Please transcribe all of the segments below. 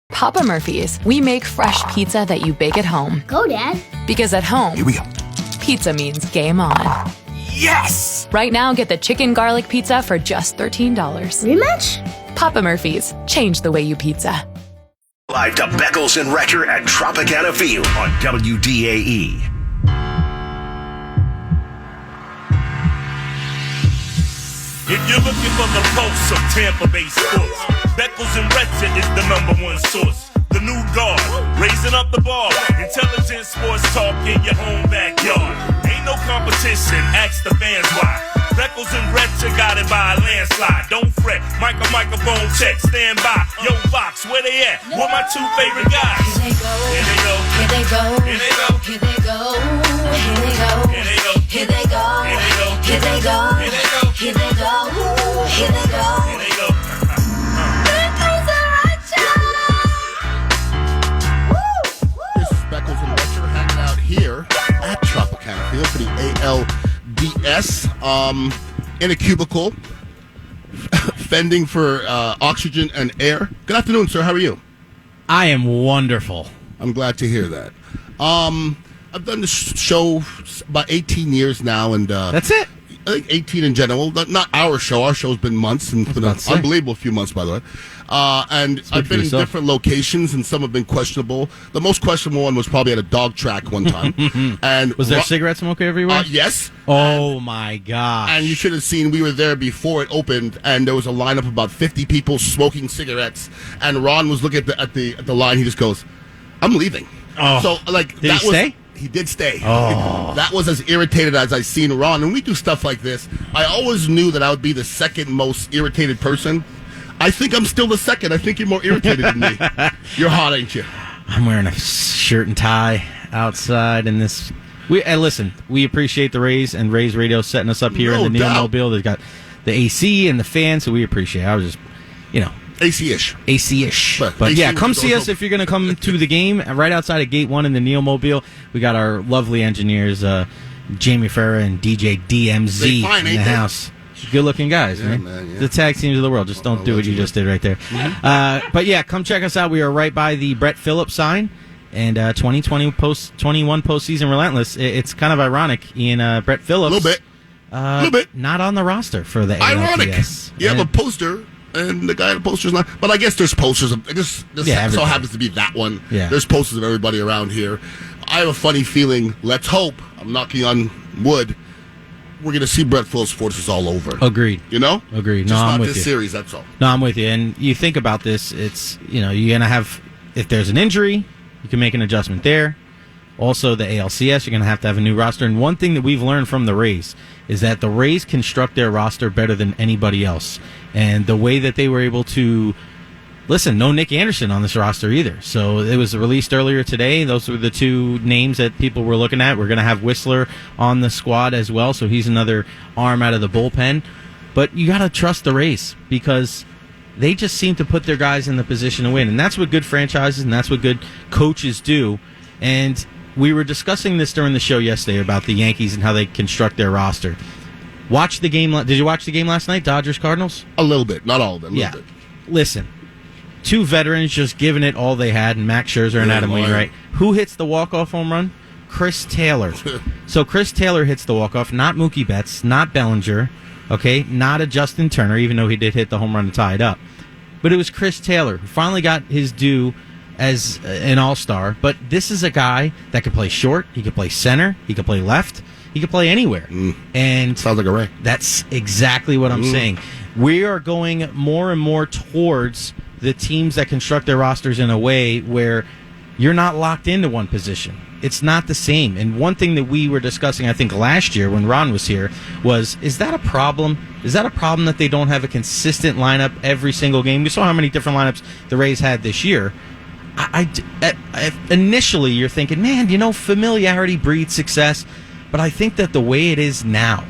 Papa Murphy's, we make fresh pizza that you bake at home. Go, Dad. Because at home, Here we go. pizza means game on. Yes! Right now, get the chicken garlic pizza for just $13. Rematch? Papa Murphy's, change the way you pizza. Live to Beckles and Rector at Tropicana Field on WDAE. If you're looking for the pulse of Tampa Bay sports, Beckles and Rector is the #1 source. The new guard, raising up the bar. Intelligent sports talk in your own backyard. Ain't no competition, ask the fans why. Beckles and Rector got it by a landslide. Don't fret, microphone check, stand by. Yo, Fox, where they at? Where my two favorite guys? Here they go, here they go, here they go, here they go, here they go, here they go, here they go, here they go, here they go, here they go, here they go, here they go, here they go, here they go. Beckles and Rector. This is Beckles and Rector hanging out here at Tropicana Field for the ALDS in a cubicle, fending for oxygen and air. Good afternoon, sir. How are you? I am wonderful. I'm glad to hear that. I've done this show about 18 years now, and That's it. I think 18 in general. Not our show. Our show's been months, and it's been an unbelievable few months, by the way. And I've been in different locations, and some have been questionable. The most questionable one was probably at a dog track one time. And Was there cigarette smoke everywhere? Yes. Oh, my gosh. And you should have seen, we were there before it opened, and there was a lineup of about 50 people smoking cigarettes. And Ron was looking at the line. He just goes, "I'm leaving." Oh. So, like, Did he stay? He did stay. Oh. That was as irritated as I seen Ron. And we do stuff like this. I always knew that I would be the second most irritated person. I think I'm still the second. I think you're more irritated than me. You're hot, ain't you? I'm wearing a shirt and tie outside in this. Listen, we appreciate the Rays and Rays Radio setting us up here in the Neil Mobile. They've got the AC and the fan, so we appreciate it. I was just, AC-ish. AC-ish. But AC yeah, come see us also- if you're going to come to the game. Right outside of Gate 1 in the Neil Mobile, we got our lovely engineers, Jamie Ferrer and DJ DMZ They fine, in ain't the they? house. Good-looking guys, Yeah, right? man, yeah. The tag teams of the world. Just don't do what you just did right there. But yeah, come check us out. We are right by the Brett Phillips sign. And 2021 postseason relentless. It's kind of ironic. Ian Brett Phillips. A little bit. Not on the roster for the Ironic. ALDS. You have a poster, and the guy on the poster's not. But I guess there's posters of. This so everybody. happens to be that one. Yeah. There's posters of everybody around here. I have a funny feeling. Let's hope. I'm knocking on wood. We're going to see Brett Phillips forces all over. Agreed. You know? Agreed. Just No, I'm not with this you. series, that's all. No, I'm with you. And you think about this, it's, you're going to have, if there's an injury, you can make an adjustment there. Also, the ALCS, you're going to have a new roster. And one thing that we've learned from the Rays is that the Rays construct their roster better than anybody else. And the way that they were able to, listen, no Nick Anderson on this roster either. So it was released earlier today. Those were the two names that people were looking at. We're going to have Whistler on the squad as well. So he's another arm out of the bullpen. But you got to trust the Rays because they just seem to put their guys in the position to win. And that's what good franchises and that's what good coaches do. And we were discussing this during the show yesterday about the Yankees and how they construct their roster. Watch the game. Did you watch the game last night, Dodgers-Cardinals? A little bit. Not all of them. Yeah. Listen, two veterans just giving it all they had, and Max Scherzer and Adam Wainwright. Who hits the walk-off home run? Chris Taylor. So Chris Taylor hits the walk-off, not Mookie Betts, not Bellinger, okay, not a Justin Turner, even though he did hit the home run to tie it up. But it was Chris Taylor who finally got his due as an all-star. But this is a guy that could play short, he could play center, he could play left, he could play anywhere. And sounds like a Ray. That's exactly what I'm saying. We are going more and more towards the teams that construct their rosters in a way where you're not locked into one position. It's not the same. And one thing that we were discussing, I think, last year when Ron was here was, is that a problem? Is that a problem that they don't have a consistent lineup every single game? We saw how many different lineups the Rays had this year. Initially, you're thinking, man, familiarity breeds success. But I think that the way it is now,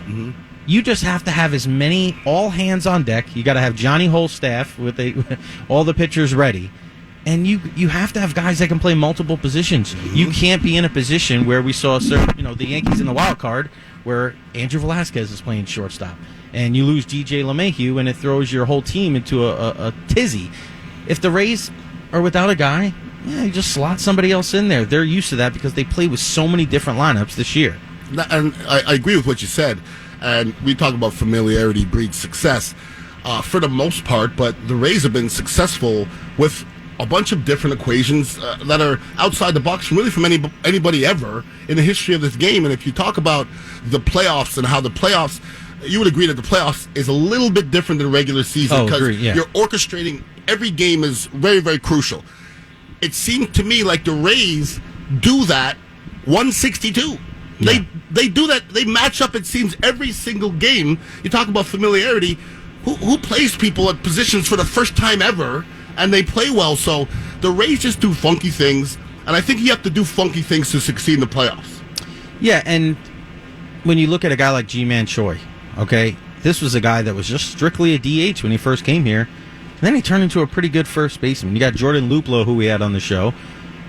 you just have to have as many all hands on deck. You got to have Johnny Holstaff with all the pitchers ready. And you have to have guys that can play multiple positions. You can't be in a position where we saw the Yankees in the wild card where Andrew Velazquez is playing shortstop. And you lose DJ LeMahieu and it throws your whole team into a tizzy. If the Rays or without a guy, you just slot somebody else in there. They're used to that because they play with so many different lineups this year. And I agree with what you said. And we talk about familiarity breeds success for the most part, but the Rays have been successful with a bunch of different equations that are outside the box really from anybody ever in the history of this game. And if you talk about the playoffs and how the playoffs, you would agree that the playoffs is a little bit different than regular season because you're orchestrating every game is very, very crucial. It seemed to me like the Rays do that 162. Yeah. They do that. They match up, it seems, every single game. You talk about familiarity. Who plays people at positions for the first time ever, and they play well? So the Rays just do funky things, and I think you have to do funky things to succeed in the playoffs. Yeah, and when you look at a guy like G-Man Choi, okay, this was a guy that was just strictly a DH when he first came here, and then he turned into a pretty good first baseman. You got Jordan Luplow, who we had on the show,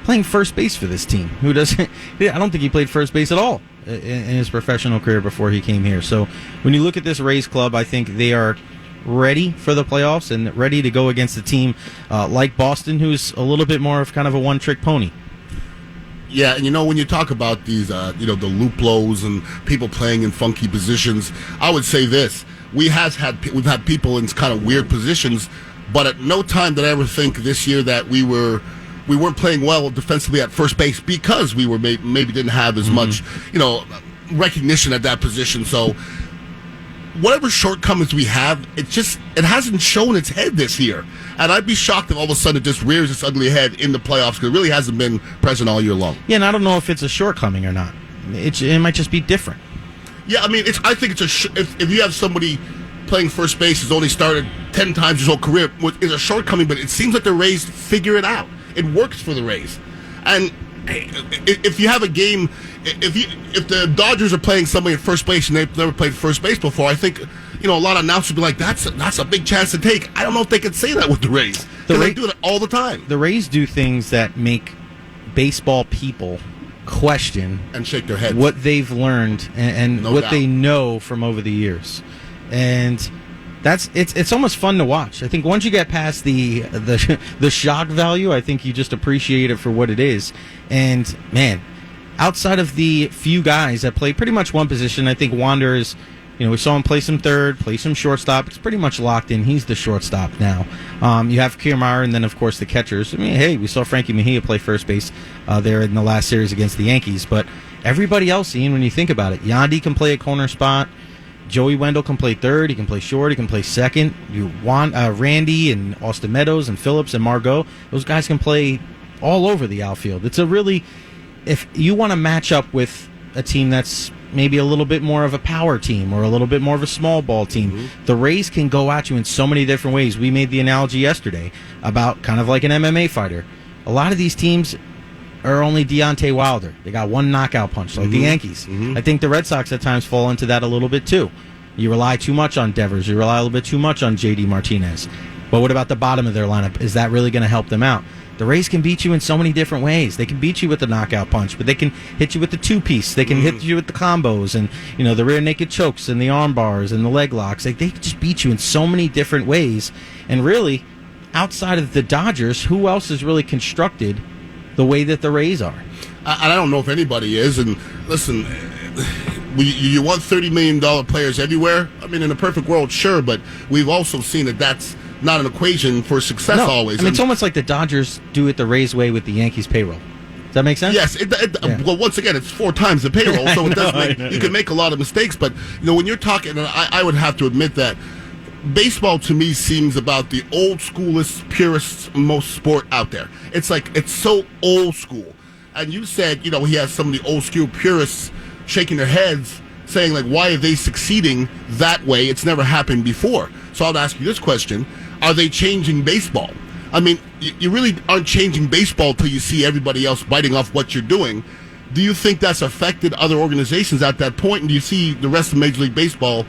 playing first base for this team. Who doesn't? I don't think he played first base at all in his professional career before he came here. So when you look at this Rays club, I think they are ready for the playoffs and ready to go against a team like Boston, who's a little bit more of kind of a one-trick pony. Yeah, and when you talk about these, the Luplos and people playing in funky positions, I would say this: we've had people in kind of weird positions, but at no time did I ever think this year that we weren't playing well defensively at first base because we were maybe didn't have as much recognition at that position. So whatever shortcomings we have, it hasn't shown its head this year. And I'd be shocked if all of a sudden it just rears its ugly head in the playoffs because it really hasn't been present all year long. Yeah, and I don't know if it's a shortcoming or not. It might just be different. Yeah, I mean, I think it's if you have somebody playing first base who's only started 10 times his whole career, is a shortcoming, but it seems like the Rays figure it out. It works for the Rays. And if you have a game, if the Dodgers are playing somebody at first base and they've never played first base before, I think a lot of announcers would be like, that's a big chance to take. I don't know if they could say that with the Rays. They do it all the time. The Rays do things that make baseball people question and shake their heads what they've learned and no what doubt. They know from over the years. And it's almost fun to watch. I think once you get past the shock value, I think you just appreciate it for what it is. And man, outside of the few guys that play pretty much one position, I think Wander is, we saw him play some third, play some shortstop. It's pretty much locked in. He's the shortstop now. You have Kiermaier and then, of course, the catchers. I mean, hey, we saw Frankie Mejia play first base there in the last series against the Yankees. But everybody else, Ian, when you think about it, Yandy can play a corner spot. Joey Wendell can play third. He can play short. He can play second. You want Randy and Austin Meadows and Phillips and Margot. Those guys can play all over the outfield. It's if you want to match up with a team that's maybe a little bit more of a power team or a little bit more of a small ball team, the Rays can go at you in so many different ways. We made the analogy yesterday about kind of like an MMA fighter. A lot of these teams are only Deontay Wilder. They got one knockout punch, like the Yankees. I think the Red Sox at times fall into that a little bit too. You rely too much on Devers. You rely a little bit too much on J.D. Martinez. But what about the bottom of their lineup? Is that really going to help them out? The Rays can beat you in so many different ways. They can beat you with the knockout punch, but they can hit you with the two-piece. They can hit you with the combos and the rear naked chokes and the arm bars and the leg locks. They just beat you in so many different ways. And really, outside of the Dodgers, who else is really constructed the way that the Rays are? I don't know if anybody is. And listen, you want $30 million players everywhere? I mean, in a perfect world, sure, but we've also seen that that's not an equation for success always. I mean, it's almost like the Dodgers do it the Rays way with the Yankees payroll. Does that make sense? Yes. Well, once again, it's 4 times the payroll, so you can make a lot of mistakes. But when you're talking, and I would have to admit that baseball to me seems about the old schoolest, purest, most sport out there. It's like it's so old school. And you said, he has some of the old school purists shaking their heads, saying like, why are they succeeding that way? It's never happened before. So I'll ask you this question. Are they changing baseball? I mean, you really aren't changing baseball till you see everybody else biting off what you're doing. Do you think that's affected other organizations at that point? And do you see the rest of Major League Baseball,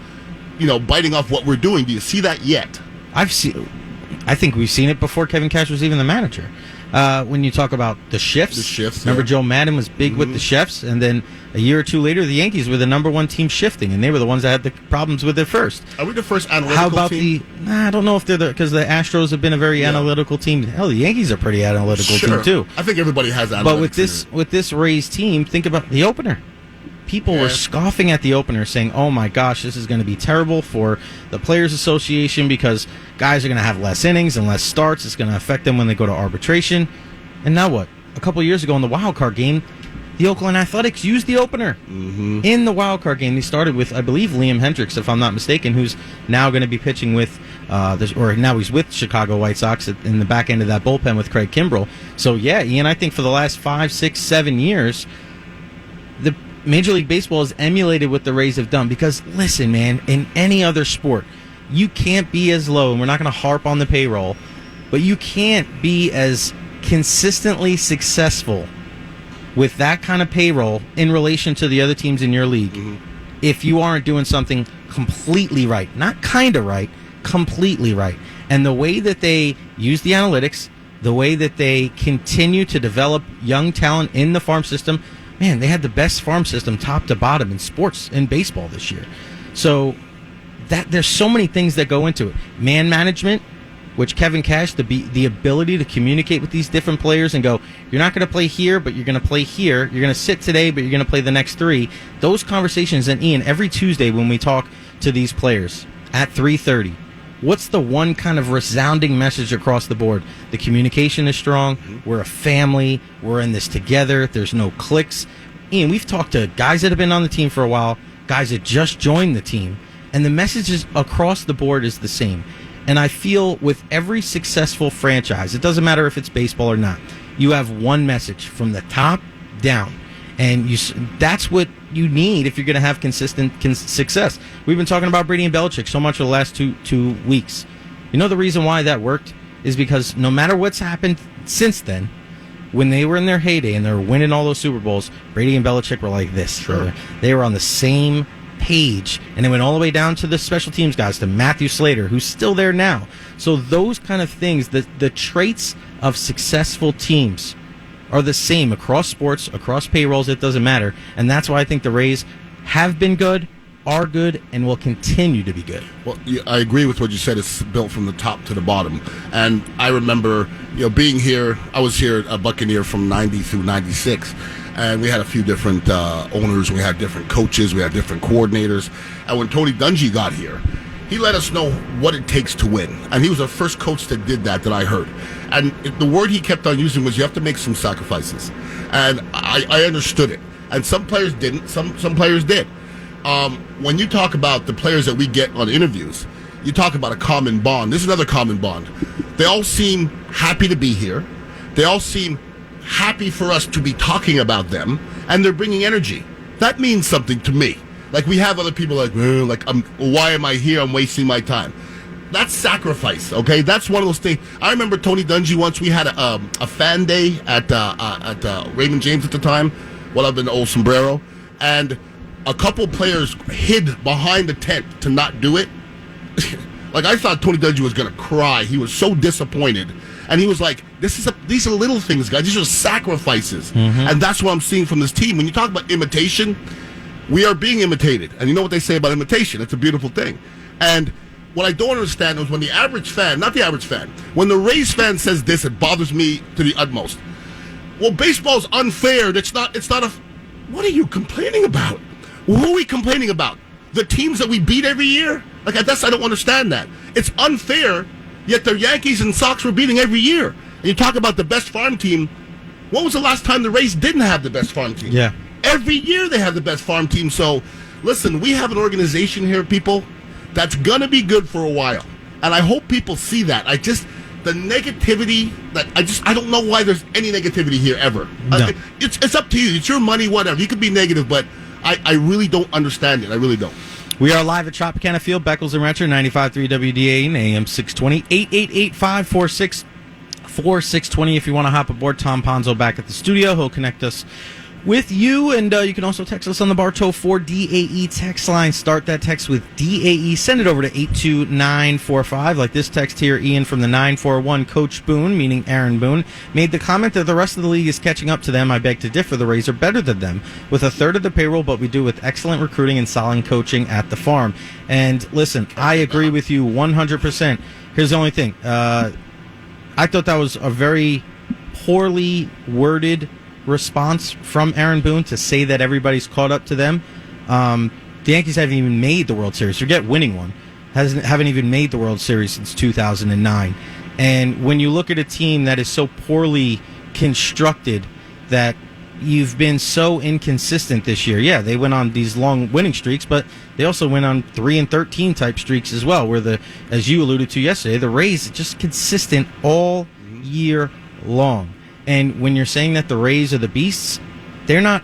biting off what we're doing? Do you see that yet? I think we've seen it before Kevin Cash was even the manager. when you talk about the shifts. The shifts, Remember, yeah. Joe Madden was big with the shifts, and then a year or two later, the Yankees were the number one team shifting, and they were the ones that had the problems with it first. Are we the first analytical How about team? I don't know if they're because the Astros have been a very analytical team. Hell, the Yankees are pretty analytical team too. I think everybody has analytics. But with this Rays team, think about the opener. People were scoffing at the opener, saying, "Oh my gosh, this is going to be terrible for the Players Association because guys are going to have less innings and less starts. It's going to affect them when they go to arbitration." And now what? A couple years ago in the wild card game, the Oakland Athletics used the opener in the wild card game. They started with, I believe, Liam Hendricks, if I'm not mistaken, who's now going to be pitching with, now he's with Chicago White Sox in the back end of that bullpen with Craig Kimbrell. So yeah, Ian, I think for the last 5, 6, 7 years, the Major League Baseball has emulated what the Rays have done. Because listen, man, in any other sport, you can't be as low, and we're not going to harp on the payroll, but you can't be as consistently successful with that kind of payroll in relation to the other teams in your league if you aren't doing something completely right. Not kind of right, completely right. And the way that they use the analytics, the way that they continue to develop young talent in the farm system, man, they had the best farm system top to bottom in sports, in baseball this year. So there's so many things that go into it. Man management, which Kevin Cash, the ability to communicate with these different players and go, you're not going to play here, but you're going to play here. You're going to sit today, but you're going to play the next 3. Those conversations, and Ian, every Tuesday when we talk to these players at 3:30, what's the one kind of resounding message across the board? The communication is strong. We're a family. We're in this together. There's no cliques. Ian, we've talked to guys that have been on the team for a while, guys that just joined the team, and the messages across the board is the same. And I feel with every successful franchise, it doesn't matter if it's baseball or not, you have one message from the top down. And that's what you need if you're going to have consistent success. We've been talking about Brady and Belichick so much for the last two weeks. You know the reason why that worked is because no matter what's happened since then, when they were in their heyday and they were winning all those Super Bowls, Brady and Belichick were like this. Sure. They were on the same page, and it went all the way down to the special teams guys, to Matthew Slater, who's still there now. So those kind of things, the traits of successful teams are the same across sports, across payrolls, it doesn't matter. And that's why I think the Rays have been good, are good, and will continue to be good. Well, I agree with what you said. It's built from the top to the bottom. And I remember, being here. I was here at Buccaneer from 90 through 96. And we had a few different owners. We had different coaches. We had different coordinators. And when Tony Dungy got here, he let us know what it takes to win. And he was the first coach that did that I heard. And the word he kept on using was you have to make some sacrifices. And I understood it. And some players didn't. Some players did. When you talk about the players that we get on interviews, you talk about a common bond. This is another common bond. They all seem happy to be here. They all seem happy for us to be talking about them, and they're bringing energy. That means something to me. Like, we have other people why am I here? I'm wasting my time. That's sacrifice, okay? That's one of those things. I remember Tony Dungy once. We had a fan day at Raymond James at the time, well up in the old sombrero, and a couple players hid behind the tent to not do it. Like, I thought Tony Dungy was going to cry. He was so disappointed. And he was like, these are little things, guys. These are sacrifices. And that's what I'm seeing from this team. When you talk about imitation, we are being imitated. And you know what they say about imitation. It's a beautiful thing. And what I don't understand is when the average fan, not the average fan, when the Rays fan says this, it bothers me to the utmost. Well, baseball's unfair. It's not what are you complaining about? Who are we complaining about? The teams that we beat every year? Like, I don't understand that. It's unfair, yet the Yankees and Sox were beating every year. And you talk about the best farm team. When was the last time the Rays didn't have the best farm team? Yeah. Every year they have the best farm team. So, listen, we have an organization here, people, that's going to be good for a while. And I hope people see that. The negativity, I don't know why there's any negativity here ever. No. It's up to you. It's your money, whatever. You could be negative, but I really don't understand it. I really don't. We are live at Tropicana Field, Beckles and Retcher, 95.3 WDA and AM 620, 888-546-4620. If you want to hop aboard, Tom Ponzo back at the studio. He'll connect us with you, and you can also text us on the Bartow 4 DAE text line. Start that text with DAE. Send it over to 82945. Like this text here, Ian from the 941. Coach Boone, meaning Aaron Boone, made the comment that the rest of the league is catching up to them. I beg to differ. The Rays are better than them with a third of the payroll, but we do with excellent recruiting and solid coaching at the farm. And listen, I agree with you 100%. Here's the only thing. I thought that was a very poorly worded response from Aaron Boone to say that everybody's caught up to them. The Yankees haven't even made the World Series. Forget winning one. Haven't even made the World Series since 2009. And when you look at a team that is so poorly constructed, that you've been so inconsistent this year. Yeah, they went on these long winning streaks, but they also went on 3-13 type streaks as well, where as you alluded to yesterday, the Rays are just consistent all year long. And when you're saying that the Rays are the beasts, they're not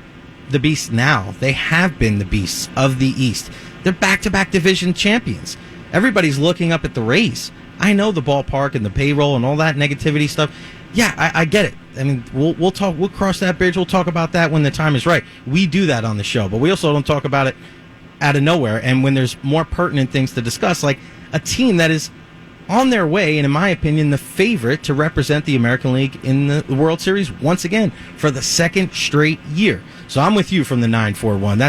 the beasts now. They have been the beasts of the East. They're back-to-back division champions. Everybody's looking up at the Rays. I know the ballpark and the payroll and all that negativity stuff. Yeah, I get it. I mean, we'll talk. We'll cross that bridge. We'll talk about that when the time is right. We do that on the show, but we also don't talk about it out of nowhere. And when there's more pertinent things to discuss, like a team that is on their way, and in my opinion, the favorite to represent the American League in the World Series once again for the second straight year. So I'm with you from the 941.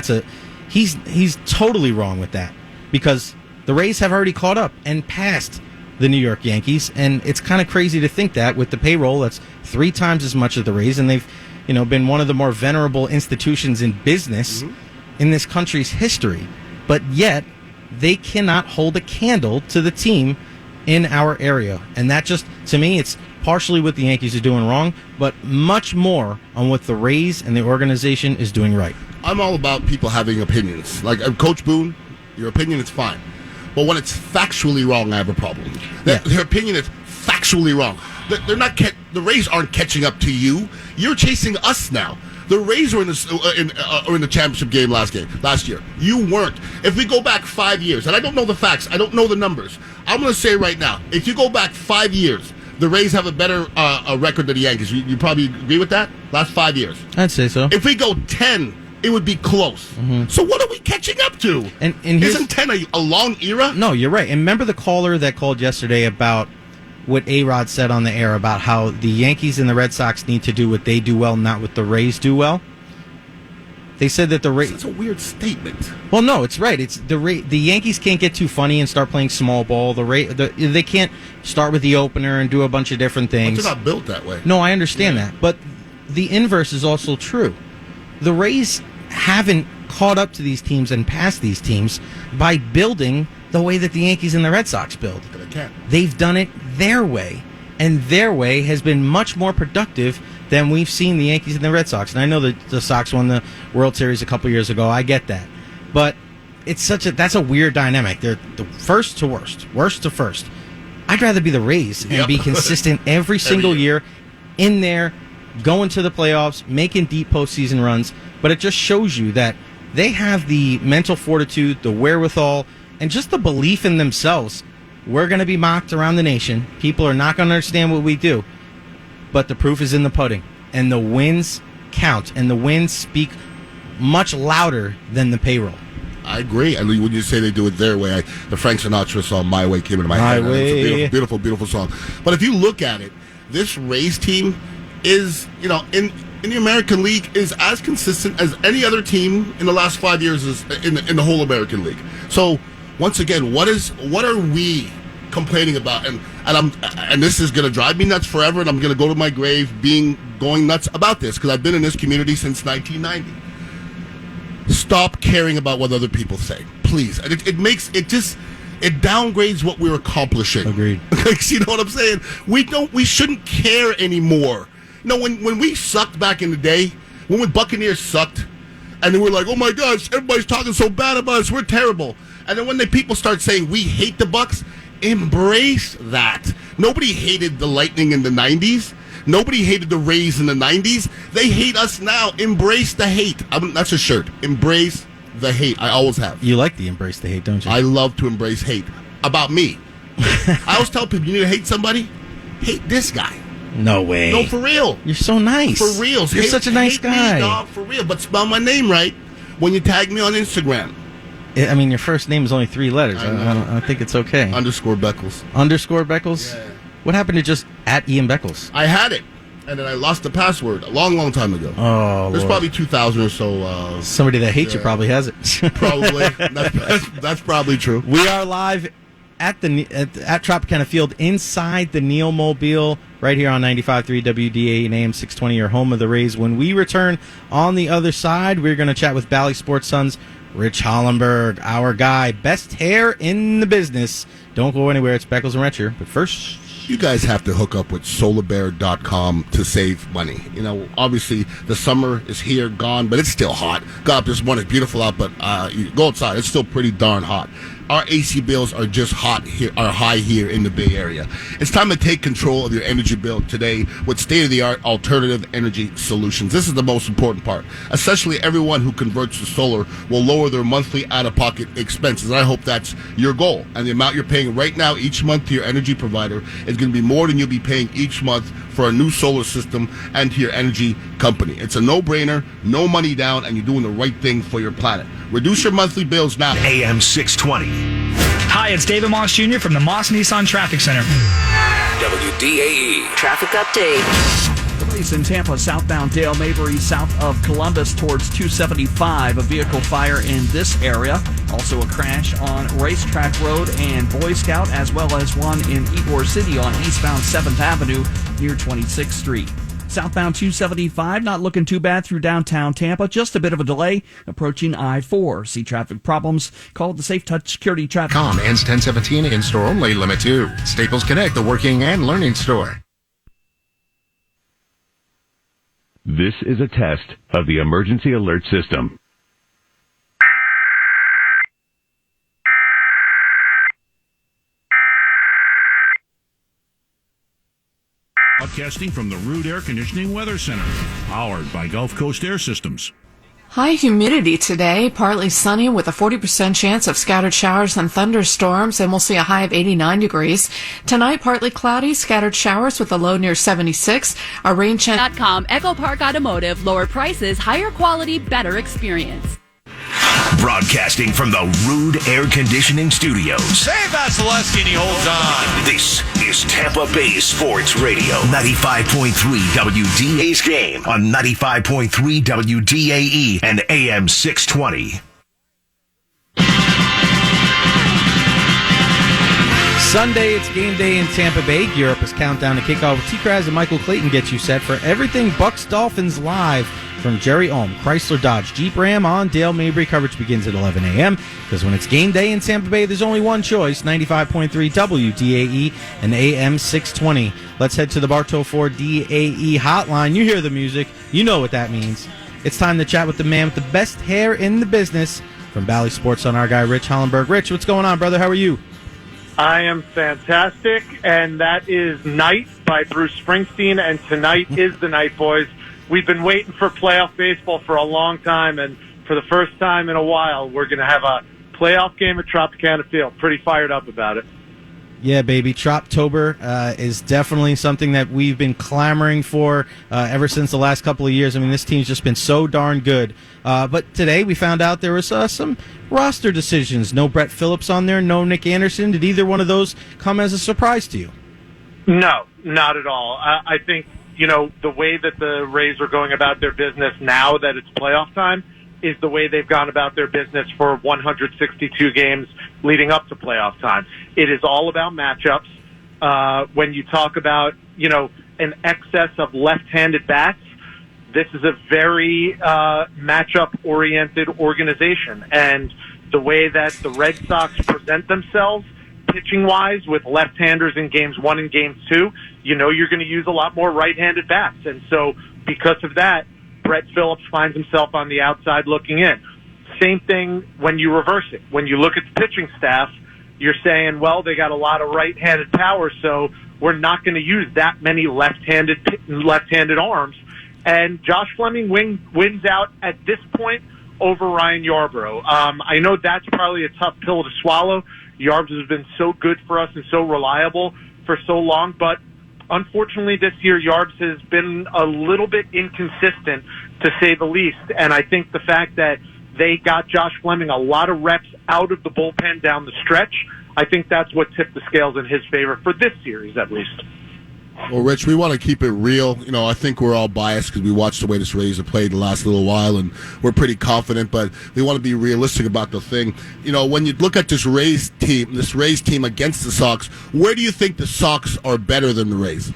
He's totally wrong with that, because the Rays have already caught up and passed the New York Yankees, and it's kind of crazy to think that with the payroll that's 3 times as much as the Rays, and they've been one of the more venerable institutions in business in this country's history, but yet they cannot hold a candle to the team in our area. And that just, to me, it's partially what the Yankees are doing wrong, but much more on what the Rays and the organization is doing right. I'm all about people having opinions. Like Coach Boone, your opinion is fine. But when it's factually wrong, I have a problem. Their opinion is factually wrong. The Rays aren't catching up to you. You're chasing us now. The Rays were in the championship game last year. You weren't. If we go back 5 years, and I don't know the facts, I don't know the numbers, I'm going to say right now, if you go back 5 years, the Rays have a better record than the Yankees. You probably agree with that? Last 5 years. I'd say so. If we go 10, it would be close. Mm-hmm. So what are we catching up to? And isn't 10 a long era? No, you're right. And remember the caller that called yesterday about what A-Rod said on the air about how the Yankees and the Red Sox need to do what they do well, not what the Rays do well? They said that the Rays... That's a weird statement. Well, no, it's right. It's the Yankees can't get too funny and start playing small ball. They can't start with the opener and do a bunch of different things. But they're not built that way. No, I understand that. But the inverse is also true. The Rays haven't caught up to these teams and passed these teams by building the way that the Yankees and the Red Sox build. They've done it their way, and their way has been much more productive than we've seen the Yankees and the Red Sox. And I know that the Sox won the World Series a couple years ago. I get that. But that's a weird dynamic. They're the first to worst to first. I'd rather be the Rays and be consistent every single year in there, going to the playoffs, making deep postseason runs. But it just shows you that they have the mental fortitude, the wherewithal, and just the belief in themselves. We're going to be mocked around the nation. People are not going to understand what we do. But the proof is in the pudding. And the wins count. And the wins speak much louder than the payroll. I agree. I mean, when you say they do it their way, the Frank Sinatra song "My Way" came into my head. Way. It's a beautiful, beautiful, beautiful song. But if you look at it, this Rays team is, in the American League, is as consistent as any other team in the last 5 years is in the whole American League. So once again, what are we complaining about? And this is going to drive me nuts forever, and I'm going to go to my grave going nuts about this, because I've been in this community since 1990. Stop caring about what other people say, please. And it downgrades what we're accomplishing. Agreed. You know what I'm saying? We shouldn't care anymore. No, when we sucked back in the day, when the Buccaneers sucked, and then we're like, oh my gosh, everybody's talking so bad about us, we're terrible. And then when the people start saying we hate the Bucs, embrace that. Nobody hated the Lightning in the 90s. Nobody hated the Rays in the 90s. They hate us now. Embrace the hate. That's a shirt. Embrace the hate. I always have. You like the embrace the hate, don't you? I love to embrace hate. About me. I always tell people, you need to hate somebody? Hate this guy. No way. No, for real. You're so nice. For real. You're such a nice guy. Me, dog, for real. But spell my name right when you tag me on Instagram. I mean, your first name is only 3 letters. I think it's okay. Underscore Beckles. Underscore Beckles? Yeah. What happened to just at Ian Beckles? I had it, and then I lost the password a long, long time ago. Oh, There's Lord. probably 2,000 or so. Somebody that hates you probably has it. Probably. That's probably true. We are live at Tropicana Field inside the Neil Mobile right here on 95.3 WDA and AM 620, your home of the Rays. When we return on the other side, we're going to chat with Bally Sports Sun's Rich Hollenberg, our guy. Best hair in the business. Don't go anywhere. It's Beckles and Retcher. But first, you guys have to hook up with solarbear.com to save money. You know, obviously the summer is here, gone, but it's still hot. Got up this morning, it's beautiful out, but you go outside, it's still pretty darn hot. Our AC bills are just high here in the Bay Area. It's time to take control of your energy bill today with state-of-the-art alternative energy solutions. This is the most important part. Essentially, everyone who converts to solar will lower their monthly out-of-pocket expenses. And I hope that's your goal. And the amount you're paying right now each month to your energy provider is going to be more than you'll be paying each month for a new solar system and to your energy company. It's a no-brainer, no money down, and you're doing the right thing for your planet. Reduce your monthly bills now. AM 620. Hi, it's David Moss Jr. from the Moss Nissan Traffic Center. WDAE Traffic Update. Police in Tampa, southbound Dale Mabry, south of Columbus towards 275. A vehicle fire in this area. Also a crash on Racetrack Road and Boy Scout, as well as one in Ybor City on eastbound 7th Avenue near 26th Street. Southbound 275, not looking too bad through downtown Tampa. Just a bit of a delay approaching I-4. See traffic problems? Call the Safe Touch Security Traffic. Ends 10/17, in-store only, limit 2. Staples Connect, the working and learning store. This is a test of the emergency alert system. Broadcasting from the Rude Air Conditioning Weather Center, powered by Gulf Coast Air Systems. High humidity today, partly sunny with a 40% chance of scattered showers and thunderstorms, and we'll see a high of 89 degrees. Tonight, partly cloudy, scattered showers with a low near 76. A rain chance. Echo Park Automotive, lower prices, higher quality, better experience. Broadcasting from the Rude Air Conditioning Studios. Save Vasilevsky and he holds on. This is Tampa Bay Sports Radio. 95.3 WDA's game on 95.3 WDAE and AM 620. Sunday, it's game day in Tampa Bay. Gear up as countdown to kickoff with T-Kraz and Michael Clayton get you set for everything Bucks Dolphins live from Jerry Ulm, Chrysler Dodge Jeep Ram on Dale Mabry. Coverage begins at 11 a.m. because when it's game day in Tampa Bay, there's only one choice, 95.3 WDAE and AM 620. Let's head to the Bartow Ford DAE hotline. You hear the music. You know what that means. It's time to chat with the man with the best hair in the business from Bally Sports on our guy, Rich Hollenberg. Rich, what's going on, brother? How are you? I am fantastic, and that is Night by Bruce Springsteen, and tonight is the night, boys. We've been waiting for playoff baseball for a long time, and for the first time in a while, we're going to have a playoff game at Tropicana Field. Pretty fired up about it. Yeah, baby. Troptober is definitely something that we've been clamoring for ever since the last couple of years. I mean, this team's just been so darn good. But today we found out there was some roster decisions. No Brett Phillips on there, no Nick Anderson. Did either one of those come as a surprise to you? No, not at all. I think, the way that the Rays are going about their business now that it's playoff time is the way they've gone about their business for 162 games leading up to playoff time. It is all about matchups. When you talk about, an excess of left-handed bats, this is a very matchup-oriented organization. And the way that the Red Sox present themselves pitching-wise with left-handers in games 1 and games 2, you're going to use a lot more right-handed bats. And so because of that, Brett Phillips finds himself on the outside looking in. Same thing when you reverse it. When you look at the pitching staff, you're saying, well, they got a lot of right-handed power, so we're not going to use that many left-handed arms. And Josh Fleming wins out at this point over Ryan Yarbrough. I know that's probably a tough pill to swallow. Yarbs has been so good for us and so reliable for so long, but unfortunately this year, Yarbs has been a little bit inconsistent, to say the least. And I think the fact that they got Josh Fleming a lot of reps out of the bullpen down the stretch, I think that's what tipped the scales in his favor for this series, at least. Well, Rich, we want to keep it real. I think we're all biased because we watched the way this Rays have played the last little while, and we're pretty confident, but we want to be realistic about the thing. When you look at this Rays team against the Sox, where do you think the Sox are better than the Rays?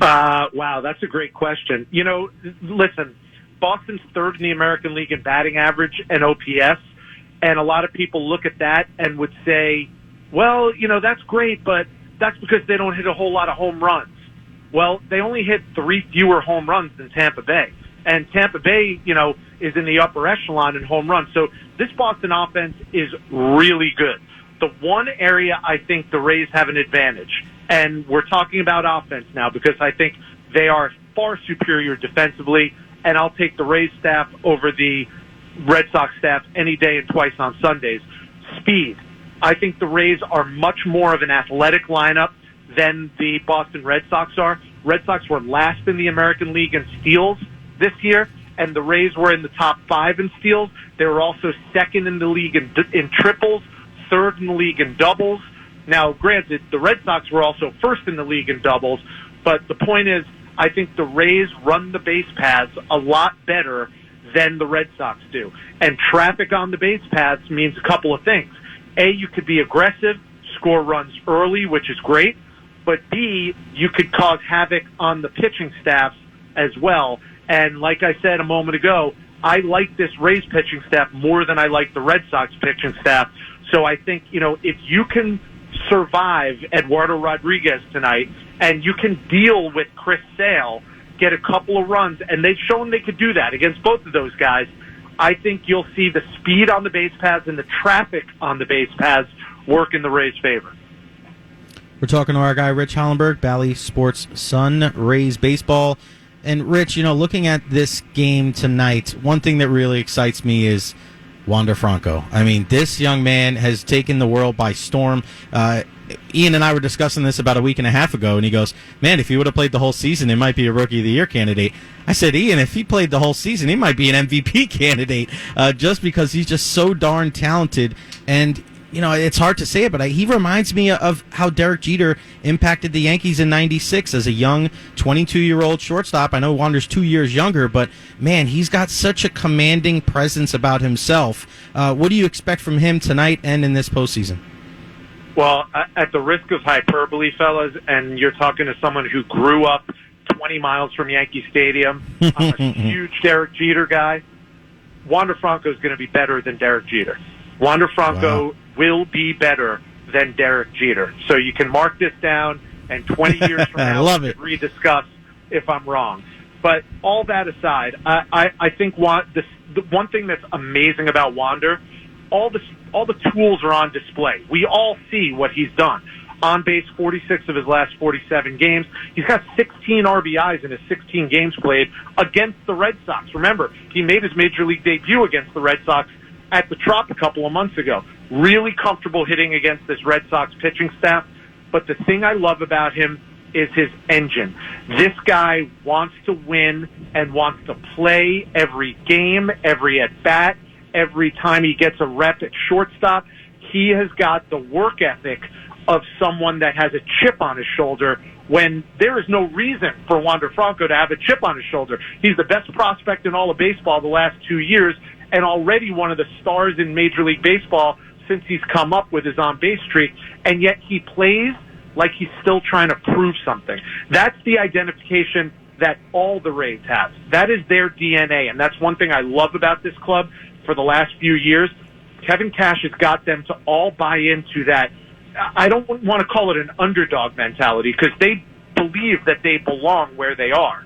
Wow, that's a great question. Listen, Boston's third in the American League in batting average and OPS, and a lot of people look at that and would say, well, that's great, but that's because they don't hit a whole lot of home runs. Well, they only hit 3 fewer home runs than Tampa Bay. And Tampa Bay, is in the upper echelon in home runs. So this Boston offense is really good. The one area I think the Rays have an advantage, and we're talking about offense now because I think they are far superior defensively, and I'll take the Rays staff over the Red Sox staff any day and twice on Sundays. Speed. I think the Rays are much more of an athletic lineup than the Boston Red Sox are. Red Sox were last in the American League in steals this year, and the Rays were in the top 5 in steals. They were also second in the league in triples, third in the league in doubles. Now, granted, the Red Sox were also first in the league in doubles, but the point is, I think the Rays run the base paths a lot better than the Red Sox do. And traffic on the base paths means a couple of things. A, you could be aggressive, score runs early, which is great. But B, you could cause havoc on the pitching staffs as well. And like I said a moment ago, I like this Rays pitching staff more than I like the Red Sox pitching staff. So I think, if you can survive Eduardo Rodriguez tonight and you can deal with Chris Sale, get a couple of runs, and they've shown they could do that against both of those guys, I think you'll see the speed on the base paths and the traffic on the base paths work in the Rays' favor. We're talking to our guy, Rich Hollenberg, Bally Sports Sun, Rays Baseball. And, Rich, looking at this game tonight, one thing that really excites me is Wander Franco. I mean, this young man has taken the world by storm. Ian and I were discussing this about a week and a half ago, and he goes, man, if he would have played the whole season, it might be a Rookie of the Year candidate. I said, Ian, if he played the whole season, he might be an MVP candidate just because he's just so darn talented. And, it's hard to say it, but he reminds me of how Derek Jeter impacted the Yankees in '96 as a young 22-year-old shortstop. I know Wander's 2 years younger, but, man, he's got such a commanding presence about himself. What do you expect from him tonight and in this postseason? Well, at the risk of hyperbole, fellas, and you're talking to someone who grew up 20 miles from Yankee Stadium, I'm a huge Derek Jeter guy. Wander Franco is going to be better than Derek Jeter. Wander Franco will be better than Derek Jeter. So you can mark this down, and 20 years from now, we could rediscuss if I'm wrong. But all that aside, I think the one thing that's amazing about Wander, all the tools are on display. We all see what he's done. On base 46 of his last 47 games. He's got 16 RBIs in his 16 games played against the Red Sox. Remember, he made his Major League debut against the Red Sox at the Trop a couple of months ago. Really comfortable hitting against this Red Sox pitching staff. But the thing I love about him is his engine. This guy wants to win and wants to play every game, every at-bat, every time he gets a rep at shortstop. He has got the work ethic of someone that has a chip on his shoulder when there is no reason for Wander Franco to have a chip on his shoulder. He's the best prospect in all of baseball the last 2 years and already one of the stars in Major League Baseball since he's come up with his on-base streak, and yet he plays like he's still trying to prove something. That's the identification that all the Rays have. That is their DNA, and that's one thing I love about this club for the last few years. Kevin Cash has got them to all buy into that. I don't want to call it an underdog mentality because they believe that they belong where they are,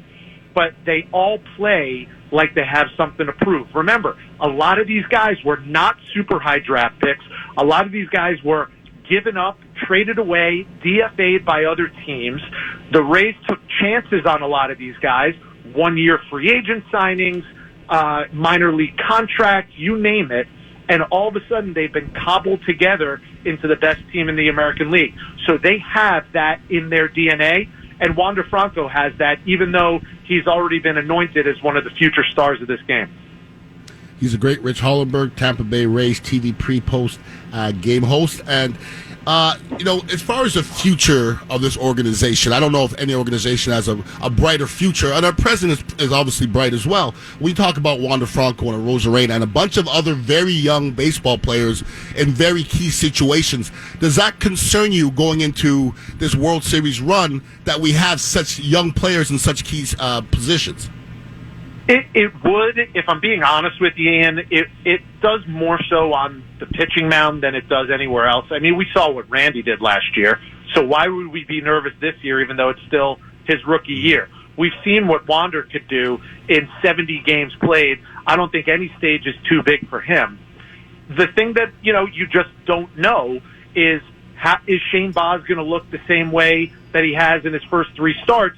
but they all play like they have something to prove. Remember, a lot of these guys were not super high draft picks. A lot of these guys were given up, traded away, DFA'd by other teams. The Rays took chances on a lot of these guys, 1-year free agent signings, minor league contracts, you name it, and all of a sudden they've been cobbled together into the best team in the American League. So they have that in their DNA, and Wander Franco has that, even though he's already been anointed as one of the future stars of this game. He's a great Rich Hollenberg, Tampa Bay Rays TV pre-post game host. And, as far as the future of this organization, I don't know if any organization has a brighter future. And our president is obviously bright as well. We talk about Wander Franco and Rosarena and a bunch of other very young baseball players in very key situations. Does that concern you going into this World Series run that we have such young players in such key positions? It would, if I'm being honest with you, Ian. It does more so on the pitching mound than it does anywhere else. I mean, we saw what Randy did last year, so why would we be nervous this year, even though it's still his rookie year? We've seen what Wander could do in 70 games played. I don't think any stage is too big for him. The thing that, you just don't know is Shane Baz going to look the same way that he has in his first 3 starts?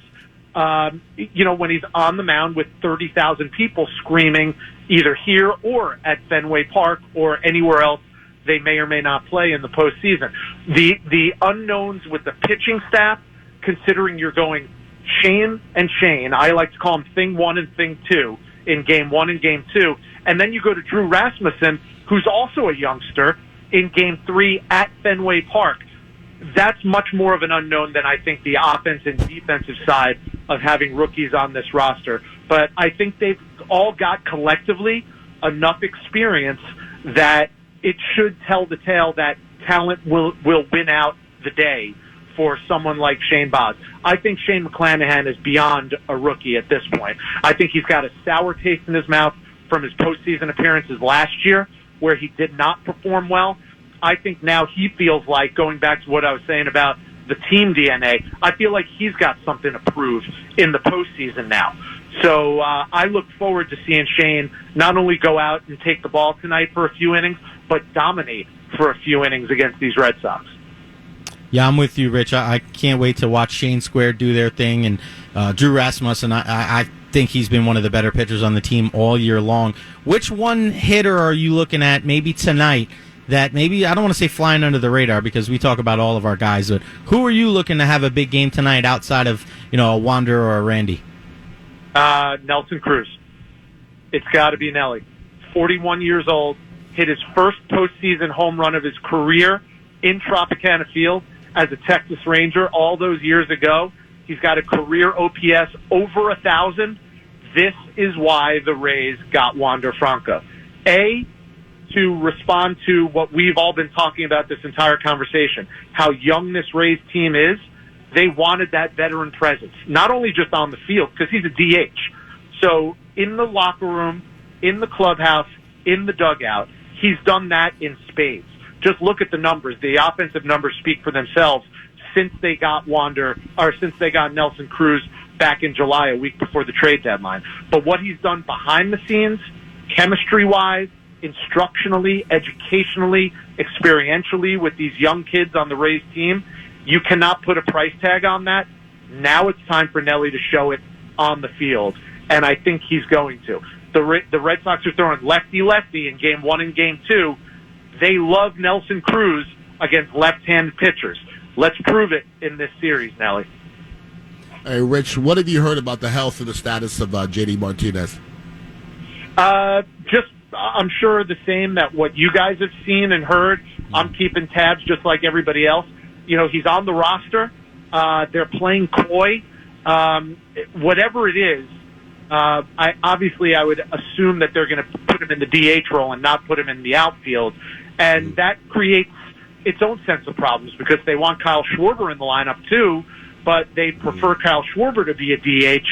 When he's on the mound with 30,000 people screaming either here or at Fenway Park or anywhere else they may or may not play in the postseason. The unknowns with the pitching staff, considering you're going Shane and Shane, I like to call them thing 1 and thing 2 in game 1 and game 2, and then you go to Drew Rasmussen, who's also a youngster, in game 3 at Fenway Park. That's much more of an unknown than I think the offense and defensive side of having rookies on this roster. But I think they've all got collectively enough experience that it should tell the tale that talent will win out the day for someone like Shane Baz. I think Shane McClanahan is beyond a rookie at this point. I think he's got a sour taste in his mouth from his postseason appearances last year where he did not perform well. I think now he feels like, going back to what I was saying about the team DNA, I feel like he's got something to prove in the postseason now. So I look forward to seeing Shane not only go out and take the ball tonight for a few innings, but dominate for a few innings against these Red Sox. Yeah, I'm with you, Rich. I can't wait to watch Shane Square do their thing. And Drew Rasmussen, I think he's been one of the better pitchers on the team all year long. Which one hitter are you looking at maybe tonight that maybe, I don't want to say flying under the radar because we talk about all of our guys, but who are you looking to have a big game tonight outside of, a Wander or a Randy? Nelson Cruz. It's got to be Nelly. 41 years old, hit his first postseason home run of his career in Tropicana Field as a Texas Ranger all those years ago. He's got a career OPS over 1,000. This is why the Rays got Wander Franco. To respond to what we've all been talking about this entire conversation, how young this Rays team is, they wanted that veteran presence, not only just on the field, because he's a DH. So in the locker room, in the clubhouse, in the dugout, he's done that in spades. Just look at the numbers. The offensive numbers speak for themselves since they got Nelson Cruz back in July, a week before the trade deadline. But what he's done behind the scenes, chemistry-wise, instructionally, educationally, experientially with these young kids on the Rays team, you cannot put a price tag on that. Now it's time for Nelly to show it on the field, and I think he's going to. The Red Sox are throwing lefty-lefty in game 1 and game 2. They love Nelson Cruz against left-handed pitchers. Let's prove it in this series, Nelly. Hey, Rich, what have you heard about the health and the status of J.D. Martinez? I'm sure the same that what you guys have seen and heard. I'm keeping tabs just like everybody else. He's on the roster. They're playing coy. Whatever it is, I would assume that they're going to put him in the DH role and not put him in the outfield. And that creates its own sense of problems because they want Kyle Schwarber in the lineup too, but they prefer Kyle Schwarber to be a DH.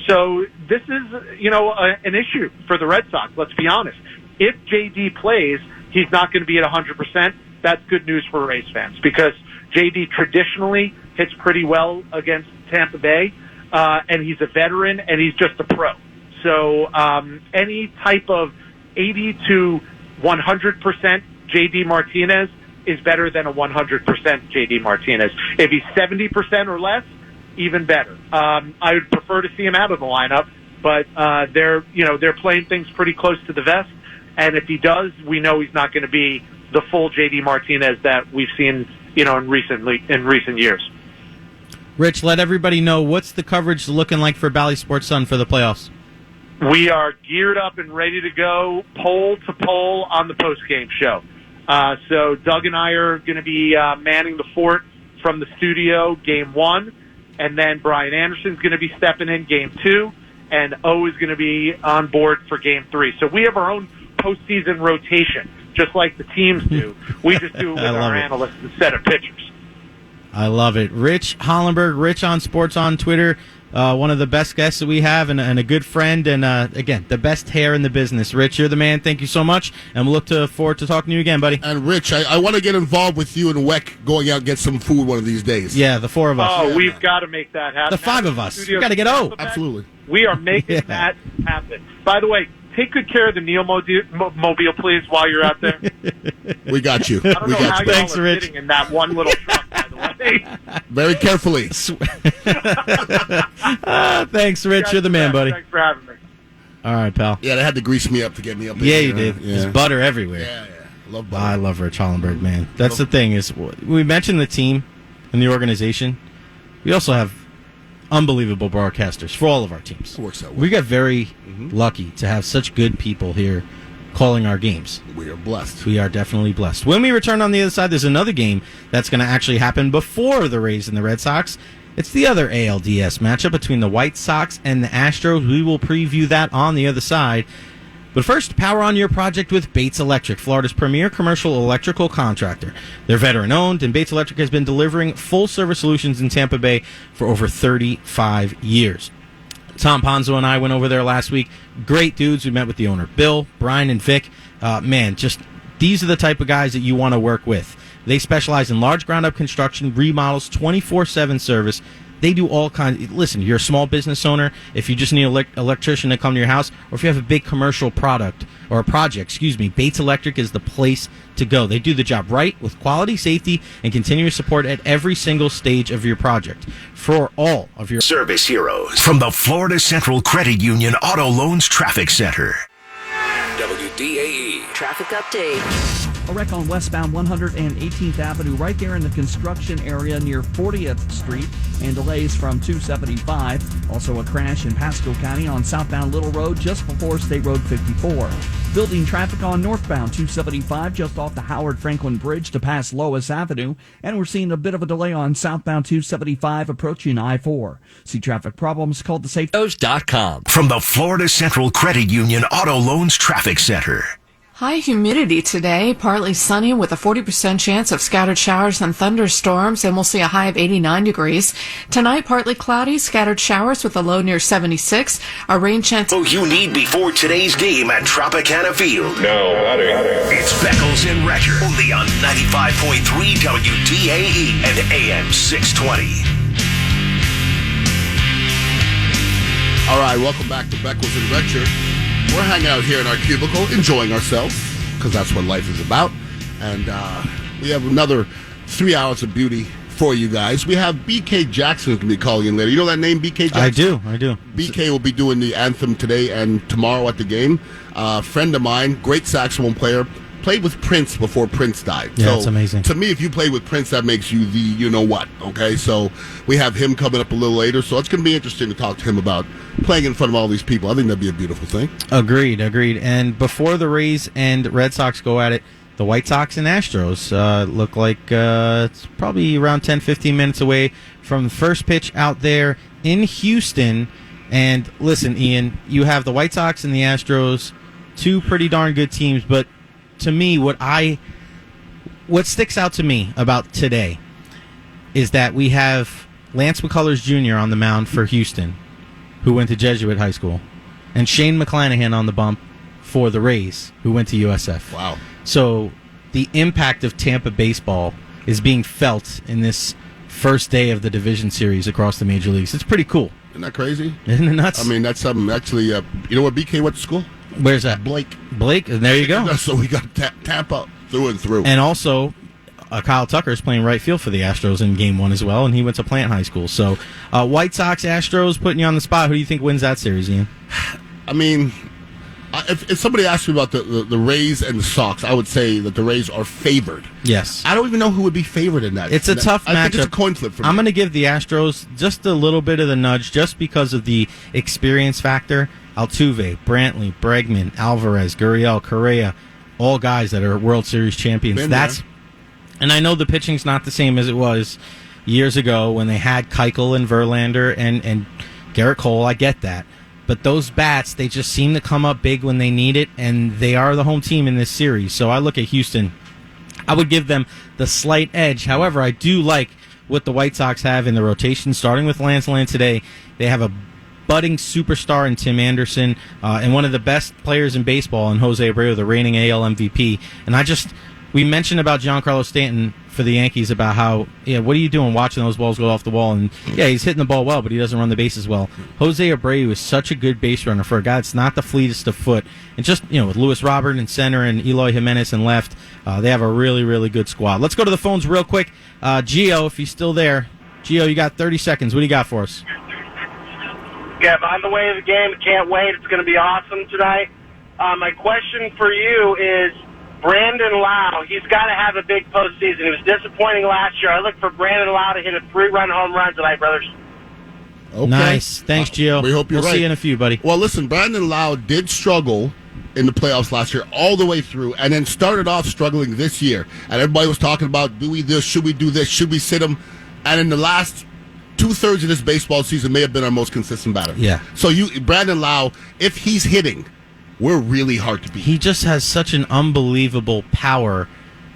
So this is, an issue for the Red Sox, let's be honest. If JD plays, he's not going to be at 100%. That's good news for Rays fans because JD traditionally hits pretty well against Tampa Bay, and he's a veteran, and he's just a pro. So any type of 80 to 100% JD Martinez is better than a 100% JD Martinez. If he's 70% or less, even better. I would prefer to see him out of the lineup, but they're playing things pretty close to the vest. And if he does, we know he's not going to be the full JD Martinez that we've seen, in recent years. Rich, let everybody know, what's the coverage looking like for Bally Sports Sun for the playoffs? We are geared up and ready to go pole to pole on the post-game show. So Doug and I are going to be manning the fort from the studio game 1, and then Brian Anderson's going to be stepping in game 2, and O is going to be on board for game 3. So we have our own postseason rotation, just like the teams do. We just do it with our analysts instead of pitchers. I love it. Rich Hollenberg, Rich on Sports on Twitter, one of the best guests that we have, and a good friend, and again, the best hair in the business. Rich, you're the man. Thank you so much, and we'll look forward to talking to you again, buddy. And Rich, I want to get involved with you and Weck going out and get some food one of these days. Yeah, the 4 of us. Oh, we've got to make that happen. The 5 of us. We've got to get O. Absolutely. We are making that happen. By the way, take good care of the Neil Mobile, please, while you're out there. We got you. I don't know how y'all Thanks, are Rich. sitting in that one little truck, by the way. Very carefully. Thanks, Rich. You're the man, buddy. Thanks for having me. All right, pal. Yeah, they had to grease me up to get me up. Yeah, you did. There's butter everywhere. Yeah. Love butter. I love Rich Hollenberg, man. That's the thing is, we mentioned the team and the organization. We also have unbelievable broadcasters for all of our teams. It works out well. We got very lucky to have such good people here calling our games. We are blessed. We are definitely blessed. When we return on the other side, there's another game that's going to actually happen before the Rays and the Red Sox. It's the other ALDS matchup between the White Sox and the Astros. We will preview that on the other side. But first, power on your project with Bates Electric, Florida's premier commercial electrical contractor. They're veteran-owned, and Bates Electric has been delivering full-service solutions in Tampa Bay for over 35 years. Tom Ponzo and I went over there last week. Great dudes. We met with the owner, Bill, Brian, and Vic. These are the type of guys that you want to work with. They specialize in large ground-up construction, remodels, 24/7 service. They do all kinds. Listen, you're a small business owner. If you just need an electrician to come to your house, or if you have a big commercial project, Bates Electric is the place to go. They do the job right with quality, safety, and continuous support at every single stage of your project. For all of your service heroes from the Florida Central Credit Union Auto Loans Traffic Center. WDAE traffic update. A wreck on westbound 118th Avenue right there in the construction area near 40th Street, and delays from 275. Also a crash in Pasco County on southbound Little Road just before State Road 54. Building traffic on northbound 275 just off the Howard Franklin Bridge to pass Lois Avenue, and we're seeing a bit of a delay on southbound 275 approaching I-4. See traffic problems, call the SafeToes.com. From the Florida Central Credit Union Auto Loans Traffic Center. High humidity today, partly sunny with a 40% chance of scattered showers and thunderstorms, and we'll see a high of 89 degrees. Tonight, partly cloudy, scattered showers with a low near 76. A rain chance. You need before today's game at Tropicana Field. No, butter. It's Beckles and Retcher, only on 95.3 WDAE and AM 620. All right, welcome back to Beckles and Retcher. We're hanging out here in our cubicle, enjoying ourselves, because that's what life is about. And we have another 3 hours of beauty for you guys. We have BK Jackson who's going to be calling in later. You know that name, BK Jackson? I do. BK will be doing the anthem today and tomorrow at the game. Friend of mine, great saxophone player, played with Prince before Prince died. Yeah, so it's amazing. To me, if you play with Prince, that makes you the you-know-what, okay? So we have him coming up a little later, so it's going to be interesting to talk to him about playing in front of all these people. I think that'd be a beautiful thing. Agreed. And before the Rays and Red Sox go at it, the White Sox and Astros look like it's probably around 10-15 minutes away from the first pitch out there in Houston. And listen, Ian, you have the White Sox and the Astros, two pretty darn good teams, but to me, what sticks out to me about today is that we have Lance McCullers Jr. on the mound for Houston, who went to Jesuit High School, and Shane McClanahan on the bump for the Rays, who went to USF. Wow. So the impact of Tampa baseball is being felt in this first day of the division series across the major leagues. It's pretty cool. Isn't that crazy? Isn't it nuts? I mean, that's something. Actually, you know where BK went to school? Where's that? Blake, and there you go. So we got Tampa through and through. And also, Kyle Tucker is playing right field for the Astros in Game 1 as well, and he went to Plant High School. So, White Sox, Astros, putting you on the spot. Who do you think wins that series, Ian? I mean, If somebody asked me about the Rays and the Sox, I would say that the Rays are favored. Yes. I don't even know who would be favored in that. It's a tough matchup. I think it's a coin flip for me. I'm going to give the Astros just a little bit of the nudge just because of the experience factor. Altuve, Brantley, Bregman, Alvarez, Gurriel, Correa, all guys that are World Series champions. And I know the pitching's not the same as it was years ago when they had Keuchel and Verlander and Garrett Cole. I get that. But those bats, they just seem to come up big when they need it, and they are the home team in this series. So I look at Houston. I would give them the slight edge. However, I do like what the White Sox have in the rotation, starting with Lance Lynn today. They have a budding superstar in Tim Anderson and one of the best players in baseball in Jose Abreu, the reigning AL MVP. And we mentioned about Giancarlo Stanton for the Yankees about how, what are you doing watching those balls go off the wall? And he's hitting the ball well, but he doesn't run the bases well. Jose Abreu is such a good base runner for a guy that's not the fleetest of foot. And just, with Luis Robert in center and Eloy Jimenez in left, they have a really, really good squad. Let's go to the phones real quick. Gio, if he's still there. Gio, you got 30 seconds. What do you got for us? Yeah, on the way of the game, can't wait. It's going to be awesome tonight. My question for you is, Brandon Lau, he's got to have a big postseason. He was disappointing last year. I look for Brandon Lau to hit a 3-run home run tonight, brothers. Okay. Nice. Thanks, Gio. We hope you're right. We'll see you in a few, buddy. Well, listen, Brandon Lau did struggle in the playoffs last year all the way through, and then started off struggling this year. And everybody was talking about, do we this, should we do this, should we sit him? And in the last 2/3 of this baseball season may have been our most consistent batter. Yeah. So Brandon Lau, if he's hitting, we're really hard to beat. He just has such an unbelievable power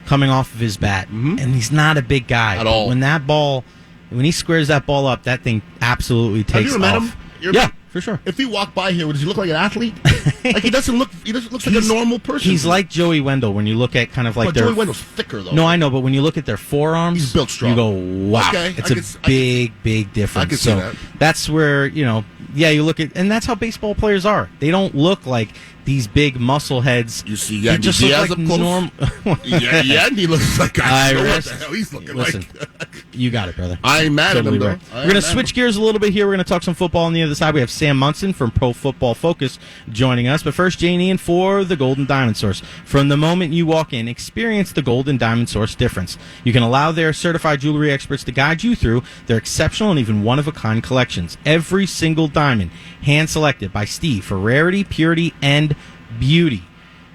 coming off of his bat, and he's not a big guy at all. When he squares that ball up, that thing absolutely takes off. Have you met him? Yeah, for sure. If he walked by here, does he look like an athlete? Like he doesn't look like a normal person. He's like Joey Wendell when you look at kind of like Joey Wendell's thicker though. No, I know, but when you look at their forearms, he's built strong. You go, wow, okay. it's a big difference. I can see that. That's where you look at, and that's how baseball players are. They don't look like these big muscle heads. You see, they just look like normal. Yandy looks like I don't know what the hell he's looking like. You got it, brother. I ain't mad at him, though. We're going to switch gears a little bit here. We're going to talk some football on the other side. We have Sam Munson from Pro Football Focus joining us. But first, Jane Ian for the Golden Diamond Source. From the moment you walk in, experience the Golden Diamond Source difference. You can allow their certified jewelry experts to guide you through their exceptional and even one-of-a-kind collections. Every single diamond, hand-selected by Steve for rarity, purity, and beauty.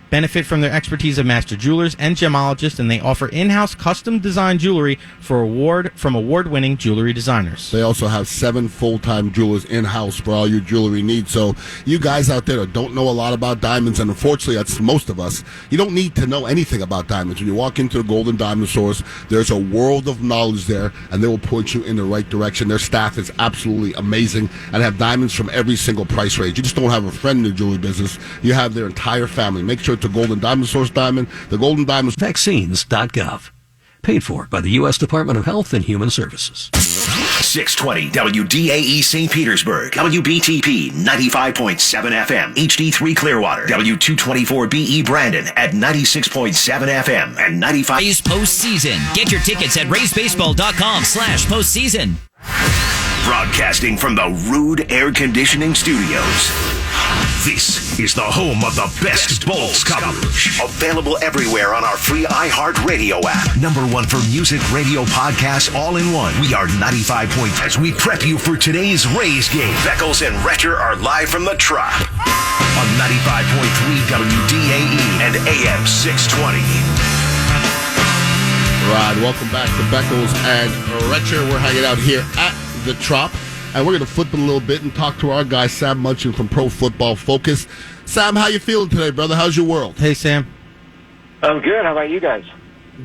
Benefit from their expertise of master jewelers and gemologists, and they offer in-house custom-designed jewelry from award-winning jewelry designers. They also have 7 full-time jewelers in-house for all your jewelry needs. So you guys out there that don't know a lot about diamonds, and unfortunately that's most of us, you don't need to know anything about diamonds. When you walk into the Golden Diamond Source, there's a world of knowledge there, and they will point you in the right direction. Their staff is absolutely amazing and have diamonds from every single price range. You just don't have a friend in the jewelry business. You have their entire family. Make sure to Golden Diamond Source Diamond, the Golden Diamond. Vaccines.gov. Paid for by the U.S. Department of Health and Human Services. 620 WDAE St. Petersburg, WBTP 95.7 FM, HD3 Clearwater, W224BE Brandon at 96.7 FM and 95. Rays postseason. Get your tickets at raysbaseball.com/postseason. Broadcasting from the Rude Air Conditioning Studios. This is the home of the best Bolts coverage. Available everywhere on our free iHeartRadio app. #1 for music, radio, podcasts, all in one. We are 95 points as we prep you for today's Rays game. Beckles and Retcher are live from the Trop on 95.3 WDAE and AM 620. Right, welcome back to Beckles and Retcher. We're hanging out here at the Trop. And we're going to flip it a little bit and talk to our guy, Sam Munson from Pro Football Focus. Sam, how you feeling today, brother? How's your world? Hey, Sam. I'm good. How about you guys?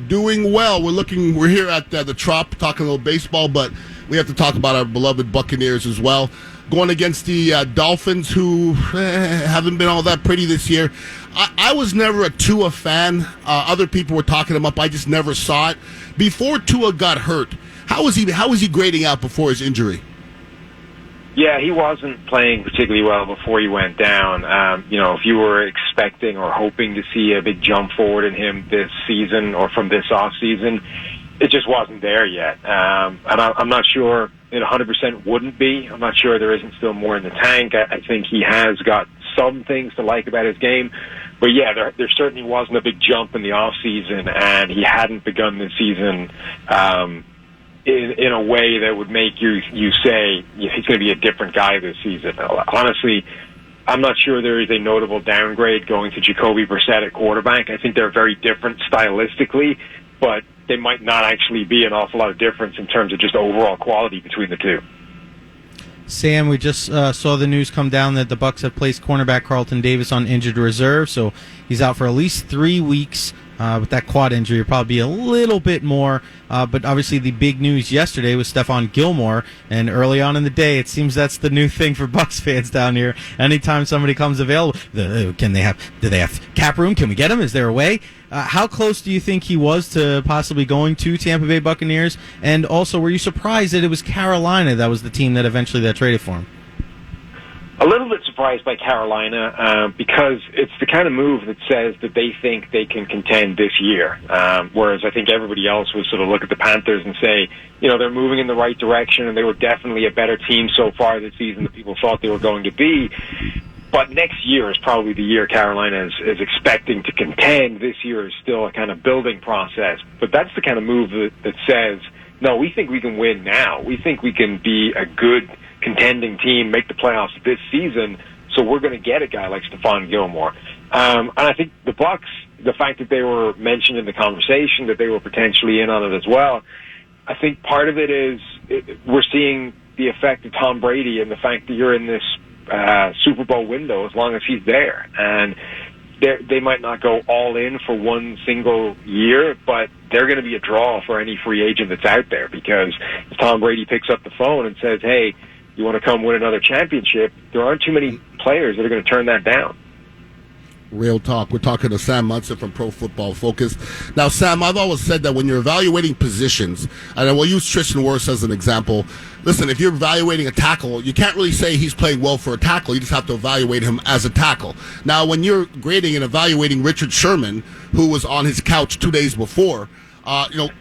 Doing well. We're here at the Trop talking a little baseball, but we have to talk about our beloved Buccaneers as well. Going against the Dolphins, who haven't been all that pretty this year. I was never a Tua fan. Other people were talking him up. I just never saw it. Before Tua got hurt, how was he grading out before his injury? Yeah, he wasn't playing particularly well before he went down. If you were expecting or hoping to see a big jump forward in him this season or from this off season, it just wasn't there yet. And I'm not sure it 100% wouldn't be. I'm not sure there isn't still more in the tank. I think he has got some things to like about his game. But yeah, there certainly wasn't a big jump in the off season, and he hadn't begun the season in a way that would make you say he's going to be a different guy this season. Honestly, I'm not sure there is a notable downgrade going to Jacoby Brissett at quarterback. I think they're very different stylistically, but they might not actually be an awful lot of difference in terms of just overall quality between the two. Sam, we just saw the news come down that the Bucs have placed cornerback Carlton Davis on injured reserve, so he's out for at least 3 weeks. With that quad injury, it'll probably be a little bit more. But obviously the big news yesterday was Stephon Gilmore. And early on in the day, it seems that's the new thing for Bucs fans down here. Anytime somebody comes available, do they have cap room? Can we get him? Is there a way? How close do you think he was to possibly going to Tampa Bay Buccaneers? And also, were you surprised that it was Carolina that was the team that eventually traded for him? A little bit surprised by Carolina because it's the kind of move that says that they think they can contend this year, whereas I think everybody else would sort of look at the Panthers and say, they're moving in the right direction and they were definitely a better team so far this season than people thought they were going to be. But next year is probably the year Carolina is expecting to contend. This year is still a kind of building process. But that's the kind of move that says, no, we think we can win now. We think we can be a good contending team, make the playoffs this season, so we're going to get a guy like Stephon Gilmore. And I think the Bucs, the fact that they were mentioned in the conversation, that they were potentially in on it as well, I think part of it is we're seeing the effect of Tom Brady and the fact that you're in this Super Bowl window as long as he's there. And they might not go all in for one single year, but they're going to be a draw for any free agent that's out there, because if Tom Brady picks up the phone and says, hey, you want to come win another championship, there aren't too many players that are going to turn that down. Real talk. We're talking to Sam Munson from Pro Football Focus. Now, Sam, I've always said that when you're evaluating positions, and I will use Tristan Wirfs as an example. Listen, if you're evaluating a tackle, you can't really say he's playing well for a tackle. You just have to evaluate him as a tackle. Now, when you're grading and evaluating Richard Sherman, who was on his couch 2 days before,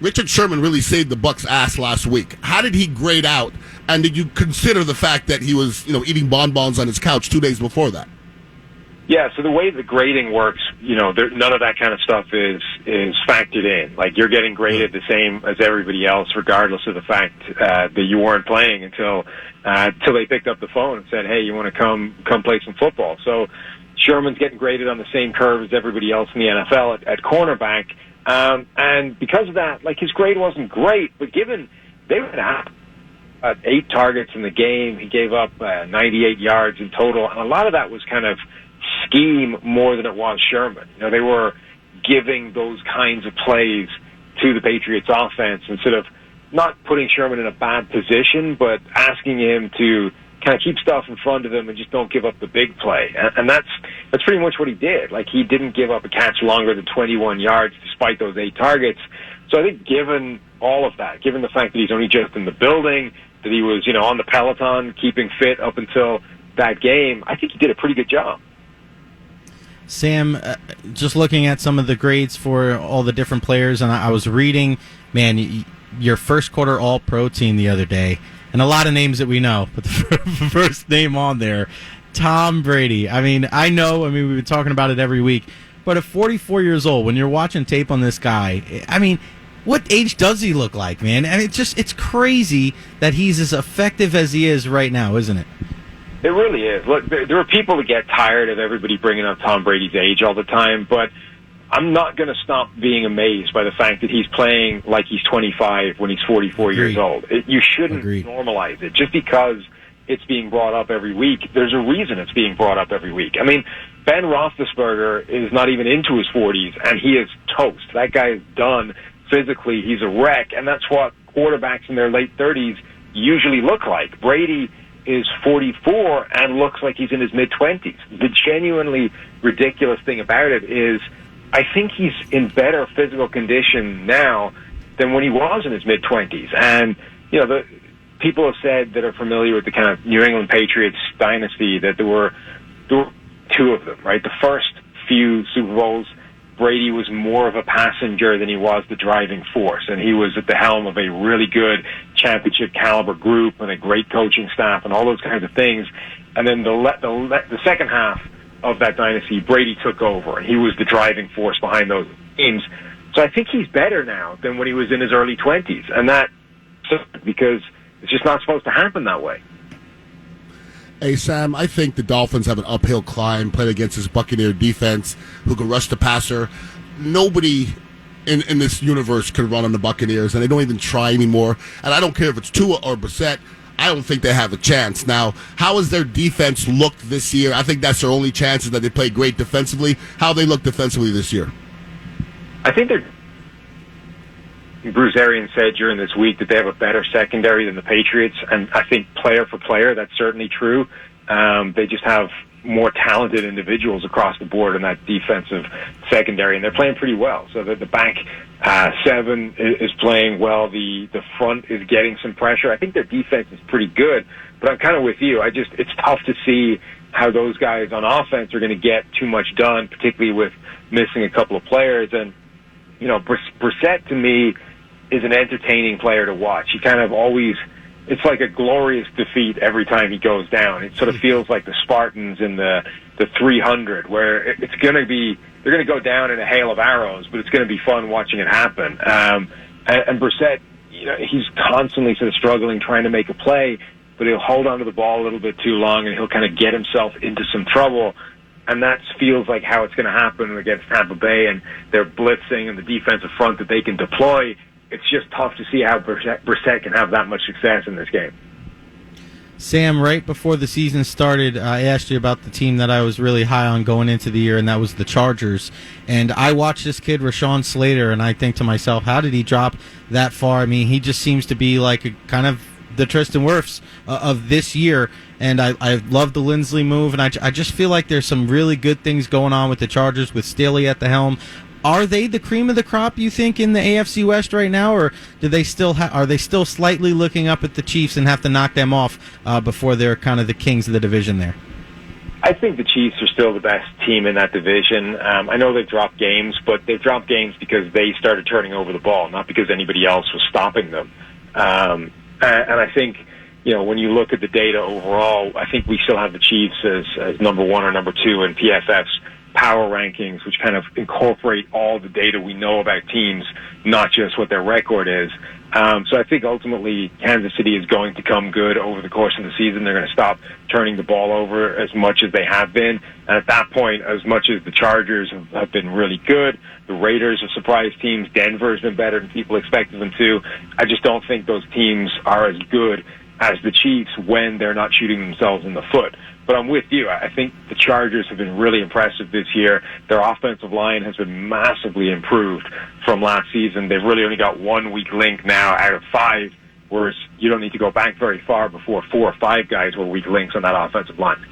Richard Sherman really saved the Bucs' ass last week. How did he grade out? And did you consider the fact that he was, eating bonbons on his couch 2 days before that? Yeah, so the way the grading works, none of that kind of stuff is factored in. Like, you're getting graded the same as everybody else, regardless of the fact that you weren't playing until they picked up the phone and said, hey, you want to come play some football. So Sherman's getting graded on the same curve as everybody else in the NFL at cornerback. And because of that, his grade wasn't great, but given they were at 8 targets in the game, he gave up 98 yards in total, and a lot of that was kind of scheme more than it was Sherman. They were giving those kinds of plays to the Patriots offense instead of not putting Sherman in a bad position, but asking him to kind of keep stuff in front of him and just don't give up the big play. And that's pretty much what he did. He didn't give up a catch longer than 21 yards despite those 8 targets. So I think given all of that, given the fact that he's only just in the building, that he was, on the Peloton, keeping fit up until that game, I think he did a pretty good job. Sam, just looking at some of the grades for all the different players, and I was reading, man, your first quarter All-Pro team the other day, and a lot of names that we know, but the first name on there, Tom Brady. We've been talking about it every week, but at 44 years old, when you're watching tape on this guy, what age does he look like, man? It's crazy that he's as effective as he is right now, isn't it? It really is. Look, there are people that get tired of everybody bringing up Tom Brady's age all the time, but I'm not going to stop being amazed by the fact that he's playing like he's 25 when he's 44 years old. You shouldn't normalize it. Just because it's being brought up every week, there's a reason it's being brought up every week. Ben Roethlisberger is not even into his 40s, and he is toast. That guy is done physically. He's a wreck, and that's what quarterbacks in their late 30s usually look like. Brady is 44 and looks like he's in his mid-20s. The genuinely ridiculous thing about it is I think he's in better physical condition now than when he was in his mid-20s. And, the people have said that are familiar with the kind of New England Patriots dynasty that there were 2 of them, right? The first few Super Bowls, Brady was more of a passenger than he was the driving force, and he was at the helm of a really good championship caliber group and a great coaching staff and all those kinds of things. And then the second half of that dynasty, Brady took over, and he was the driving force behind those teams. So I think he's better now than when he was in his early 20s, and that because it's just not supposed to happen that way. Hey, Sam, I think the Dolphins have an uphill climb playing against this Buccaneer defense who can rush the passer. Nobody in this universe can run on the Buccaneers, and they don't even try anymore. And I don't care if it's Tua or Brissett. I don't think they have a chance. Now, how has their defense looked this year? I think that's their only chance, is that they play great defensively. How they look defensively this year? I think Bruce Arians said during this week that they have a better secondary than the Patriots, and I think player for player, that's certainly true. They just have more talented individuals across the board in that defensive secondary, and they're playing pretty well. So the back seven is playing well. The front is getting some pressure. I think their defense is pretty good, but I'm kind of with you. It's tough to see how those guys on offense are going to get too much done, particularly with missing a couple of players. And, you know, Brissett to me is an entertaining player to watch. He kind of always, it's like a glorious defeat every time he goes down. It sort of feels like the Spartans in the 300, where it's going to be, they're going to go down in a hail of arrows, but it's going to be fun watching it happen. And Brissett, you know, he's constantly sort of struggling, trying to make a play, but he'll hold onto the ball a little bit too long, and he'll kind of get himself into some trouble. And that feels like how it's going to happen against Tampa Bay, and they're blitzing and the defensive front that they can deploy. It's just tough to see how Brissett can have that much success in this game. Sam, right before the season started, I asked you about the team that I was really high on going into the year, and that was the Chargers. And I watched this kid, Rashawn Slater, and I think to myself, how did he drop that far? I mean, he just seems to be like a kind of the Tristan Wirfs of this year. And I love the Lindsley move, and I just feel like there's some really good things going on with the Chargers with Staley at the helm. Are they the cream of the crop, you think, in the AFC West right now, or do they still are they still slightly looking up at the Chiefs and have to knock them off before they're kind of the kings of the division there? I think the Chiefs are still the best team in that division. I know they've dropped games, but they've dropped games because they started turning over the ball, not because anybody else was stopping them. And I think, you know, when you look at the data overall, I think we still have the Chiefs as number one or number two in PFF's power rankings, which kind of incorporate all the data we know about teams, not just what their record is. So I think ultimately Kansas City is going to come good over the course of the season. They're going to stop turning the ball over as much as they have been. And at that point, as much as the Chargers have been really good, the Raiders are surprise teams, Denver has been better than people expected them to. I just don't think those teams are as good as the Chiefs when they're not shooting themselves in the foot. But I'm with you. I think the Chargers have been really impressive this year. Their offensive line has been massively improved from last season. They've really only got 1 weak link now out of 5, whereas you don't need to go back very far before 4 or 5 guys were weak links on that offensive line.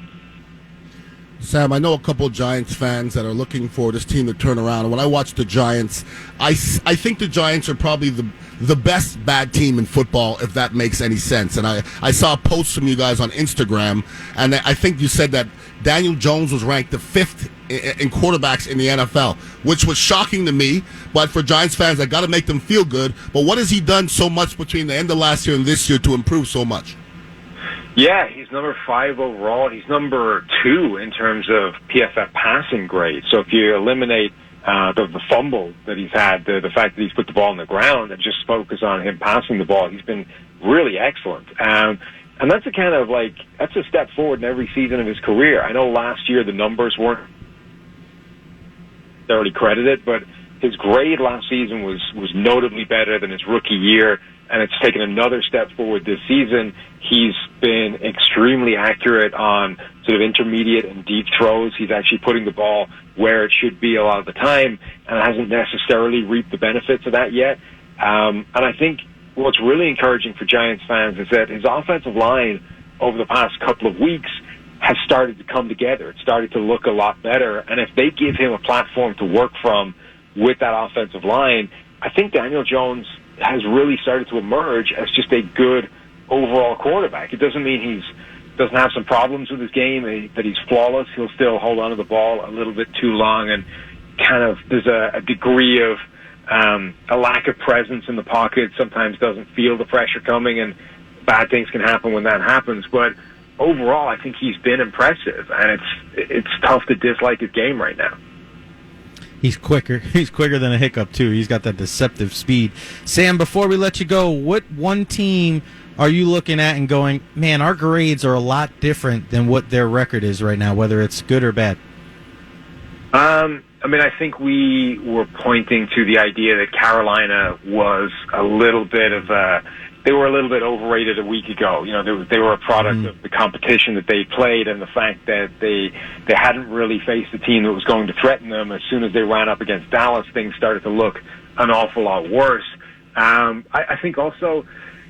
Sam, I know a couple of Giants fans that are looking for this team to turn around. And when I watch the Giants, I think the Giants are probably the best bad team in football, if that makes any sense. And I saw a post from you guys on Instagram, and I think you said that Daniel Jones was ranked the 5th in quarterbacks in the NFL, which was shocking to me. But for Giants fans, I got to make them feel good. But what has he done so much between the end of last year and this year to improve so much? Yeah, he's number 5 overall. He's number 2 in terms of PFF passing grade. So if you eliminate the fumble that he's had, the fact that he's put the ball on the ground and just focus on him passing the ball, he's been really excellent. And that's that's a step forward in every season of his career. I know last year the numbers weren't necessarily credited, but his grade last season was notably better than his rookie year, and it's taken another step forward this season. He's been extremely accurate on sort of intermediate and deep throws. He's actually putting the ball where it should be a lot of the time, and hasn't necessarily reaped the benefits of that yet. And I think what's really encouraging for Giants fans is that his offensive line over the past couple of weeks has started to come together. It started to look a lot better, and if they give him a platform to work from with that offensive line, I think Daniel Jones has really started to emerge as just a good overall quarterback. It doesn't mean he doesn't have some problems with his game, that he's flawless. He'll still hold on to the ball a little bit too long, and kind of there's a degree of a lack of presence in the pocket. Sometimes doesn't feel the pressure coming, and bad things can happen when that happens. But overall, I think he's been impressive, and it's tough to dislike his game right now. He's quicker. He's quicker than a hiccup, too. He's got that deceptive speed. Sam, before we let you go, what one team are you looking at and going, man, our grades are a lot different than what their record is right now, whether it's good or bad? I mean, I think we were pointing to the idea that Carolina was a little bit of they were a little bit overrated a week ago. You know, they were a product of the competition that they played and the fact that they hadn't really faced a team that was going to threaten them. As soon as they ran up against Dallas, things started to look an awful lot worse. I think also,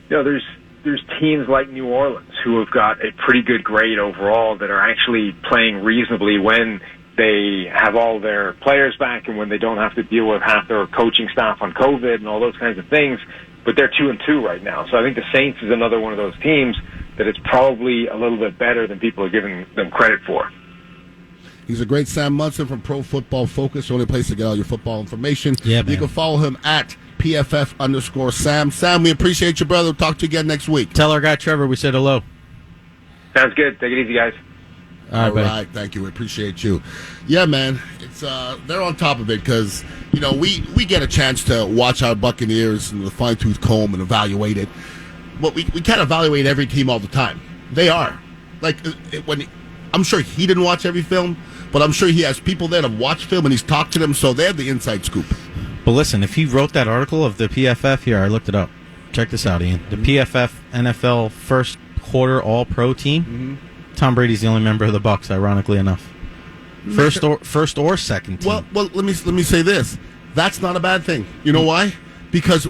you know, there's teams like New Orleans who have got a pretty good grade overall that are actually playing reasonably when they have all their players back and when they don't have to deal with half their coaching staff on COVID and all those kinds of things. But they're 2-2 right now. So I think the Saints is another one of those teams that is probably a little bit better than people are giving them credit for. He's a great Sam Munson from Pro Football Focus, the only place to get all your football information. Yeah, man. You can follow him at PFF_Sam. Sam, we appreciate you, brother. We'll talk to you again next week. Tell our guy Trevor we said hello. Sounds good. Take it easy, guys. All right, thank you. We appreciate you. Yeah, man, it's they're on top of it because, you know, we get a chance to watch our Buccaneers and the fine-tooth comb and evaluate it. But we can't evaluate every team all the time. They are. Like, I'm sure he didn't watch every film, but I'm sure he has people that have watched film and he's talked to them, so they have the inside scoop. But listen, if he wrote that article of the PFF, here, I looked it up. Check this out, Ian. The PFF NFL first quarter all-pro team, Tom Brady's the only member of the Bucs, ironically enough. First or second team. Well, let me say this. That's not a bad thing. You know why? Because,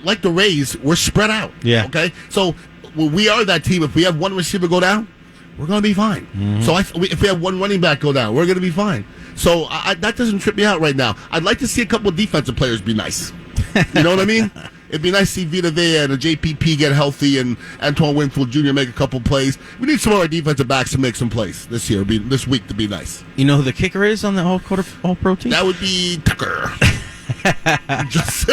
like the Rays, we're spread out. Yeah. Okay? So, we are that team. If we have one receiver go down, we're going to be fine. Mm-hmm. So, if we have one running back go down, we're going to be fine. So, that doesn't trip me out right now. I'd like to see a couple of defensive players be nice. You know what I mean? It'd be nice to see Vita Vea and a JPP get healthy and Antoine Winfield Jr. make a couple plays. We need some of our defensive backs to make some plays this week to be nice. You know who the kicker is on the all-pro team? That would be Tucker. Just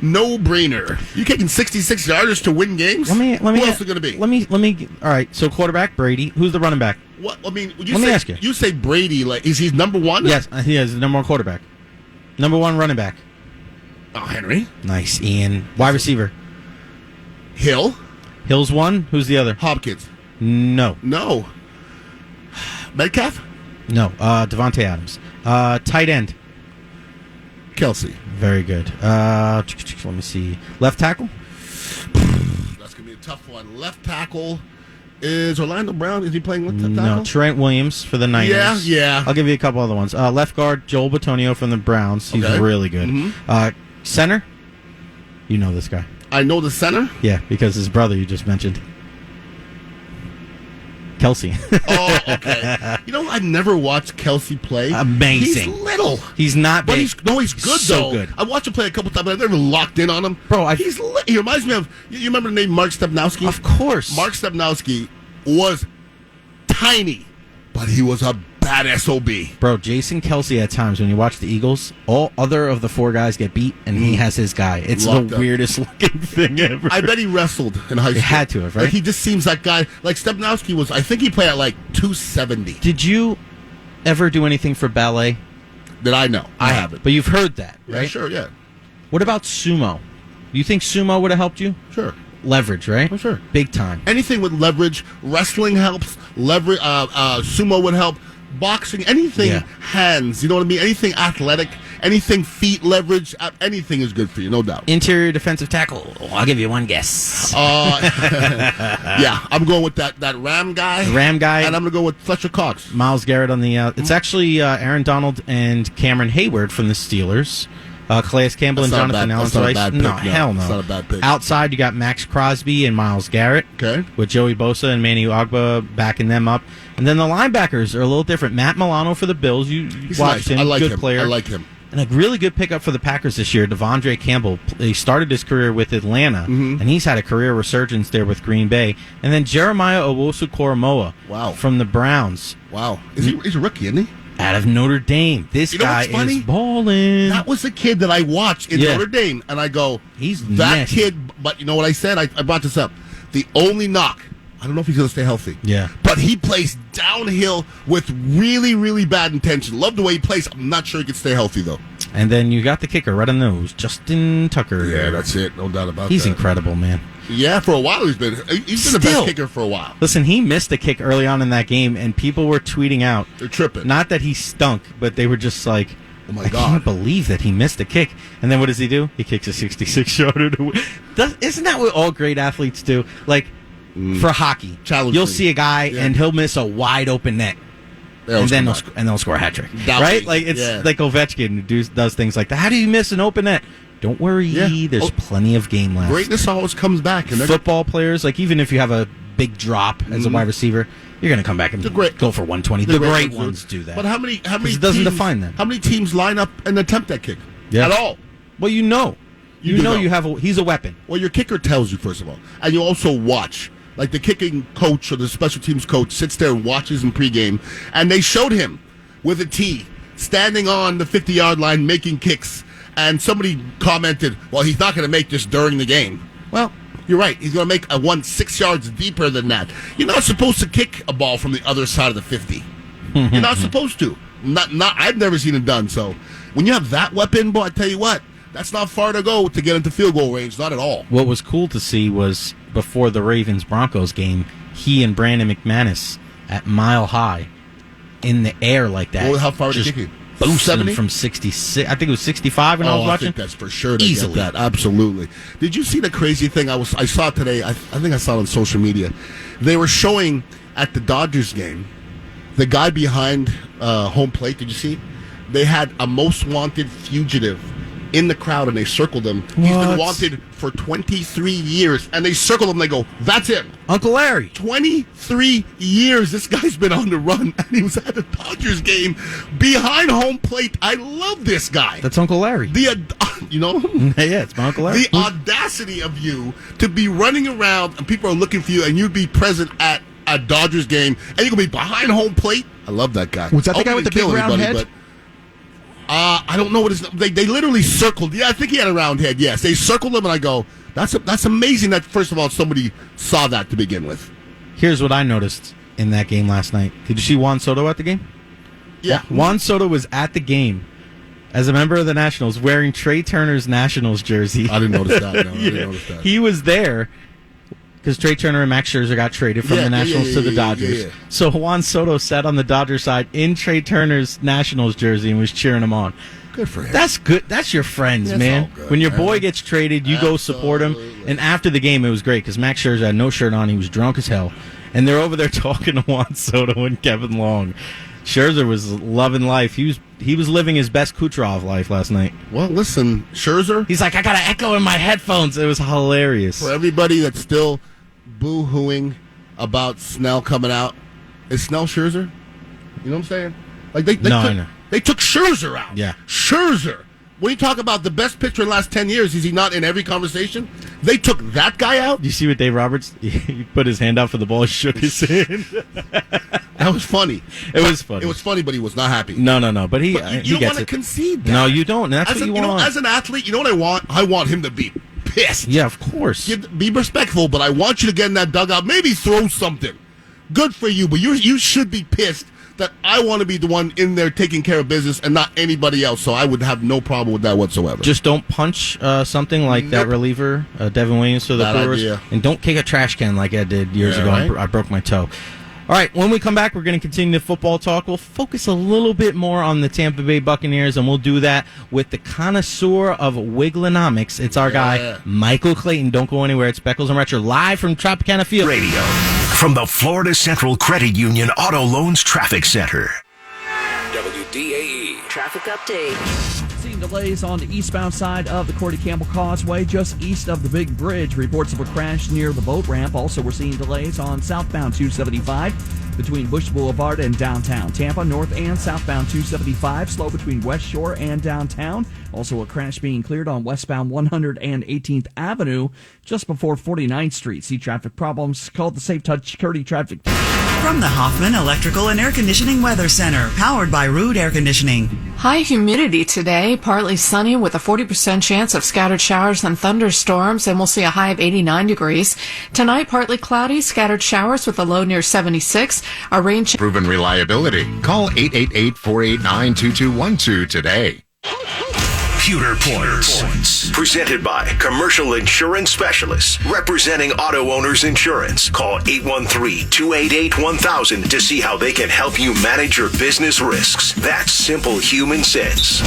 no-brainer. You kicking 66 yarders to win games? Who else is it going to be? Let me. All right. So quarterback Brady. Who's the running back? What? I mean, let me ask you. You say Brady? Like, is he number one? Yes, he is the number one quarterback. Number one running back. Oh, Henry. Nice, Ian. Wide receiver. Hill. Hill's one. Who's the other? Hopkins. No. Metcalf. No. Devontae Adams. Tight end. Kelsey. Very good. Let me see. Left tackle? That's going to be a tough one. Left tackle is Orlando Brown. Is he playing left tackle? No. Trent Williams for the Niners. Yeah. I'll give you a couple other ones. Left guard, Joel Bitonio from the Browns. He's really good. Mm-hmm. Center? You know this guy. I know the center? Yeah, because his brother you just mentioned. Kelsey. Oh, okay. You know, I've never watched Kelsey play. Amazing. He's little. He's not big. But he's good, so though. good. I watched him play a couple times, but I've never locked in on him. Bro, he reminds me of, you remember the name Mark Stepnowski? Of course. Mark Stepnowski was tiny, but he was a bad SOB. Bro, Jason Kelsey at times, when you watch the Eagles, all other of the four guys get beat, and he has his guy. It's Locked the up. weirdest looking thing ever. I bet he wrestled in high school. He had to have, right? Like, he just seems like guy. Like, Stepnowski was, I think he played at like 270. Did you ever do anything for ballet? That I know. I haven't. But you've heard that, right? Yeah, sure, yeah. What about sumo? Do you think sumo would have helped you? Sure. Leverage, right? Oh, sure. Big time. Anything with leverage. Wrestling helps. Leverage. Sumo would help. Boxing, anything hands, you know what I mean? Anything athletic, anything feet leverage, anything is good for you, no doubt. Interior defensive tackle. I'll give you one guess. Yeah, I'm going with that Ram guy. The Ram guy. And I'm going to go with Fletcher Cox. Myles Garrett on the It's actually Aaron Donald and Cameron Hayward from the Steelers. Calais Campbell and Jonathan Allen. No, hell no. It's not a bad pick. Outside, you got Max Crosby and Myles Garrett. Okay. With Joey Bosa and Manny Ugba backing them up. And then the linebackers are a little different. Matt Milano for the Bills. He's watched him. I like good him. player. I like him. And a really good pickup for the Packers this year, Devondre Campbell. He started his career with Atlanta, and he's had a career resurgence there with Green Bay. And then Jeremiah Owusu-Koramoah from the Browns. Wow. He's a rookie, isn't he? Out of Notre Dame. This guy is balling. That was the kid that I watched in Notre Dame, and I go, he's that nasty. kid. But you know what I said? I brought this up. The only knock I don't know if he's going to stay healthy. Yeah. But he plays downhill with really, really bad intention. Love the way he plays. I'm not sure he can stay healthy, though. And then you got the kicker right on the nose, Justin Tucker. Yeah, that's it. No doubt about that. He's incredible, man. Yeah, for a while he's been the best kicker for a while. Listen, he missed a kick early on in that game, and people were tweeting out. They're tripping. Not that he stunk, but they were just like, oh my I God. can't believe that he missed a kick. And then what does he do? He kicks a 66-yarder to win. Isn't that what all great athletes do? Like, for hockey, you'll see a guy, and he'll miss a wide-open net. And then they'll score a hat trick, right? Like it's like Ovechkin who does things like that. How do you miss an open net? Don't worry, there's plenty of game left. Greatness always comes back. And football players, like even if you have a big drop as a wide receiver, you're going to come back and go for 120. The great ones do that. But how many? It doesn't define them. How many teams line up and attempt that kick at all? Well, you know you have he's a weapon. Well, your kicker tells you first of all, and you also watch. Like the kicking coach or the special teams coach sits there and watches in pregame, and they showed him with a tee standing on the 50-yard line making kicks, and somebody commented, well, he's not going to make this during the game. Well, you're right. He's going to make a one 6 yards deeper than that. You're not supposed to kick a ball from the other side of the 50. You're not supposed to. Not. I've never seen it done. So when you have that weapon, boy, I tell you what, that's not far to go to get into field goal range. Not at all. What was cool to see was before the Ravens-Broncos game, he and Brandon McManus at Mile High in the air like that. Well, how far did he kick? Boosting from 66. I think it was 65 when I was watching. I think that's for sure. Easily. Get that. Absolutely. Did you see the crazy thing? I saw it today. I think I saw it on social media. They were showing at the Dodgers game the guy behind home plate. Did you see? They had a most wanted fugitive in the crowd, and they circled him. He's been wanted for 23 years, and they circled him. And they go, "That's him, Uncle Larry." 23 years this guy's been on the run, and he was at the Dodgers game behind home plate. I love this guy. That's Uncle Larry. You know? Yeah, it's my Uncle Larry. The audacity of you to be running around, and people are looking for you, and you'd be present at a Dodgers game, and you're gonna be behind home plate. I love that guy. Was that the guy with the big round head? I don't know what his. They literally circled. Yeah, I think he had a round head. Yes, they circled him, and I go, that's amazing. That first of all, somebody saw that to begin with. Here's what I noticed in that game last night. Did you see Juan Soto at the game? Yeah, Juan Soto was at the game as a member of the Nationals wearing Trey Turner's Nationals jersey. I didn't notice that. No, I didn't notice that. He was there because Trey Turner and Max Scherzer got traded from the Nationals to the Dodgers. Yeah. So Juan Soto sat on the Dodgers side in Trey Turner's Nationals jersey and was cheering him on. Good for him. That's good. That's your friends, man. Good, when your boy gets traded, you go support him. And after the game, it was great because Max Scherzer had no shirt on. He was drunk as hell. And they're over there talking to Juan Soto and Kevin Long. Scherzer was loving life. He was living his best Kucherov life last night. Well, listen, Scherzer. He's like, I got an echo in my headphones. It was hilarious. For everybody that's still boo-hooing about Snell coming out, is Snell Scherzer? You know what I'm saying? Like they took Scherzer out. Yeah. Scherzer. When you talk about the best pitcher in the last 10 years, is he not in every conversation? They took that guy out? You see what Dave Roberts, he put his hand out for the ball, shook his hand. That was funny. It was funny. It was funny, but he was not happy. No. But you don't want to concede that. No, you don't. That's what you want. As an athlete, you know what I want? I want him to be pissed. Yeah, of course. Be respectful, but I want you to get in that dugout. Maybe throw something. Good for you, but you should be pissed that I want to be the one in there taking care of business and not anybody else. So I would have no problem with that whatsoever. Just don't punch something like that reliever, Devin Williams for the Brewers, and don't kick a trash can like Ed did years ago. Right? I broke my toe. All right, when we come back, we're going to continue the football talk. We'll focus a little bit more on the Tampa Bay Buccaneers, and we'll do that with the connoisseur of Wigglenomics. It's our guy, Michael Clayton. Don't go anywhere. It's Beckles and Retcher live from Tropicana Field. Radio from the Florida Central Credit Union Auto Loans Traffic Center. WDAE traffic update. Seeing delays on the eastbound side of the Cordy Campbell Causeway, just east of the Big Bridge. Reports of a crash near the boat ramp. Also, we're seeing delays on southbound 275 between Bush Boulevard and downtown Tampa. North and southbound 275 slow between West Shore and downtown. Also, a crash being cleared on westbound 118th Avenue just before 49th Street. See traffic problems? Call the Safe Touch Curdy Traffic. From the Hoffman Electrical and Air Conditioning Weather Center, powered by Rude Air Conditioning. High humidity today, partly sunny with a 40% chance of scattered showers and thunderstorms, and we'll see a high of 89 degrees. Tonight, partly cloudy, scattered showers with a low near 76. A rain Proven reliability. Call 888-489-2212 today. Pewter Points. Presented by Commercial Insurance Specialists, representing auto owners insurance. Call 813-288-1000 to see how they can help you manage your business risks. That's simple human sense.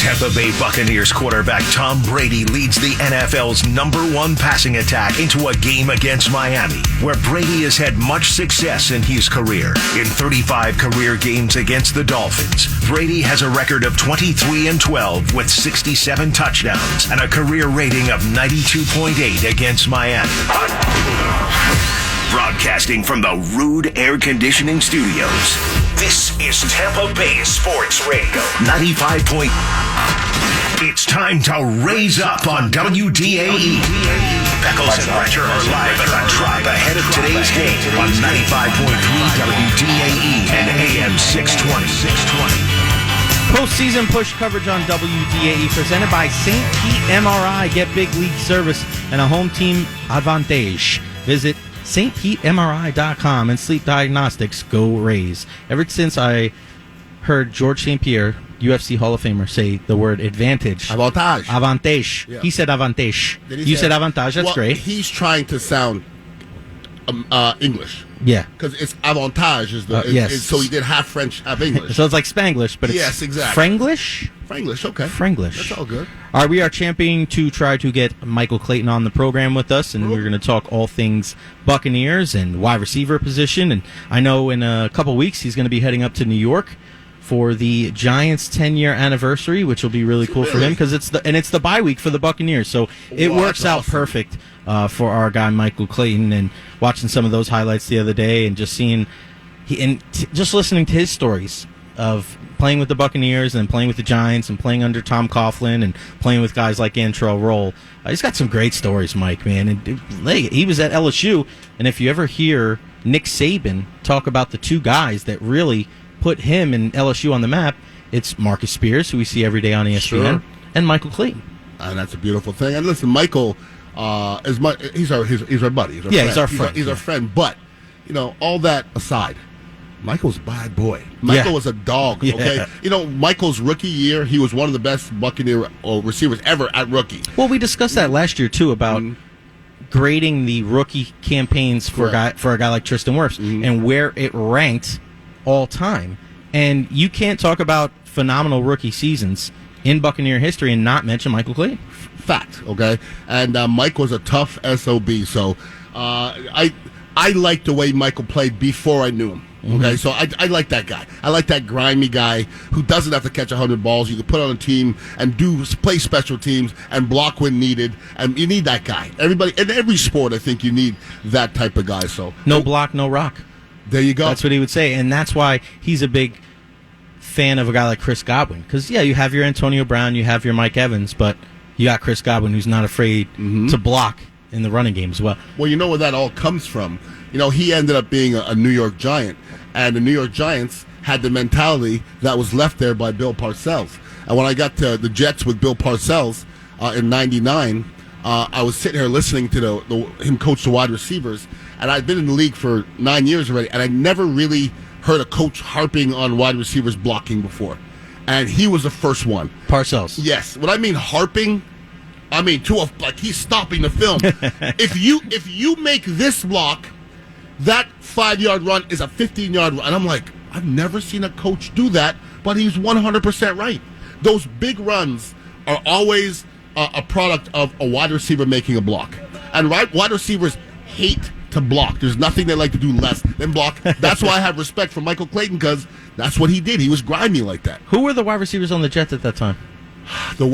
Tampa Bay Buccaneers quarterback Tom Brady leads the NFL's #1 passing attack into a game against Miami, where Brady has had much success in his career. In 35 career games against the Dolphins, Brady has a record of 23-12 with 67 touchdowns and a career rating of 92.8 against Miami. Broadcasting from the Rude Air Conditioning Studios, this is Tampa Bay Sports Radio 95. It's time to raise up on WDAE. Beckles and Retcher are live at the Tribe ahead of today's game on 95.3 WDAE and AM 620. Postseason push coverage on WDAE presented by St. Pete MRI. Get big league service and a home team advantage. Visit stpetemri.com and Sleep Diagnostics. Go Rays. Ever since I heard George St. Pierre, UFC Hall of Famer, say the word advantage. Avantage. Yeah. He said avantage. You said avantage. That's great. He's trying to sound English. Yeah. Because it's avantage. Yes. So he did half French, half English. So it's like Spanglish, but it's yes, exactly. Franglish? Franglish, okay. Franglish. That's all good. All right, we are championing to try to get Michael Clayton on the program with us, and we're going to talk all things Buccaneers and wide receiver position. And I know in a couple weeks he's going to be heading up to New York for the Giants' 10-year anniversary, which will be really cool for him because it's the bye week for the Buccaneers. So it works out perfect for our guy Michael Clayton. And watching some of those highlights the other day, and just seeing just listening to his stories of playing with the Buccaneers and playing with the Giants and playing under Tom Coughlin and playing with guys like Antrell Roll. He's got some great stories, Mike, man. And he was at LSU, and if you ever hear Nick Saban talk about the two guys that really put him and LSU on the map, it's Marcus Spears, who we see every day on ESPN, and Michael Clayton. And that's a beautiful thing. And listen, Michael, he's our buddy. He's our friend. He's our friend. He's our friend. But, all that aside, Michael's a bad boy. Michael was a dog, okay? Michael's rookie year, he was one of the best Buccaneer receivers ever at rookie. Well, we discussed that last year, too, about grading the rookie campaigns for a guy like Tristan Wirfs and where it ranked all time. And you can't talk about phenomenal rookie seasons in Buccaneer history and not mention Michael Clayton. Fact, okay? And Mike was a tough SOB, so I liked the way Michael played before I knew him. Okay, so I like that guy. I like that grimy guy who doesn't have to catch 100 balls. You can put on a team and play special teams and block when needed. And you need that guy. Everybody in every sport, I think you need that type of guy. So no block, no rock. There you go. That's what he would say, and that's why he's a big fan of a guy like Chris Godwin. Because you have your Antonio Brown, you have your Mike Evans, but you got Chris Godwin who's not afraid to block in the running game as well. Well, you know where that all comes from. He ended up being a New York Giant. And the New York Giants had the mentality that was left there by Bill Parcells. And when I got to the Jets with Bill Parcells in '99, I was sitting here listening to him coach the wide receivers. And I'd been in the league for 9 years already, and I never really heard a coach harping on wide receivers blocking before. And he was the first one. Parcells. Yes. When I mean harping, I mean like he's stopping the film. If you make this block, that 5-yard run is a 15-yard run. And I'm like, I've never seen a coach do that, but he's 100% right. Those big runs are always a product of a wide receiver making a block. And wide receivers hate to block. There's nothing they like to do less than block. That's why I have respect for Michael Clayton, because that's what he did. He was grimy like that. Who were the wide receivers on the Jets at that time? They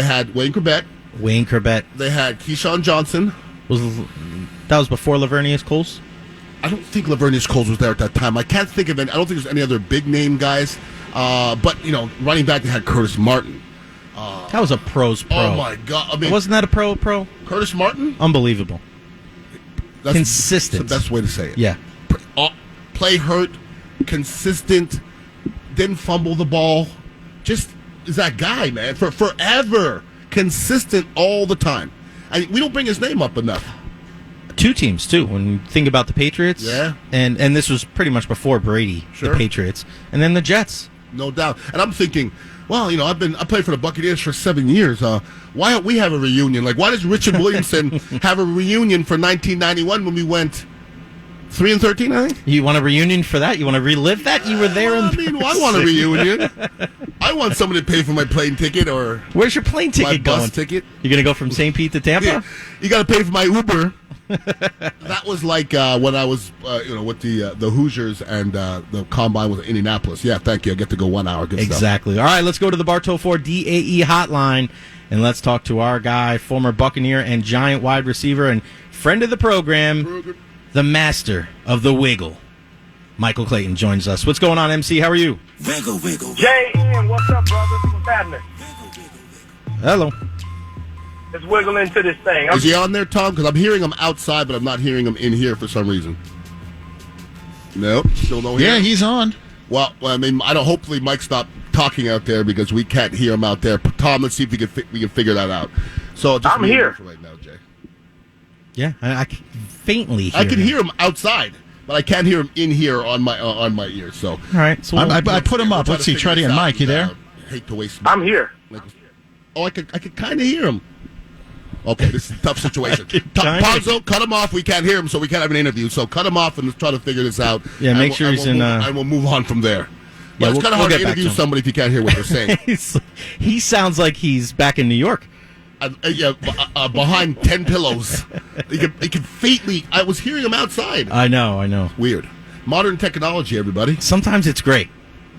had Wayne Corbett. They had Keyshawn Johnson. That was before Lavernius Coles? I don't think Lavernius Coles was there at that time. I can't think of any. I don't think there's any other big name guys. But running back, they had Curtis Martin. That was a pro's pro. Oh my God! I mean, wasn't that a pro? Curtis Martin? Unbelievable. That's consistent. the best way to say it. Yeah. Play hurt, consistent, didn't fumble the ball. Just is that guy, man, for forever. Consistent all the time. And we don't bring his name up enough. Two teams, too, when you think about the Patriots. Yeah. And this was pretty much before Brady, Sure. the Patriots. And then the Jets. No doubt. And I'm thinking, well, I played for the Buccaneers for 7 years. Why don't we have a reunion? Like, why does Richard Williamson have a reunion for 1991 when we went 3-13, I think? You want a reunion for that? You want to relive that? You were there I want a reunion. I want somebody to pay for my plane ticket or... Where's your plane ticket my going? bus ticket. You're going to go from St. Pete to Tampa? Yeah. You got to pay for my Uber. That was like when I was, with the Hoosiers and the Combine was in Indianapolis. Yeah, thank you. I get to go 1 hour. Good Exactly. All right, let's go to the Bartow Ford DAE hotline, and let's talk to our guy, former Buccaneer and Giant wide receiver and friend of the program, the master of the wiggle. Michael Clayton joins us. What's going on, MC? How are you? Wiggle, wiggle. J.N., what's up, brother? What's happening? Hello. Let's wiggle into this thing. Is he on there, Tom? Because I'm hearing him outside, but I'm not hearing him in here for some reason. No, still no hear. Yeah, he's on. Well, I mean, hopefully Mike stopped talking out there because we can't hear him out there. Tom, let's see if we can figure that out. So just I'm here for right now, Jay. Yeah, I can faintly hear I can hear him outside, but I can't hear him in here on my ears. So all right, so I put him up. Let's see. Try to get Mike. You there? Hate to waste. I'm here. I could kind of hear him. Okay, this is a tough situation. Ponzo, cut him off. We can't hear him, so we can't have an interview. So cut him off and let's try to figure this out. Yeah, make sure he's in. And we'll move on from there. But it's kind of hard to interview somebody if you can't hear what they're saying. He sounds like he's back in New York. Behind 10 pillows. He can faintly. I was hearing him outside. I know. Weird. Modern technology, everybody. Sometimes it's great.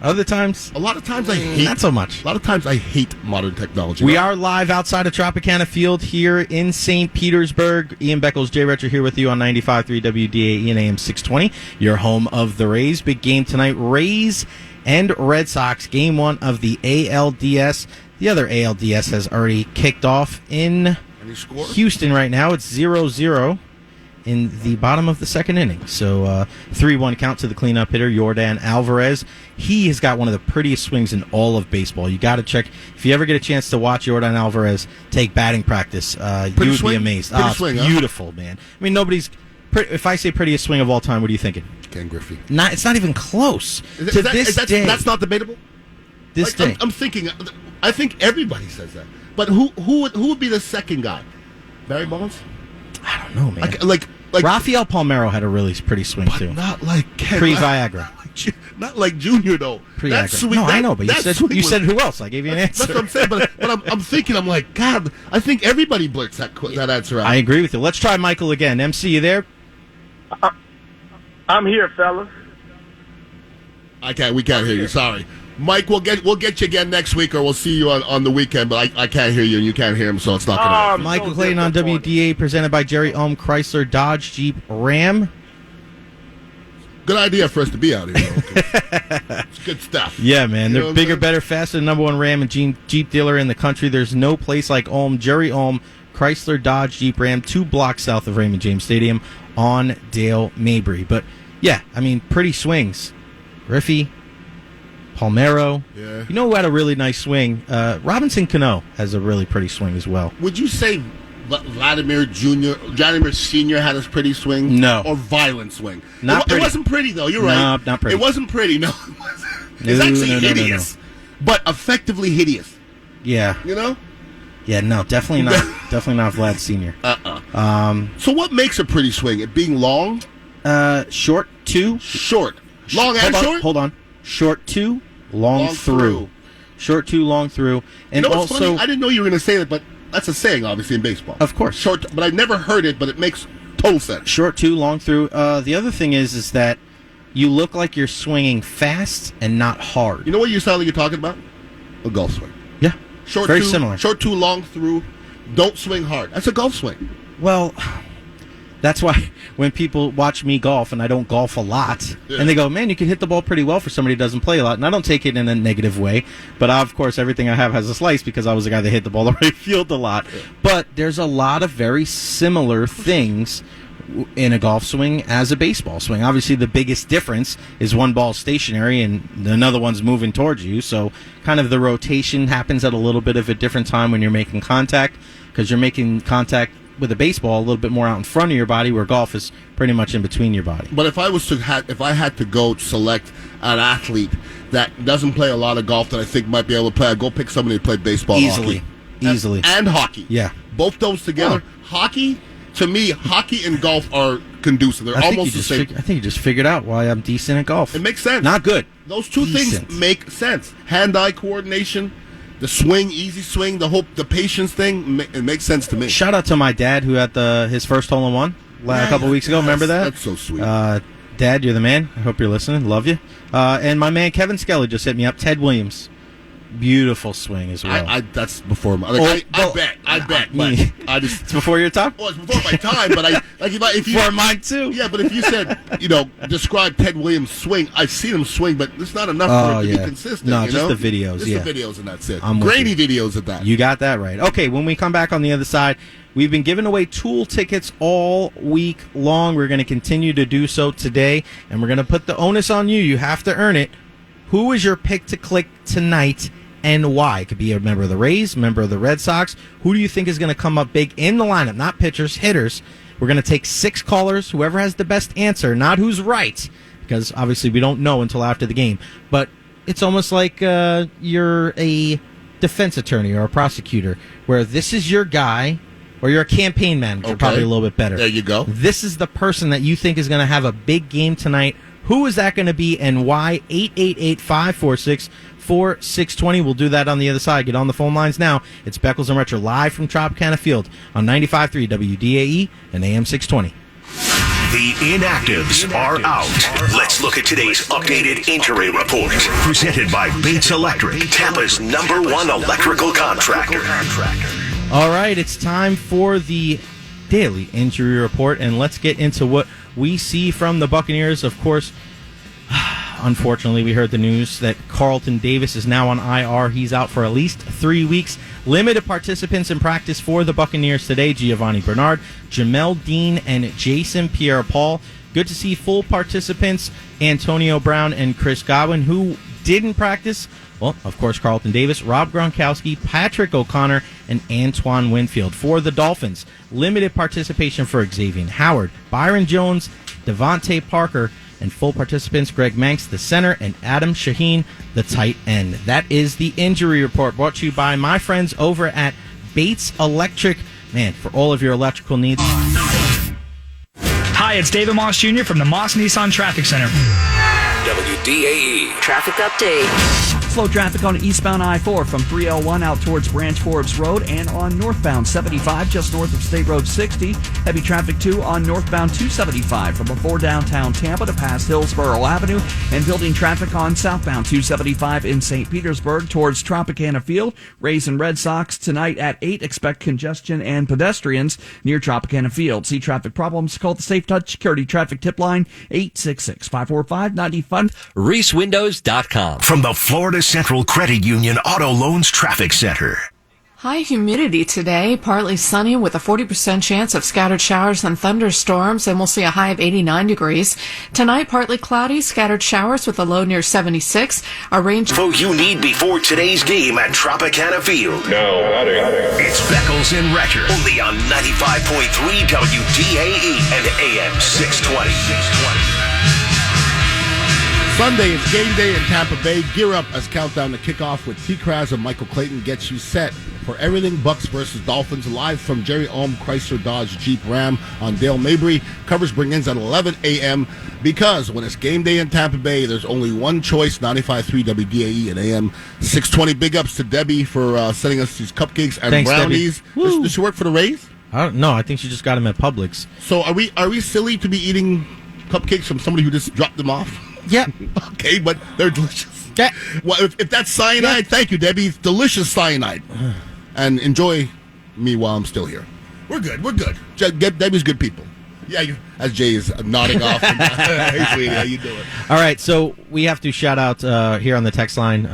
Other times, a lot of times I hate. Not so much. A lot of times I hate modern technology. We are live outside of Tropicana Field here in St. Petersburg. Ian Beckles, Jay Retcher here with you on 95.3 WDAE and AM 620. Your home of the Rays. Big game tonight. Rays and Red Sox. Game 1 of the ALDS. The other ALDS has already kicked off in Houston right now. It's 0-0 in the bottom of the second inning. So 3-1 count to the cleanup hitter, Yordan Alvarez. He has got one of the prettiest swings in all of baseball. You got to check. If you ever get a chance to watch Yordan Alvarez take batting practice, you would be amazed. Beautiful, man. I mean, if I say prettiest swing of all time, what are you thinking? Ken Griffey. It's not even close. That's not debatable? This day. I'm thinking, I think everybody says that. But who would be the second guy? Barry Bonds? I don't know, man. Like Rafael Palmeiro had a really pretty swing, too. Not like Ken. Pre-Viagra. Not like Junior, though. Pre-Viagra. No, I know, but you said who else? I gave you an answer. That's what I'm saying, but I'm thinking, I'm like, God, I think everybody blurts that answer out. I agree with you. Let's try Michael again. MC, you there? I'm here, fellas. We can't hear you. Sorry. Mike, we'll get you again next week, or we'll see you on the weekend. But I can't hear you, and you can't hear him, so it's not going to happen. Michael Clayton on WDA, presented by Jerry Ohm Chrysler Dodge Jeep Ram. Good idea for us to be out here. It's good stuff. Yeah, man. They're bigger, better, faster, number one Ram and Jeep dealer in the country. There's no place like Ohm. Jerry Ohm Chrysler Dodge Jeep Ram, 2 blocks south of Raymond James Stadium on Dale Mabry. But yeah, I mean, pretty swings. Griffey, Palmeiro. Yeah. You know who had a really nice swing? Robinson Cano has a really pretty swing as well. Would you say Vladimir Sr. had a pretty swing? No. Or violent swing? Not pretty. It wasn't pretty, though. You're right. No, not pretty. It wasn't pretty, no. It's actually hideous. But effectively hideous. Yeah. You know? Yeah, no, definitely not. Definitely not Vlad Sr. So what makes a pretty swing? It being long? Short, 2. Short. Long and short? Hold on. Short 2, long through. Short 2, long through. And you know what's also, funny? I didn't know you were going to say that, but that's a saying, obviously, in baseball. Of course. Short, but I never heard it, but it makes total sense. Short 2, long through. The other thing is that you look like you're swinging fast and not hard. You know what you sound like you're talking about? A golf swing. Yeah. Short very 2, similar. Short 2, long through. Don't swing hard. That's a golf swing. Well, that's why when people watch me golf, and I don't golf a lot, and they go, man, you can hit the ball pretty well for somebody who doesn't play a lot. And I don't take it in a negative way. But, of course, everything I have has a slice because I was a guy that hit the ball the right field a lot. But there's a lot of very similar things in a golf swing as a baseball swing. Obviously, the biggest difference is one ball's stationary and another one's moving towards you. So kind of the rotation happens at a little bit of a different time when you're making contact, because you're making contact with a baseball a little bit more out in front of your body, where golf is pretty much in between your body. But if I had to go select an athlete that doesn't play a lot of golf that I think might be able to play, I'd go pick somebody to play baseball, easily, and hockey. Yeah, both those together. Hockey, to me, hockey and golf are conducive. They're almost the same. I think you just figured out why I'm decent at golf. It makes sense. Not good. Those two things make sense. Hand-eye coordination. The swing, easy swing, the patience thing, it makes sense to me. Shout out to my dad who had his first hole-in-one a couple weeks ago. Remember that? That's so sweet. Dad, you're the man. I hope you're listening. Love you. And my man Kevin Skelly just hit me up. Ted Williams. Beautiful swing as well. That's before my... I bet. But I just... It's before your time? Well, it's before my time, but if you... Before mine, too. Yeah, but if you said, describe Ted Williams' swing, I've seen him swing, but it's not enough for him to be consistent. No, just the videos, Just the videos, and that's it. I'm grainy videos at that. You got that right. Okay, when we come back on the other side, we've been giving away Tool tickets all week long. We're going to continue to do so today, and we're going to put the onus on you. You have to earn it. Who is your pick to click tonight, and why? It could be a member of the Rays, member of the Red Sox. Who do you think is going to come up big in the lineup? Not pitchers, hitters. We're going to take 6 callers. Whoever has the best answer, not who's right, because obviously we don't know until after the game. But it's almost like you're a defense attorney or a prosecutor, where this is your guy, or you're a campaign manager, probably a little bit better. There you go. This is the person that you think is going to have a big game tonight. Who is that going to be, and why? 888-546-4620. We'll do that on the other side. Get on the phone lines now. It's Beckles and Retro live from Tropicana Field on 95.3 WDAE and AM 620. The inactives are out. Let's look at today's updated injury report. Presented by Bates Electric, Tampa's #1 electrical contractor. All right, it's time for the daily injury report, and let's get into what we see from the Buccaneers. Of course, unfortunately, we heard the news that Carlton Davis is now on IR. He's out for at least 3 weeks. Limited participants in practice for the Buccaneers today: Giovanni Bernard, Jamel Dean, and Jason Pierre-Paul. Good to see full participants: Antonio Brown and Chris Godwin. Who didn't practice? Well, of course, Carlton Davis, Rob Gronkowski, Patrick O'Connor, and Antoine Winfield. For the Dolphins, limited participation for Xavier Howard, Byron Jones, Devontae Parker, and full participants Greg Manx, the center, and Adam Shaheen, the tight end. That is the injury report, brought to you by my friends over at Bates Electric. Man, for all of your electrical needs. Hi, it's David Moss Jr. from the Moss Nissan Traffic Center. WDAE traffic update. Slow traffic on eastbound I-4 from 301 out towards Branch Forbes Road, and on northbound 75 just north of State Road 60. Heavy traffic too on northbound 275 from before downtown Tampa to past Hillsborough Avenue, and building traffic on southbound 275 in St. Petersburg towards Tropicana Field. Rays and Red Sox tonight at 8. Expect congestion and pedestrians near Tropicana Field. See traffic problems, call the Safe Touch Security Traffic Tip Line 866-545-95. ReeseWindows.com. From the Florida Central Credit Union Auto Loans Traffic Center. High humidity today, partly sunny with a 40% chance of scattered showers and thunderstorms, and we'll see a high of 89 degrees. Tonight, partly cloudy, scattered showers with a low near 76. A range Info you need before today's game at Tropicana Field. It's Beckles and Retcher, only on 95.3 WDAE and AM 620. Sunday, it's game day in Tampa Bay. Gear up as countdown to kickoff with T-Kraz and Michael Clayton gets you set for everything Bucks versus Dolphins, live from Jerry Ulm Chrysler Dodge Jeep Ram on Dale Mabry. Coverage begins at 11 a.m. because when it's game day in Tampa Bay, there's only one choice, 95.3 WDAE and AM 620. Big ups to Debbie for sending us these cupcakes and Thanks, brownies. Does she work for the Rays? No, I think she just got them at Publix. So are we silly to be eating cupcakes from somebody who just dropped them off? Yeah. Okay, but they're delicious. Yeah. Well, if that's cyanide, thank you, Debbie. Delicious cyanide. And enjoy me while I'm still here. We're good. Debbie's good people. Yeah, as Jay is nodding off. Hey, sweetie, how you doing? All right, so we have to shout out here on the text line,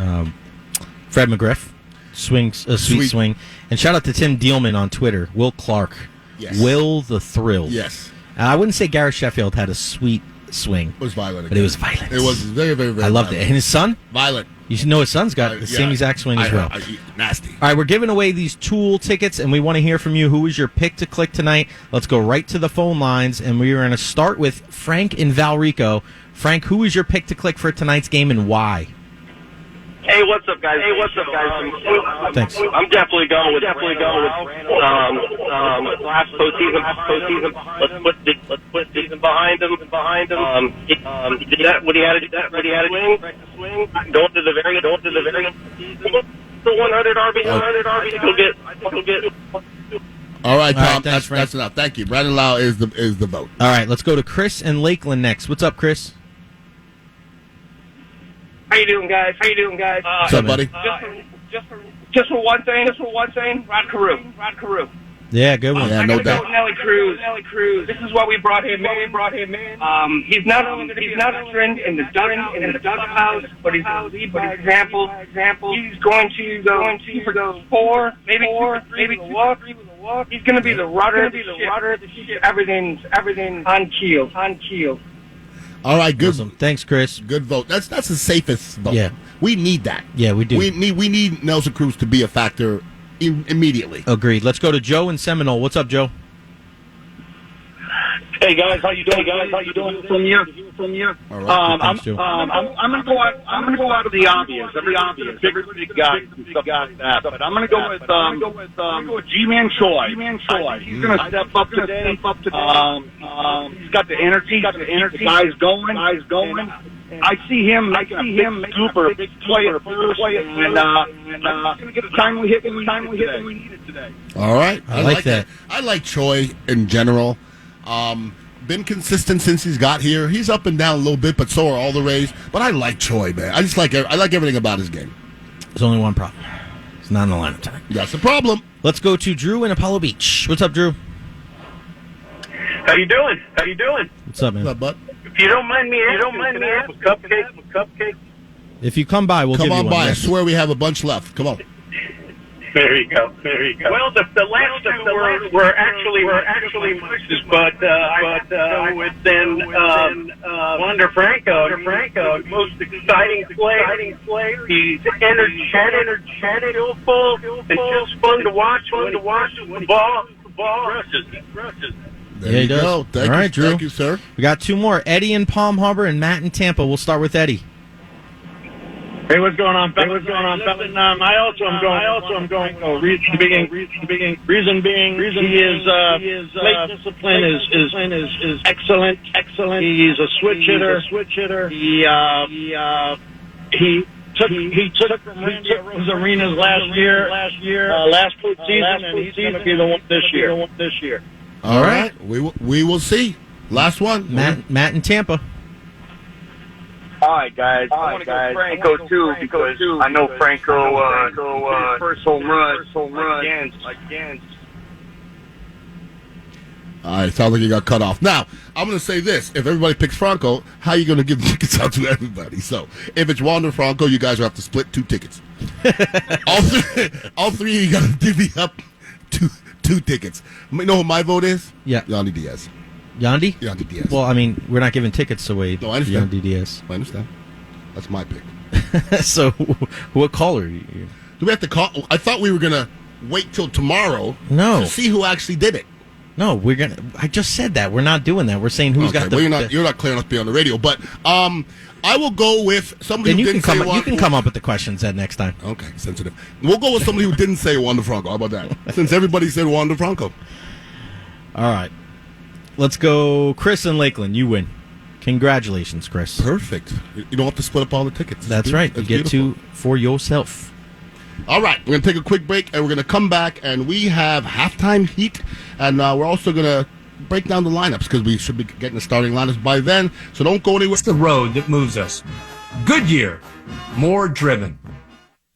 Fred McGriff, sweet swing. And shout out to Tim Dealman on Twitter, Will Clark, yes. Will the Thrill. Yes. I wouldn't say Gareth Sheffield had a sweet swing. It was violent. But it was violent. It was very, very, very I loved violent. it. And his son? Violent. You should know his son's got the same exact swing as well. Nasty. All right, we're giving away these Tool tickets, and we want to hear from you. Who is your pick to click tonight? Let's go right to the phone lines, and we're going to start with Frank in Valrico. Frank, who is your pick to click for tonight's game and why? Hey, what's up, guys? Thanks. I'm definitely going with last postseason. Let's put season behind him. He did that. What he had to swing. Don't do the very. The 100 RB. He'll get. All right, Tom. All right, thanks, That's enough. Thank you. Brandon Lau is the vote. All right, let's go to Chris and Lakeland next. What's up, Chris? How you doing, guys? What's up, buddy? Just for one thing. Rod Carew. Yeah, good one. Yeah, no doubt. Nelly Cruz. This is why we brought him in. He's not a veteran in the dughouse, but he's a lead by example. He's going to go 2 for 4, maybe 3 with a walk. He's going to be the rudder of the ship. Everything's on keel. All right, good. Awesome. Thanks, Chris. Good vote. That's the safest vote. Yeah. We need that. Yeah, we do. We need Nelson Cruz to be a factor immediately. Agreed. Let's go to Joe in Seminole. What's up, Joe? Hey guys, how you doing? From you. All right. Thanks, Joe. I'm gonna go out of the obvious. Everybody got that, but I'm gonna go with G-Man Choi. He's gonna step up today. He's got the energy. The guys going. I see him making a big play, and he's gonna get a timely hit when we need it today. All right. I like that. I like Choi in general. Been consistent since he's got here. He's up and down a little bit, but so are all the Rays. But I like Choi, man. I like everything about his game. There's only one problem. It's not in the lineup tonight. That's the problem. Let's go to Drew in Apollo Beach. What's up, Drew? How you doing? What's up, man? What's up, bud? If you don't mind me asking, cupcake. If you come by, we'll give you one. Come on by. I Yes. swear we have a bunch left. Come on. There you go. Well, the last two were actually misses, but I would then Wander Franco, most exciting player. He's energetic, skillful, and just fun to watch. When the ball rushes. There Yeah, he you does. go. Thank All you. right, Drew. Thank you, sir. We got two more. Eddie in Palm Harbor and Matt in Tampa. We'll start with Eddie. Hey, what's going on, fellas? I also am going. Reason being, he is plate discipline is excellent. He's a switch hitter. He took those arenas last postseason, and he's going to be the one this year. All right. We will see. Last one. Matt in Tampa. All right, guys. I want to go Franco too because I know Franco first home run against. All right, sounds like you got cut off. Now, I'm going to say this. If everybody picks Franco, how are you going to give the tickets out to everybody? So, if it's Wander Franco, you guys will have to split 2 tickets. all three of you got to divvy up two tickets. You know who my vote is? Yeah. Yandy Diaz. Yandy? Yandy Diaz. Well, I mean, we're not giving tickets away. No, I understand. Yandy Diaz. I understand. That's my pick. So, what caller? Do we have to call? I thought we were going to wait till tomorrow to see who actually did it. No, we're gonna. I just said that we're not doing that. We're saying who's got the. Well, you're not clear enough to be on the radio, but I will go with somebody who didn't say you can come up with the questions that next time. Okay, sensitive. We'll go with somebody who didn't say Wander Franco. How about that? Since everybody said Wander Franco. All right, let's go, Chris in Lakeland. You win. Congratulations, Chris. Perfect. You don't have to split up all the tickets. That's right. You get two for yourself. All right, we're going to take a quick break, and we're going to come back, and we have halftime heat, and we're also going to break down the lineups because we should be getting the starting lineups by then, so don't go anywhere. It's the road that moves us. Goodyear, more driven.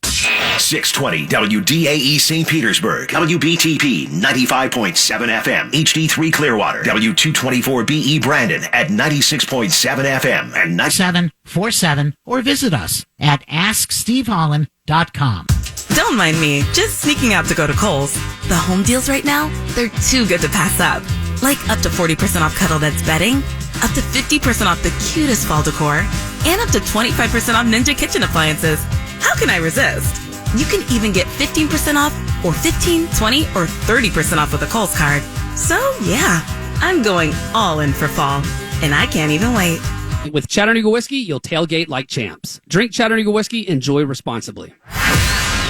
620 WDAE St. Petersburg, WBTP 95.7 FM, HD3 Clearwater, W224BE Brandon at 96.7 FM, and 9747, or visit us at AskSteveHolland.com. Don't mind me, just sneaking out to go to Kohl's. The home deals right now, they're too good to pass up. Like up to 40% off Cuddle Bed's bedding, up to 50% off the cutest fall decor, and up to 25% off Ninja kitchen appliances. How can I resist? You can even get 15% off or 15, 20, or 30% off with a Kohl's card. So yeah, I'm going all in for fall, and I can't even wait. With Chattanooga Whiskey, you'll tailgate like champs. Drink Chattanooga Whiskey, enjoy responsibly.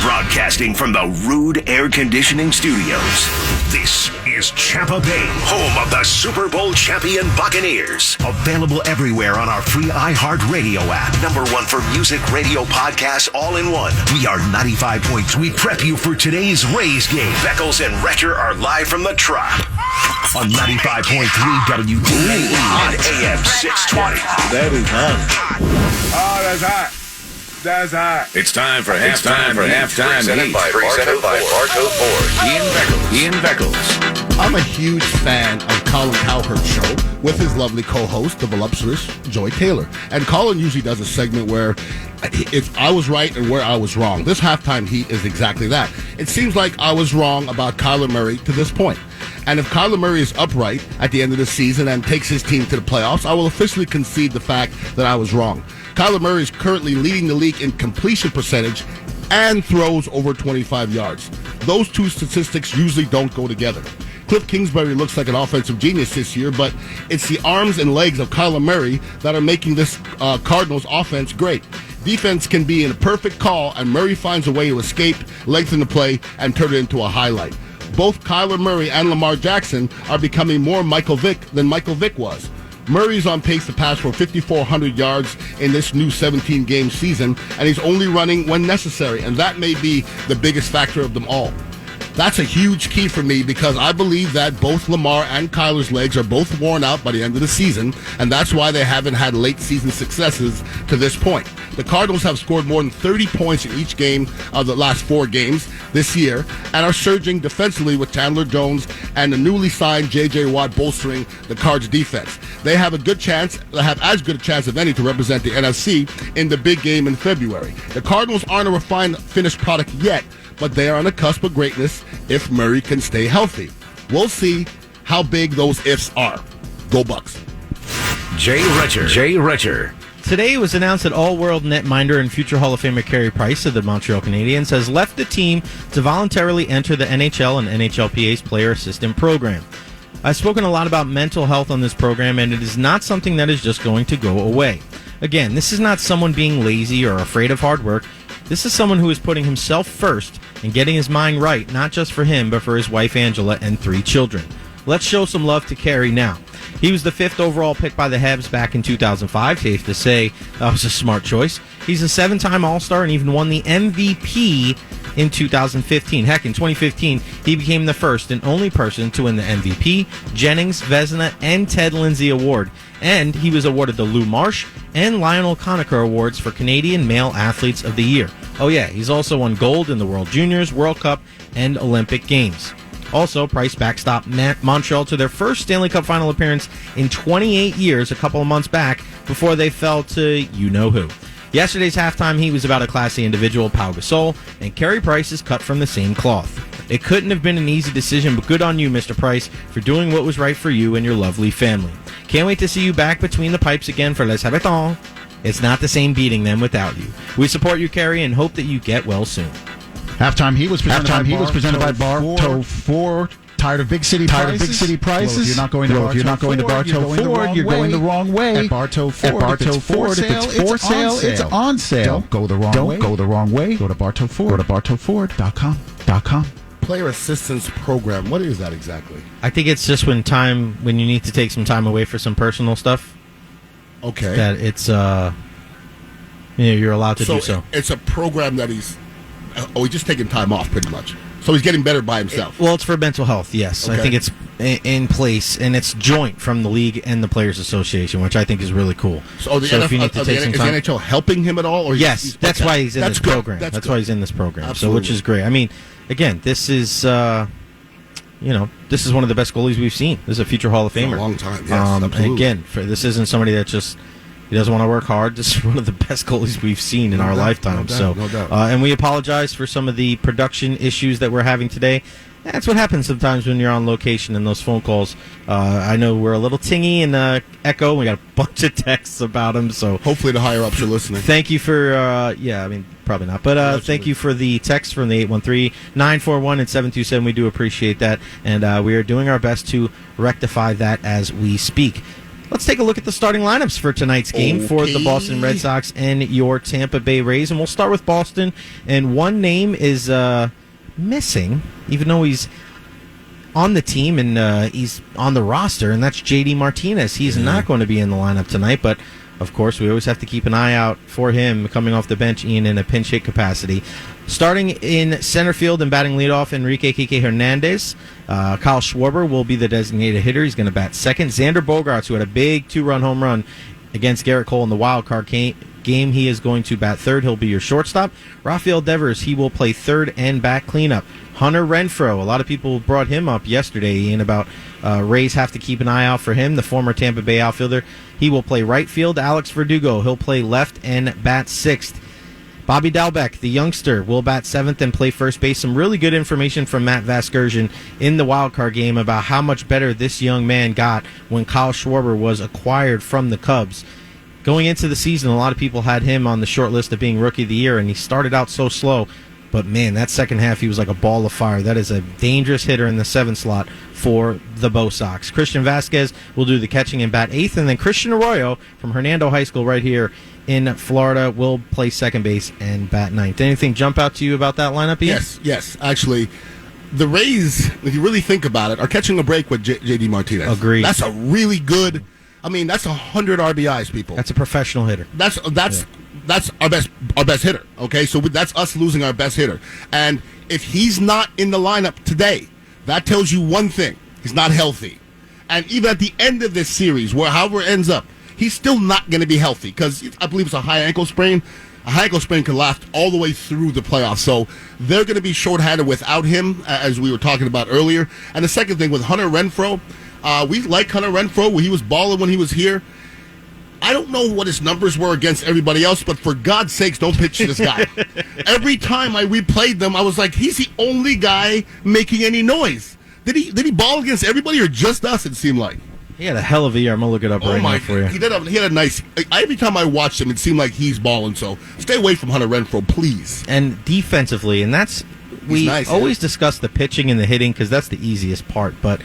Broadcasting from the Rude Air Conditioning Studios, this is Champa Bay, home of the Super Bowl champion Buccaneers. Available everywhere on our free iHeartRadio app. #1 for music, radio, podcasts, all in one. We are 95 points. We prep you for today's Rays game. Beckles and Retcher are live from the Trop on 95.3 WDAE on AM 620. That is hot. Oh, that's hot. That's hot. It's time for halftime. Presented by Bartow Ford. Ian Beckles. I'm a huge fan of Colin Cowherd's show with his lovely co-host, the voluptuous Joy Taylor. And Colin usually does a segment where it's I was right and where I was wrong. This halftime heat is exactly that. It seems like I was wrong about Kyler Murray to this point. And if Kyler Murray is upright at the end of the season and takes his team to the playoffs, I will officially concede the fact that I was wrong. Kyler Murray is currently leading the league in completion percentage and throws over 25 yards. Those two statistics usually don't go together. Cliff Kingsbury looks like an offensive genius this year, but it's the arms and legs of Kyler Murray that are making this Cardinals offense great. Defense can be in a perfect call, and Murray finds a way to escape, lengthen the play, and turn it into a highlight. Both Kyler Murray and Lamar Jackson are becoming more Michael Vick than Michael Vick was. Murray's on pace to pass for 5,400 yards in this new 17-game season, and he's only running when necessary, and that may be the biggest factor of them all. That's a huge key for me because I believe that both Lamar and Kyler's legs are both worn out by the end of the season, and that's why they haven't had late-season successes to this point. The Cardinals have scored more than 30 points in each game of the last 4 games this year and are surging defensively with Chandler Jones and the newly signed J.J. Watt bolstering the Cards' defense. They have as good a chance of any to represent the NFC in the big game in February. The Cardinals aren't a refined finished product yet, but they are on the cusp of greatness if Murray can stay healthy. We'll see how big those ifs are. Go Bucks. Jay Retcher. Today it was announced that all-world netminder and future Hall of Famer Carey Price of the Montreal Canadiens has left the team to voluntarily enter the NHL and NHLPA's Player Assistant Program. I've spoken a lot about mental health on this program, and it is not something that is just going to go away. Again, this is not someone being lazy or afraid of hard work. This is someone who is putting himself first and getting his mind right, not just for him, but for his wife Angela and 3 children. Let's show some love to Carey now. He was the 5th overall pick by the Habs back in 2005. Safe to say that was a smart choice. He's a 7-time All-Star and even won the MVP in 2015. Heck, in 2015, he became the first and only person to win the MVP, Jennings, Vezina, and Ted Lindsay Award. And he was awarded the Lou Marsh and Lionel Conacher Awards for Canadian Male Athletes of the Year. Oh yeah, he's also won gold in the World Juniors, World Cup, and Olympic Games. Also, Price backstopped Montreal to their first Stanley Cup final appearance in 28 years a couple of months back before they fell to you-know-who. Yesterday's halftime heat was about a classy individual, Pau Gasol, and Carey Price is cut from the same cloth. It couldn't have been an easy decision, but good on you, Mr. Price, for doing what was right for you and your lovely family. Can't wait to see you back between the pipes again for Les Habitants. It's not the same beating them without you. We support you, Carey, and hope that you get well soon. Halftime heat was presented by Bartow Ford. Tired of big city prices? Well, if you're not going to Bartow Ford, you're going the wrong way. At Bartow Ford, if it's for sale, it's on sale. Don't go the wrong way. Go to Bartow Ford. Go to bartowford.com. Player assistance program. What is that exactly? I think it's just when you need to take some time away for some personal stuff. Okay. That it's you're allowed to do so. It's a program that he's just taking time off pretty much. So he's getting better by himself. Well, it's for mental health, yes. Okay. I think it's in place, and it's joint from the league and the Players Association, which I think is really cool. So if you need to take some time, is the NHL helping him at all? Or yes, that's why he's in this program. That's why he's in this program. Absolutely. So, which is great. I mean, again, this is this is one of the best goalies we've seen. This is a future Hall of Famer. For a long time, yes, absolutely. And again, this isn't somebody that just He doesn't want to work hard. This is one of the best goalies we've seen in our lifetime. No doubt. And we apologize for some of the production issues that we're having today. That's what happens sometimes when you're on location and those phone calls. I know we're a little tingy and echo. We got a bunch of texts about them. So hopefully the higher ups are listening. Thank you for, probably not. But thank you for the text from the 813-941 and 727. We do appreciate that. And we are doing our best to rectify that as we speak. Let's take a look at the starting lineups for tonight's game for the Boston Red Sox and your Tampa Bay Rays. And we'll start with Boston. And one name is missing, even though he's on the team and he's on the roster, and that's J.D. Martinez. He's not going to be in the lineup tonight, but of course we always have to keep an eye out for him coming off the bench, Ian, in a pinch hit capacity. Starting in center field and batting leadoff, Enrique Kike Hernandez. Kyle Schwarber will be the designated hitter. He's going to bat second. Xander Bogaerts, who had a big 2-run home run against Garrett Cole in the wild card game, he is going to bat third. He'll be your shortstop. Rafael Devers, he will play third and bat cleanup. Hunter Renfroe, a lot of people brought him up yesterday, Ian, about Rays have to keep an eye out for him, the former Tampa Bay outfielder. He will play right field. Alex Verdugo, he'll play left and bat sixth. Bobby Dalbec, the youngster, will bat seventh and play first base. Some really good information from Matt Vasgersian in the wildcard game about how much better this young man got when Kyle Schwarber was acquired from the Cubs. Going into the season, a lot of people had him on the short list of being Rookie of the Year, and he started out so slow. But, man, that second half, he was like a ball of fire. That is a dangerous hitter in the seventh slot for the Bo Sox. Christian Vasquez will do the catching and bat eighth, and then Christian Arroyo from Hernando High School right here in Florida will play second base and bat ninth. Anything jump out to you about that lineup, Ian? Yes. Actually, the Rays, if you really think about it, are catching a break with J.D. Martinez. Agreed. That's a really good... that's 100 RBIs, people. That's a professional hitter. That's our best hitter. Okay, so that's us losing our best hitter. And if he's not in the lineup today, that tells you one thing: he's not healthy. And even at the end of this series, however it ends up, he's still not going to be healthy because I believe it's a high ankle sprain. A high ankle sprain can last all the way through the playoffs. So they're going to be shorthanded without him, as we were talking about earlier. And the second thing with Hunter Renfroe. We like Hunter Renfroe. He was balling when he was here. I don't know what his numbers were against everybody else, but for God's sakes, don't pitch this guy. Every time I replayed them, I was like, he's the only guy making any noise. Did he ball against everybody or just us, it seemed like? He had a hell of a year. I'm going to look it up right now for you. He had a nice... Every time I watched him, it seemed like he's balling. So stay away from Hunter Renfroe, please. And defensively, and that's... We always discuss the pitching and the hitting because that's the easiest part, but...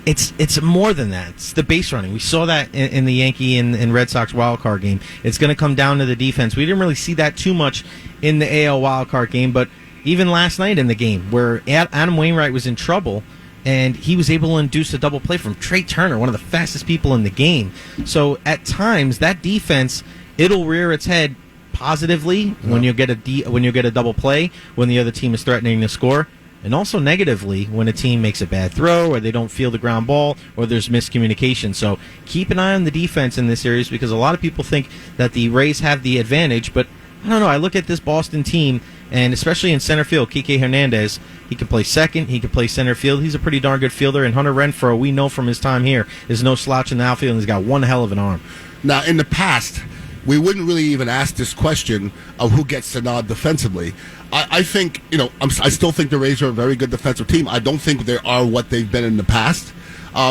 It's more than that. It's the base running. We saw that in the Yankee and Red Sox wildcard game. It's going to come down to the defense. We didn't really see that too much in the AL wildcard game, but even last night in the game where Adam Wainwright was in trouble and he was able to induce a double play from Trey Turner, one of the fastest people in the game. So at times that defense, it'll rear its head positively when you get a double play when the other team is threatening to score. And also negatively when a team makes a bad throw or they don't feel the ground ball or there's miscommunication. So keep an eye on the defense in this series because a lot of people think that the Rays have the advantage. But I don't know. I look at this Boston team, and especially in center field, Kike Hernandez, he can play second, he can play center field. He's a pretty darn good fielder. And Hunter Renfroe, we know from his time here, is no slouch in the outfield, and he's got one hell of an arm. Now, in the past, we wouldn't really even ask this question of who gets the nod defensively. I think, I still think the Rays are a very good defensive team. I don't think they are what they've been in the past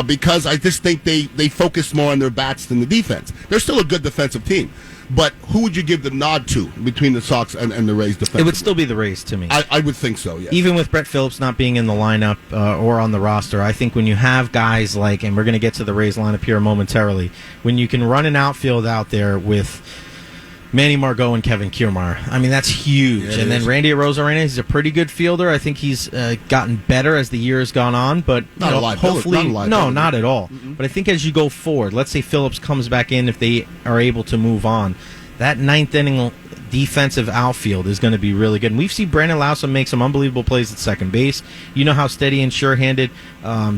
because I just think they focus more on their bats than the defense. They're still a good defensive team. But who would you give the nod to between the Sox and the Rays defensively? It would still be the Rays to me. I would think so, yes. Even with Brett Phillips not being in the lineup or on the roster, I think when you have guys like, and we're going to get to the Rays lineup here momentarily, when you can run an outfield out there with Manny Margot and Kevin Kiermaier. I mean, that's huge. And then Randy Arozarena, he's a pretty good fielder. I think he's gotten better as the year has gone on, but hopefully, not at all. Mm-hmm. But I think as you go forward, let's say Phillips comes back in if they are able to move on, that ninth inning defensive outfield is going to be really good. And we've seen Brandon Lowson make some unbelievable plays at second base. You know how steady and sure-handed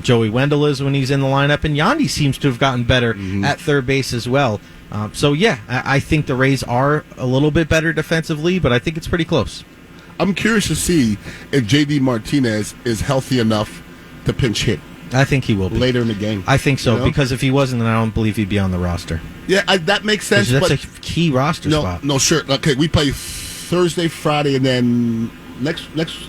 Joey Wendell is when he's in the lineup, and Yandy seems to have gotten better at third base as well. I think the Rays are a little bit better defensively, but I think it's pretty close. I'm curious to see if J.D. Martinez is healthy enough to pinch hit. I think he will be. Later in the game. I think so, because if he wasn't, then I don't believe he'd be on the roster. Yeah, that makes sense. That's but a key roster spot. No, sure. Okay, we play Thursday, Friday, and then next.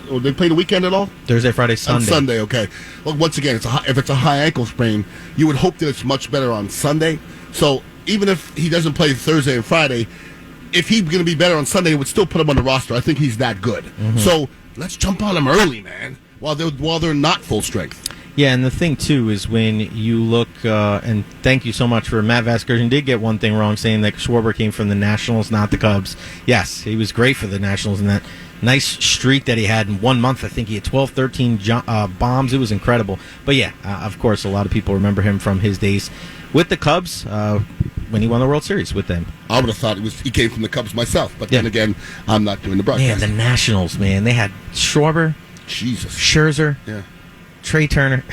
Or they play the weekend at all? Thursday, Friday, Sunday. On Sunday, okay. Well, once again, if it's a high ankle sprain, you would hope that it's much better on Sunday. So even if he doesn't play Thursday and Friday, if he's going to be better on Sunday, it would still put him on the roster. I think he's that good. Mm-hmm. So let's jump on him early, man, while they're not full strength. Yeah, and the thing, too, is when you look, and thank you so much for Matt Vasgersian did get one thing wrong, saying that Schwarber came from the Nationals, not the Cubs. Yes, he was great for the Nationals in that nice streak that he had in 1 month. I think he had 12, 13 bombs. It was incredible. But, yeah, of course, a lot of people remember him from his days with the Cubs when he won the World Series with them. I would have thought he came from the Cubs myself, but then again, I'm not doing the broadcast. Yeah, the Nationals, man. They had Schwarber, Jesus, Scherzer, Trey Turner,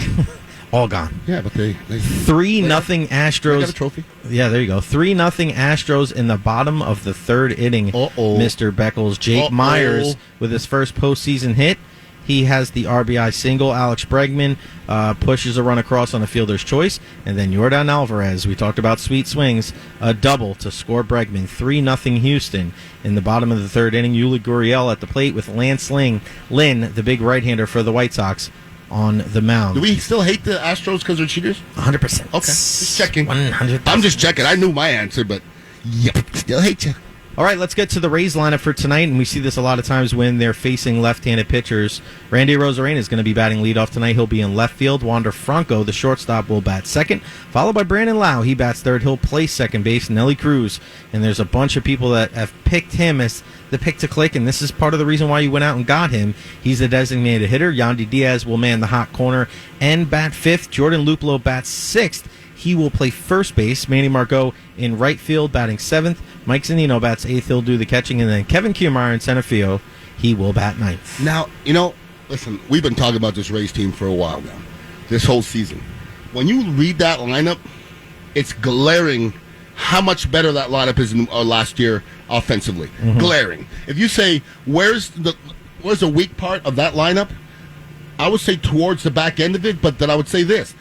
all gone. Yeah, but they 3-0 Astros. They got a trophy. Yeah, there you go. 3-0 Astros in the bottom of the third inning. Mr. Beckles. Jake Myers with his first postseason hit. He has the RBI single. Alex Bregman pushes a run across on a fielder's choice. And then Yordan Alvarez, we talked about sweet swings, a double to score Bregman. 3-0 Houston in the bottom of the third inning. Yuli Gurriel at the plate with Lance Lynn, the big right-hander for the White Sox, on the mound. Do we still hate the Astros because they're cheaters? 100%. Okay, just checking. 100%. I'm just checking. I knew my answer, but still hate you. All right, let's get to the Rays lineup for tonight, and we see this a lot of times when they're facing left-handed pitchers. Randy Rosarena is going to be batting leadoff tonight. He'll be in left field. Wander Franco, the shortstop, will bat second, followed by Brandon Lau. He bats third. He'll play second base. Nelly Cruz, and there's a bunch of people that have picked him as the pick to click, and this is part of the reason why you went out and got him. He's a designated hitter. Yandy Diaz will man the hot corner and bat fifth. Jordan Luplow bats sixth. He will play first base. Manny Margot in right field, batting seventh. Mike Zunino bats eighth. He'll do the catching. And then Kevin Kiermaier in center field. He will bat ninth. Now, listen, we've been talking about this Rays team for a while now, this whole season. When you read that lineup, it's glaring how much better that lineup is than last year offensively. Mm-hmm. Glaring. If you say, where's the weak part of that lineup, I would say towards the back end of it, but then I would say this.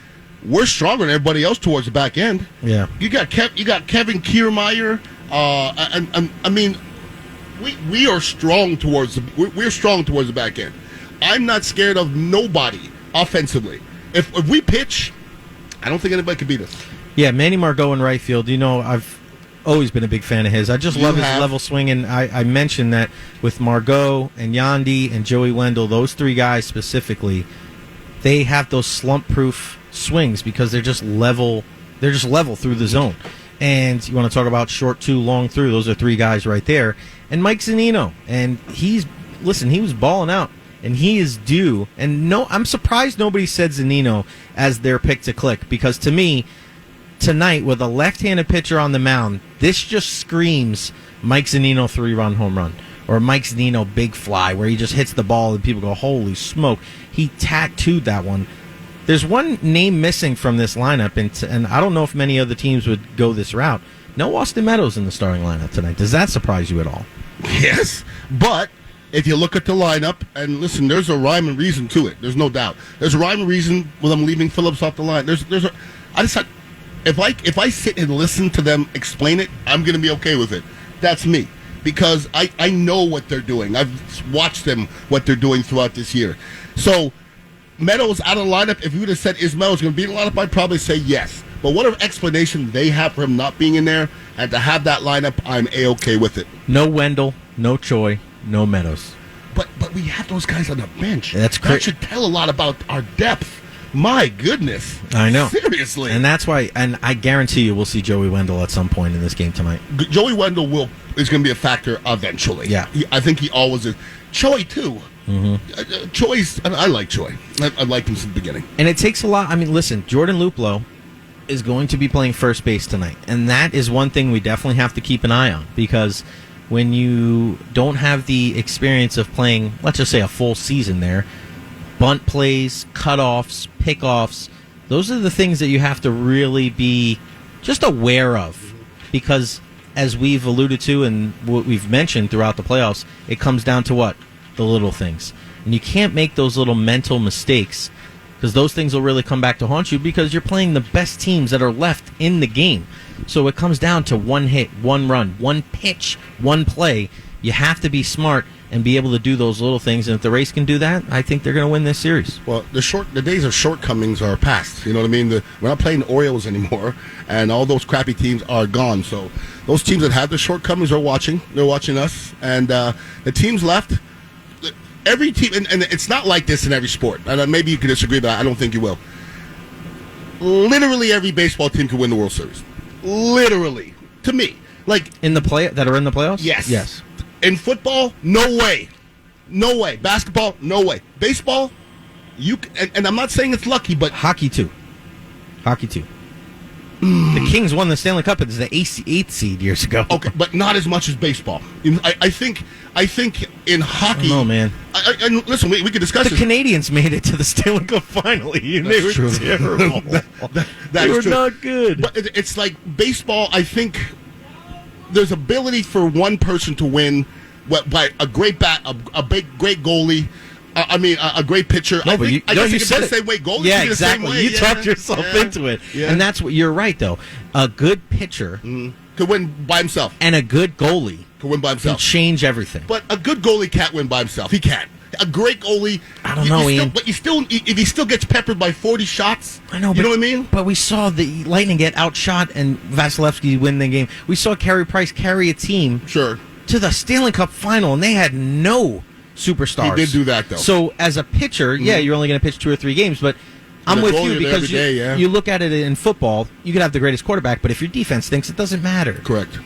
We're stronger than everybody else towards the back end. Yeah, you got Kevin Kiermaier, and I mean, we are strong towards we're strong towards the back end. I'm not scared of nobody offensively. If we pitch, I don't think anybody can beat us. Yeah, Manny Margot in right field. I've always been a big fan of his. I just love his level swing, and I mentioned that with Margot and Yandy and Joey Wendell, those three guys specifically, they have those slump-proof swings because they're just level through the zone. And you want to talk about short two, long through, those are three guys right there. And Mike Zunino, and he was balling out, and he is due. And I'm surprised nobody said Zunino as their pick to click, because to me, tonight with a left-handed pitcher on the mound, this just screams Mike Zunino 3-run home run, or Mike Zunino big fly where he just hits the ball and people go, holy smoke. He tattooed that one. There's one name missing from this lineup, and I don't know if many other teams would go this route. No Austin Meadows in the starting lineup tonight. Does that surprise you at all? Yes, but if you look at the lineup, and listen, there's a rhyme and reason to it. There's no doubt. There's a rhyme and reason with them leaving Phillips off the line. If I sit and listen to them explain it, I'm going to be okay with it. That's me, because I know what they're doing. I've watched them, what they're doing throughout this year. So Meadows out of the lineup, if you would have said, is Meadows going to be in the lineup, I'd probably say yes. But whatever explanation they have for him not being in there, and to have that lineup, I'm A-okay with it. No Wendell, no Choi, no Meadows. But we have those guys on the bench. That should tell a lot about our depth. My goodness. I know. Seriously. And that's why, and I guarantee you we'll see Joey Wendell at some point in this game tonight. Joey Wendell is going to be a factor eventually. Yeah. I think he always is. Choi, too. Mm-hmm. Choi's, I like Choi. I liked him since the beginning. And it takes a lot. I mean, listen, Jordan Luplow is going to be playing first base tonight. And that is one thing we definitely have to keep an eye on, because when you don't have the experience of playing, let's just say, a full season there, bunt plays, cutoffs, pickoffs, those are the things that you have to really be just aware of, because as we've alluded to and what we've mentioned throughout the playoffs, it comes down to what? The little things. And you can't make those little mental mistakes, because those things will really come back to haunt you, because you're playing the best teams that are left in the game. So it comes down to one hit, one run, one pitch, one play. You have to be smart and be able to do those little things. And if the race can do that, I think they're going to win this series. Well, the days of shortcomings are past. You know what I mean? We're not playing the Orioles anymore, and all those crappy teams are gone. So those teams that have the shortcomings are watching. They're watching us. And the teams left, every team, and it's not like this in every sport. And maybe you can disagree, but I don't think you will. Literally every baseball team can win the World Series. Literally. To me. Like that are in the playoffs? Yes. In football, no way. No way. Basketball, no way. Baseball, and I'm not saying it's lucky, but... Hockey, too. The Kings won the Stanley Cup as the 8th seed years ago. Okay, but not as much as baseball. I think in hockey... No, man. And listen, we could discuss The Canadians made it to the Stanley Cup finally. They were terrible. They were not good. But it's like baseball, I think... There's ability for one person to win by a great bat, a great goalie. A great pitcher. No, but you said the same way. Goalies yeah, the exactly. Same way. You talked yourself into it, and that's what you're right. Though a good pitcher could win by himself, and a good goalie could win by himself. Can change everything. But a good goalie can't win by himself. He can't. A great goalie, I don't know, Ian. But if he still gets peppered by 40 shots, I know. You know what I mean? But we saw the Lightning get outshot and Vasilevsky win the game. We saw Carey Price carry a team to the Stanley Cup final, and they had no superstars. He did do that, though. So as a pitcher, you're only going to pitch 2 or 3 games, but I'm with you because you look at it in football, you could have the greatest quarterback, but if your defense thinks, it doesn't matter. Correct.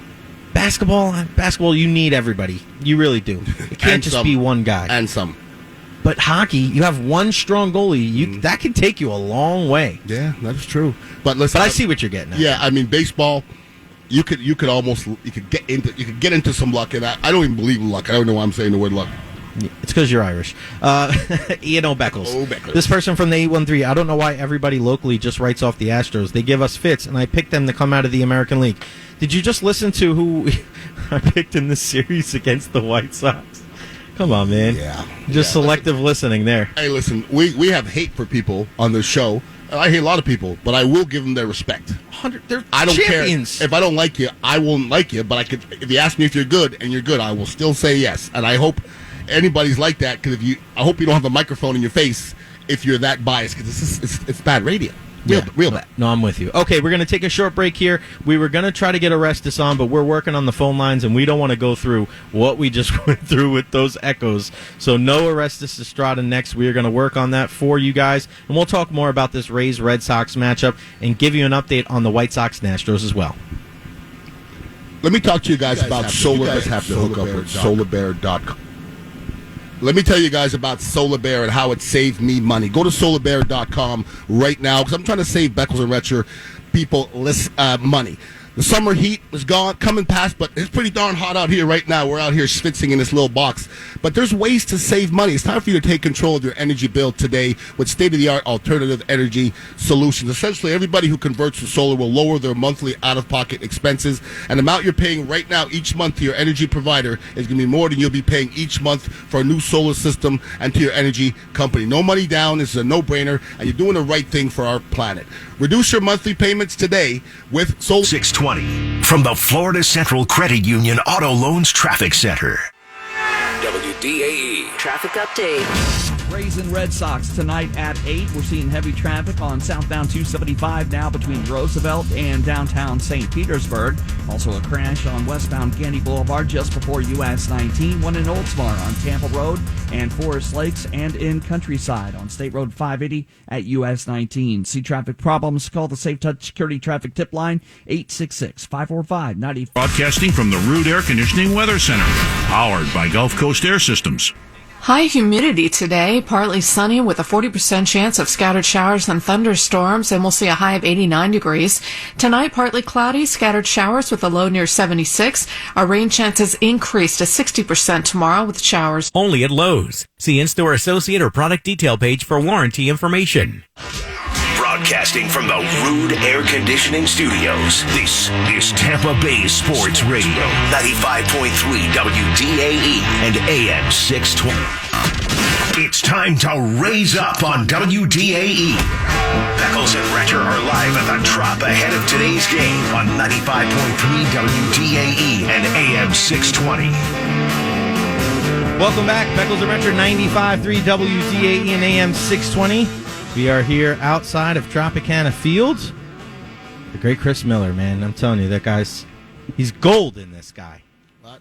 Basketball, you need everybody. You really do. It can't just be one guy. And some. But hockey, you have one strong goalie. That can take you a long way. Yeah, that is true. But listen, I see what you're getting at. Yeah, I mean, baseball, you could get into some luck, and I don't even believe in luck. I don't know why I'm saying the word luck. It's because you're Irish. Ian O'Beckles. This person from the 813, I don't know why everybody locally just writes off the Astros. They give us fits, and I picked them to come out of the American League. Did you just listen to who I picked in this series against the White Sox? Come on, man. Yeah. Just selective listening there. Hey, listen, we have hate for people on this show. I hate a lot of people, but I will give them their respect. They're I don't champions. care. If I don't like you, I won't like you, but if you ask me if you're good and you're good, I will still say yes. And I hope anybody's like that, because I hope you don't have a microphone in your face if you're that biased, because it's bad radio. Real bad. No, I'm with you. Okay, we're going to take a short break here. We were going to try to get Orestes on, but we're working on the phone lines, and we don't want to go through what we just went through with those echoes. So no Orestes Estrada next. We are going to work on that for you guys, and we'll talk more about this Rays-Red Sox matchup and give you an update on the White Sox and Astros as well. Let me talk to you guys about solar. You guys have to hook up with solarbear.com. Let me tell you guys about Solar Bear and how it saved me money. Go to solarbear.com right now, because I'm trying to save Beckles and Retcher people money. The summer heat is gone, coming past, but it's pretty darn hot out here right now. We're out here schwitzing in this little box. But there's ways to save money. It's time for you to take control of your energy bill today with state-of-the-art alternative energy solutions. Essentially, everybody who converts to solar will lower their monthly out-of-pocket expenses. And the amount you're paying right now each month to your energy provider is going to be more than you'll be paying each month for a new solar system and to your energy company. No money down. This is a no-brainer, and you're doing the right thing for our planet. Reduce your monthly payments today with Solar 620 from the Florida Central Credit Union Auto Loans Traffic Center. WDAE Traffic Update. Rays and Red Sox tonight at 8. We're seeing heavy traffic on southbound 275 now between Roosevelt and downtown St. Petersburg. Also a crash on westbound Gandy Boulevard just before US 19. One in Oldsmar on Tampa Road and Forest Lakes, and in Countryside on State Road 580 at US 19. See traffic problems? Call the Safe Touch Security Traffic Tip Line 866-545-90. Broadcasting from the Rude Air Conditioning Weather Center. Powered by Gulf Coast Air Systems. High humidity today, partly sunny with a 40% chance of scattered showers and thunderstorms, and we'll see a high of 89 degrees. Tonight, partly cloudy, scattered showers with a low near 76. Our rain chances increase to 60% tomorrow with showers. Only at Lowe's. See in-store associate or product detail page for warranty information. Broadcasting from the Rude Air Conditioning Studios, this is Tampa Bay Sports Radio, 95.3 WDAE and AM 620. It's time to raise up on WDAE. Beckles and Retcher are live at the Trop ahead of today's game on 95.3 WDAE and AM 620. Welcome back. Beckles and Retcher, 95.3 WDAE and AM 620. We are here outside of Tropicana Field. The great Chris Miller, man. I'm telling you, that guy's... He's golden, this guy.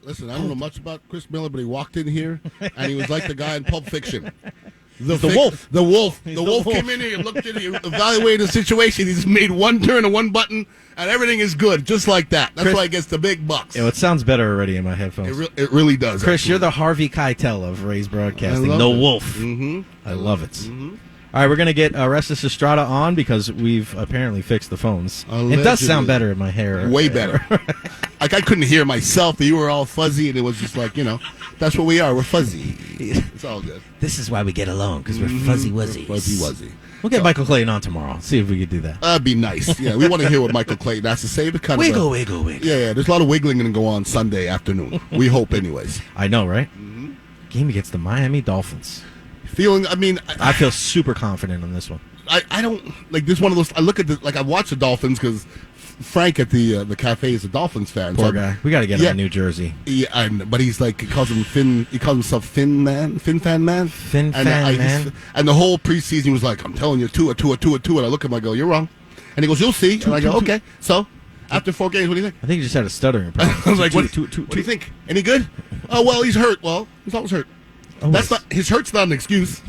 Listen, I don't know much about Chris Miller, but he walked in here, and he was like the guy in Pulp Fiction. The wolf. The wolf came in here, looked at you, evaluated the situation. He's made one turn and one button, and everything is good, just like that. That's why he gets the big bucks. Yeah, it sounds better already in my headphones. It really does. Chris, actually. you're the Harvey Keitel of Ray's Broadcasting. The wolf. Mm-hmm. I love it. Mm-hmm. All right, we're going to get Orestes Estrada on because we've apparently fixed the phones. Allegedly. It does sound better in my hair. Way better. Like, I couldn't hear myself. You were all fuzzy, and it was just like, that's what we are. We're fuzzy. It's all good. This is why we get along, because we're fuzzy wuzzies. Fuzzy wuzzy. We'll get Michael Clayton on tomorrow. See if we could do that. That'd be nice. Yeah, we want to hear what Michael Clayton has to say. Wiggle. Yeah, there's a lot of wiggling going to go on Sunday afternoon. We hope, anyways. I know, right? Mm-hmm. Game against the Miami Dolphins. I feel super confident on this one. I don't like this one of those. I look at I watch the Dolphins because Frank at the cafe is a Dolphins fan. Poor guy. We got to get him in New Jersey. Yeah, but he's like, he calls himself Fin Man. And the whole preseason he was like, I'm telling you, two. And I look at him, I go, you're wrong. And he goes, you'll see. And I go, okay. So after 4 games, what do you think? I think he just had a stuttering problem. I was like, what do you think? Any good? Oh, well, he's hurt. Well, he's always hurt. His hurt's not an excuse.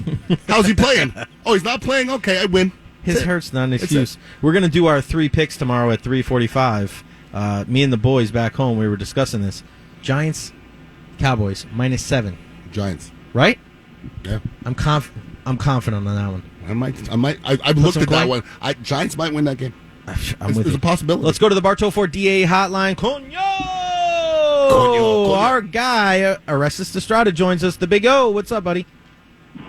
How's he playing? Oh, he's not playing? Okay, I win. His hurt's not an excuse. We're going to do our 3 picks tomorrow at 3:45. Me and the boys back home, we were discussing this. Giants, Cowboys, -7. Giants. Right? Yeah. I'm confident on that one. I've looked at that one. Giants might win that game. There's a possibility. Let's go to the Bartow Ford DA hotline. Conyo! Our guy, Orestes Estrada, joins us. The Big O. What's up, buddy?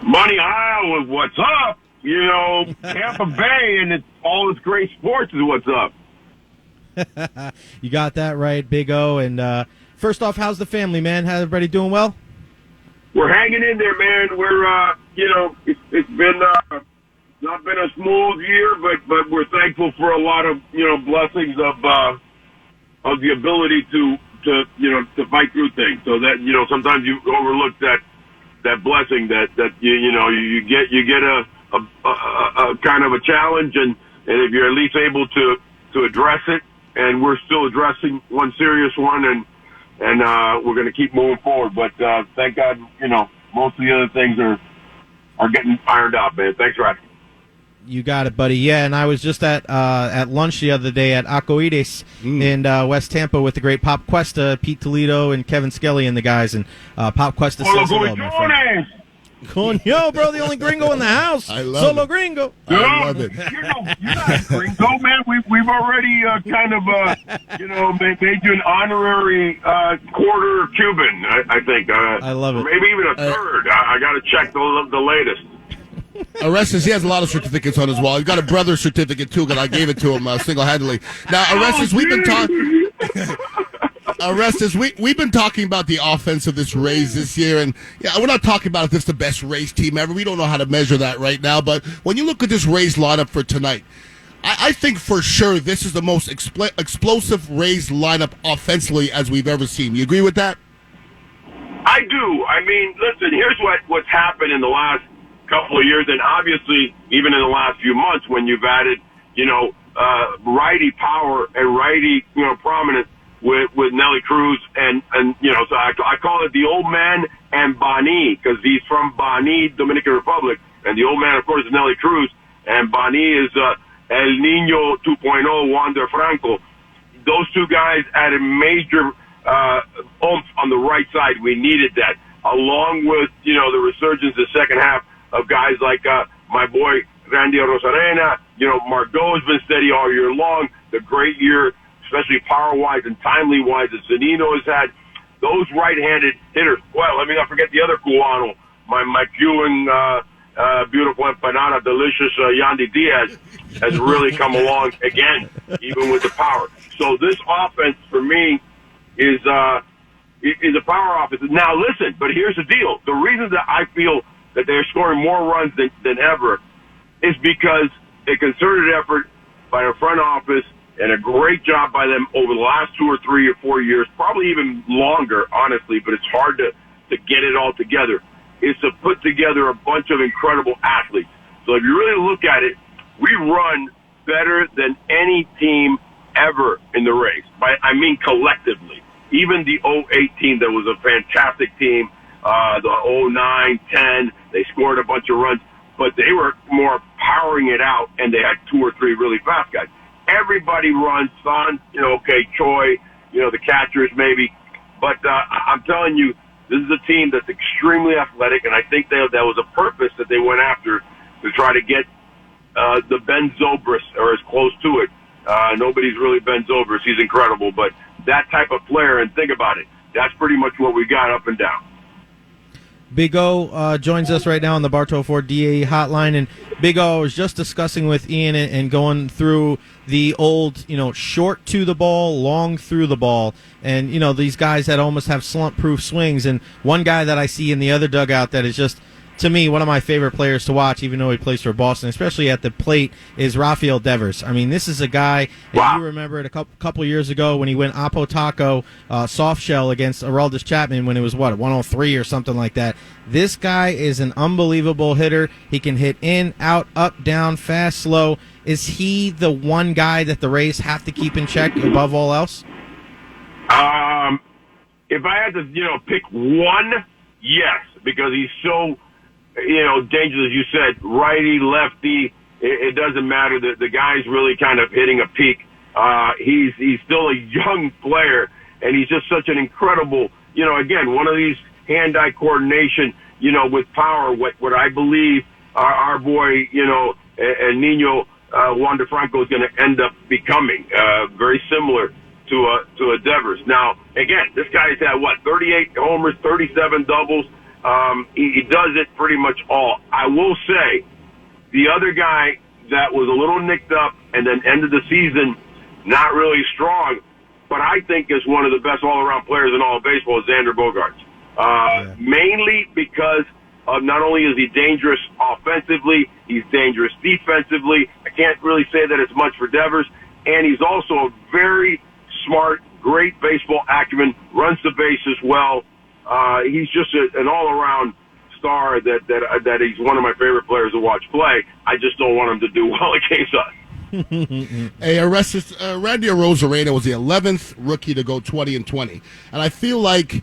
Money Isle, what's up? Tampa Bay and all its great sports is what's up. You got that right, Big O. And first off, how's the family, man? How's everybody doing well? We're hanging in there, man. We're, it's been not been a smooth year, but we're thankful for a lot of, blessings of the ability to fight through things. So that, sometimes you overlook that blessing that you get a kind of a challenge, and if you're at least able to address it, and we're still addressing one serious one, and we're going to keep moving forward. But thank God, most of the other things are getting ironed out, man. Thanks, Rod. You got it, buddy. Yeah, and I was just at lunch the other day at Acoides in West Tampa with the great Pop Cuesta, Pete Toledo, and Kevin Skelly and the guys. And Pop Cuesta says hello, my friend. Coño, bro, the only gringo in the house. I love Solo it. Gringo. I love it. You're not a gringo, man. We've already made you an honorary quarter Cuban, I think. I love it. Maybe even a third. I got to check the latest. Orestes, he has a lot of certificates on his wall. He's got a brother's certificate, too, because I gave it to him single-handedly. Now, Orestes, we've been talking... Orestes, we've been talking about the offense of this Rays this year, and we're not talking about if this is the best Rays team ever. We don't know how to measure that right now, but when you look at this Rays lineup for tonight, I think for sure this is the most explosive Rays lineup offensively as we've ever seen. You agree with that? I do. I mean, listen, here's what's happened in the last couple of years, and obviously even in the last few months when you've added, righty power and righty, prominence with Nelly Cruz and so I call it the old man and Bani, because he's from Bani, Dominican Republic, and the old man, of course, is Nelly Cruz, and Bani is El Niño 2.0, Wander Franco. Those two guys added major oomph on the right side. We needed that, along with the resurgence the second half of guys like my boy Randy Rosarena. Margot has been steady all year long. The great year, especially power-wise and timely-wise, that Zanino has had. Those right-handed hitters. Well, let me not forget the other Cubano, my Cuban, beautiful empanada, delicious Yandy Diaz has really come along again, even with the power. So this offense, for me, is a power offense. Now, listen, but here's the deal. The reason that I feel that they're scoring more runs than ever is because a concerted effort by the front office and a great job by them over the last 2 or 3 or 4 years, probably even longer, honestly, but it's hard to get it all together, is to put together a bunch of incredible athletes. So if you really look at it, we run better than any team ever in the race. I mean collectively. Even the 08 team that was a fantastic team, the 09, 10, they scored a bunch of runs, but they were more powering it out, and they had 2 or 3 really fast guys. Everybody runs, Son, Choi, the catchers maybe. But I'm telling you, this is a team that's extremely athletic, and I think that was a purpose that they went after to try to get the Ben Zobrist, or as close to it. Nobody's really Ben Zobrist. He's incredible. But that type of player, and think about it, that's pretty much what we got up and down. Big O joins us right now on the Bartow Ford DA hotline. And Big O, I was just discussing with Ian and going through the old, short to the ball, long through the ball. And, these guys that almost have slump-proof swings. And one guy that I see in the other dugout that is just, to me, one of my favorite players to watch, even though he plays for Boston, especially at the plate, is Rafael Devers. I mean, this is a guy, if you remember it a couple years ago when he went Apo Taco soft shell against Aroldis Chapman when it was, 103 or something like that. This guy is an unbelievable hitter. He can hit in, out, up, down, fast, slow. Is he the one guy that the Rays have to keep in check above all else? If I had to, pick one, yes, because he's so... dangerous, as you said, righty, lefty, it doesn't matter. The guy's really kind of hitting a peak. He's still a young player, and he's just such an incredible, again, one of these hand-eye coordination, with power, what I believe our boy, and Nino Juan DeFranco is going to end up becoming, very similar to a Devers. Now, again, this guy's had, 38 homers, 37 doubles. He does it pretty much all. I will say, the other guy that was a little nicked up and then ended the season not really strong, but I think is one of the best all-around players in all of baseball is Xander Bogaerts. Mainly because of not only is he dangerous offensively, he's dangerous defensively. I can't really say that as much for Devers. And he's also a very smart, great baseball acumen, runs the bases well. He's just an all-around star that he's one of my favorite players to watch play. I just don't want him to do well against us. Hey, Randy Arozarena was the 11th rookie to go 20-20. And I feel like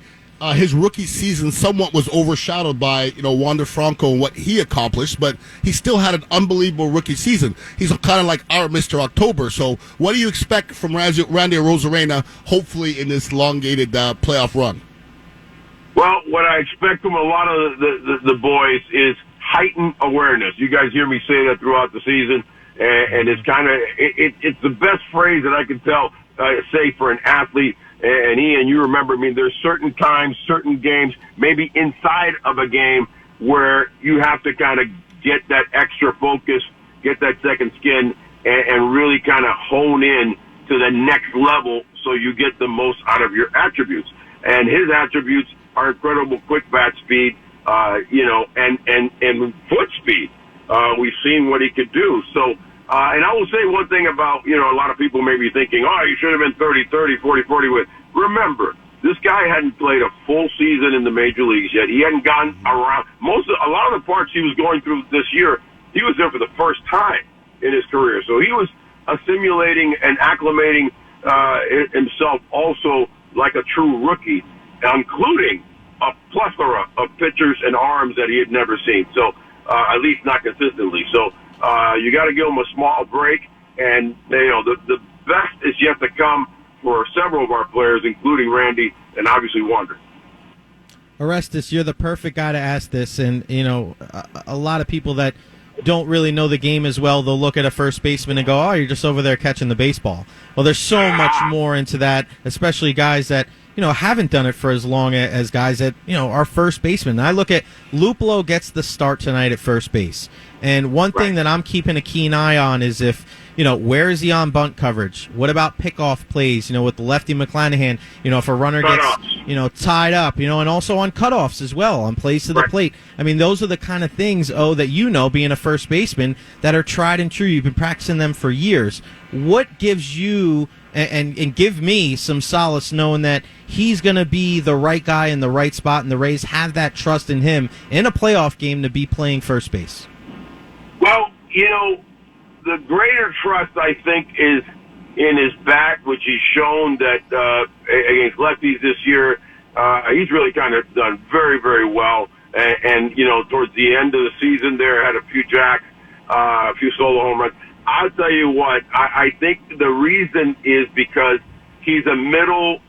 his rookie season somewhat was overshadowed by, Juan DeFranco and what he accomplished, but he still had an unbelievable rookie season. He's kind of like our Mr. October. So what do you expect from Randy Arozarena, hopefully in this elongated playoff run? Well, what I expect from a lot of the boys is heightened awareness. You guys hear me say that throughout the season, and it's kind of it's the best phrase that I can say for an athlete. And Ian, you remember, there's certain times, certain games, maybe inside of a game where you have to kind of get that extra focus, get that second skin, and really kind of hone in to the next level so you get the most out of your attributes. And his attributes are incredible quick bat speed, and foot speed. We've seen what he could do. So, and I will say one thing about, a lot of people may be thinking, you should have been 30-30, 40-40 with. Remember, this guy hadn't played a full season in the major leagues yet. He hadn't gone around. A lot of the parts he was going through this year, he was there for the first time in his career. So he was assimilating and acclimating himself also like a true rookie, including a plethora of pitchers and arms that he had never seen. So, at least not consistently. So, you got to give him a small break. And, the best is yet to come for several of our players, including Randy and obviously Wander. Orestes, you're the perfect guy to ask this. And, a lot of people that don't really know the game as well, they'll look at a first baseman and go, you're just over there catching the baseball. Well, there's so much more into that, especially guys that, haven't done it for as long as guys that, are first basemen. And I look at Luplow gets the start tonight at first base. And one thing that I'm keeping a keen eye on is if, where is he on bunt coverage? What about pickoff plays, with the lefty McClanahan, if a runner gets, tied up, and also on cutoffs as well, on plays to the plate. I mean, those are the kind of things, that being a first baseman, that are tried and true. You've been practicing them for years. What gives you and give me some solace knowing that he's going to be the right guy in the right spot, and the Rays have that trust in him in a playoff game to be playing first base? Well, the greater trust, I think, is in his bat, which he's shown that against lefties this year, he's really kind of done very, very well. And towards the end of the season there, had a few jacks, a few solo home runs. I'll tell you what, I think the reason is because he's a middle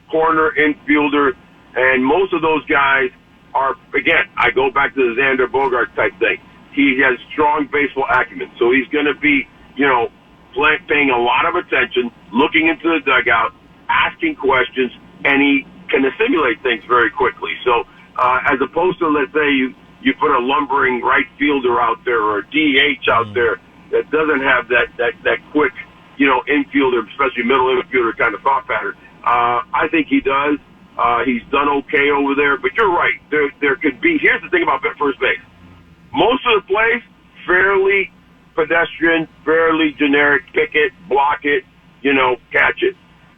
corner infielder, and most of those guys are, again, I go back to the Xander Bogaerts type thing. He has strong baseball acumen, so he's going to be, paying a lot of attention, looking into the dugout, asking questions, and he can assimilate things very quickly. So as opposed to, let's say, you put a lumbering right fielder out there or a DH out there that doesn't have that quick, infielder, especially middle infielder kind of thought pattern. I think he does. He's done okay over there, but you're right. There could be. Here's the thing about first base. Most of the plays, fairly pedestrian, fairly generic, pick it, block it, catch it.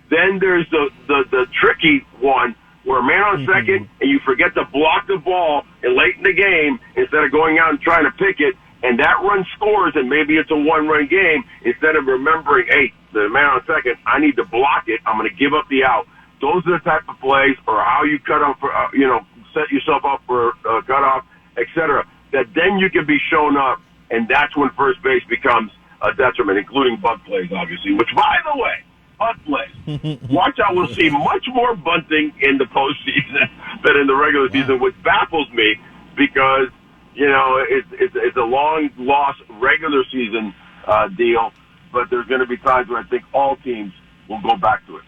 Then there's the tricky one where a man on second and you forget to block the ball and late in the game instead of going out and trying to pick it, and that run scores and maybe it's a one-run game, instead of remembering, hey, the man on second, I need to block it, I'm going to give up the out. Those are the type of plays, or how you cut off, set yourself up for cutoff, etc., that then you can be shown up, and that's when first base becomes a detriment, including bunt plays, obviously, which, by the way, bunt plays. Watch out, we'll see much more bunting in the postseason than in the regular season, which baffles me because, it's a long lost regular season deal, but there's going to be times where I think all teams will go back to it.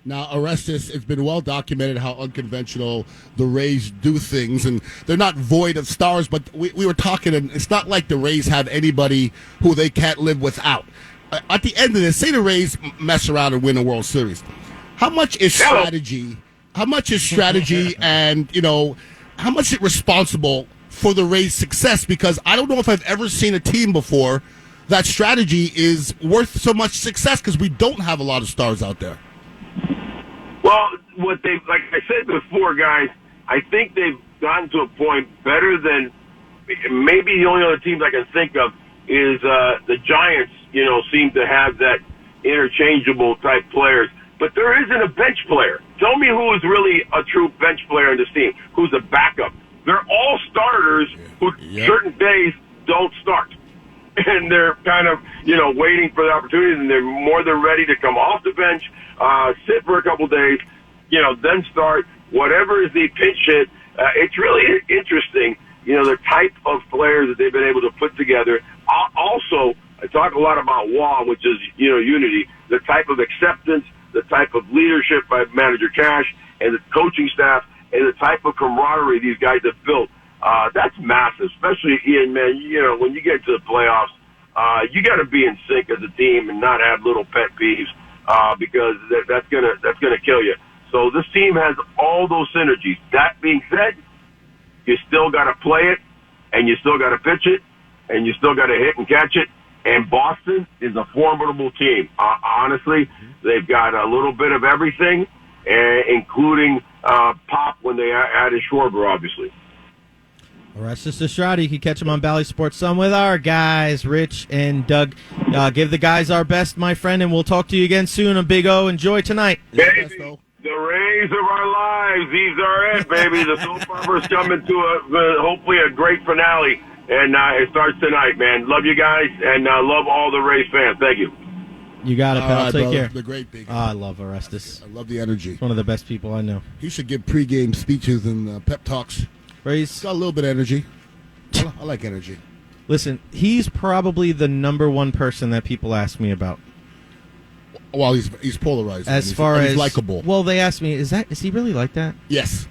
Now, Orestes, it's been well documented how unconventional the Rays do things, and they're not void of stars, but we were talking, and it's not like the Rays have anybody who they can't live without. At the end of this, say the Rays mess around and win a World Series. How much is strategy? How much is strategy and, how much is it responsible for the Rays' success? Because I don't know if I've ever seen a team before that strategy is worth so much success, because we don't have a lot of stars out there. Well, like I said before, guys, I think they've gotten to a point better than maybe the only other teams I can think of is the Giants, seem to have that interchangeable type players. But there isn't a bench player. Tell me who is really a true bench player in this team, who's a backup. They're all starters who certain days don't start. And they're kind of, waiting for the opportunities, and they're more than ready to come off the bench, sit for a couple days, then start. Whatever is the pinch hit, it's really interesting, the type of players that they've been able to put together. Also, I talk a lot about WAW, which is, unity, the type of acceptance, the type of leadership by Manager Cash and the coaching staff, and the type of camaraderie these guys have built. That's massive, especially, Ian, man, when you get to the playoffs, you got to be in sync as a team and not have little pet peeves, because that's gonna kill you. So this team has all those synergies. That being said, you still got to play it, and you still got to pitch it, and you still got to hit and catch it. And Boston is a formidable team. Honestly, they've got a little bit of everything, including pop when they added Schwarber, obviously. Orestes Estrada, you can catch him on Bally Sports Sun with our guys, Rich and Doug. Give the guys our best, my friend, and we'll talk to you again soon on Big O. Enjoy tonight. Baby, the Rays of our lives. These are it, baby. The soap opera's coming to hopefully a great finale, and it starts tonight, man. Love you guys, and love all the Rays fans. Thank you. You got it, pal. Right, Take brother. care. The great big. I love Orestes. I love the energy. He's one of the best people I know. He should give pregame speeches and pep talks. Rays. Got a little bit of energy. I like energy. Listen, he's probably the number one person that people ask me about. Well, he's polarized. As far as he's likable. Well, they asked me, is he really like that? Yes.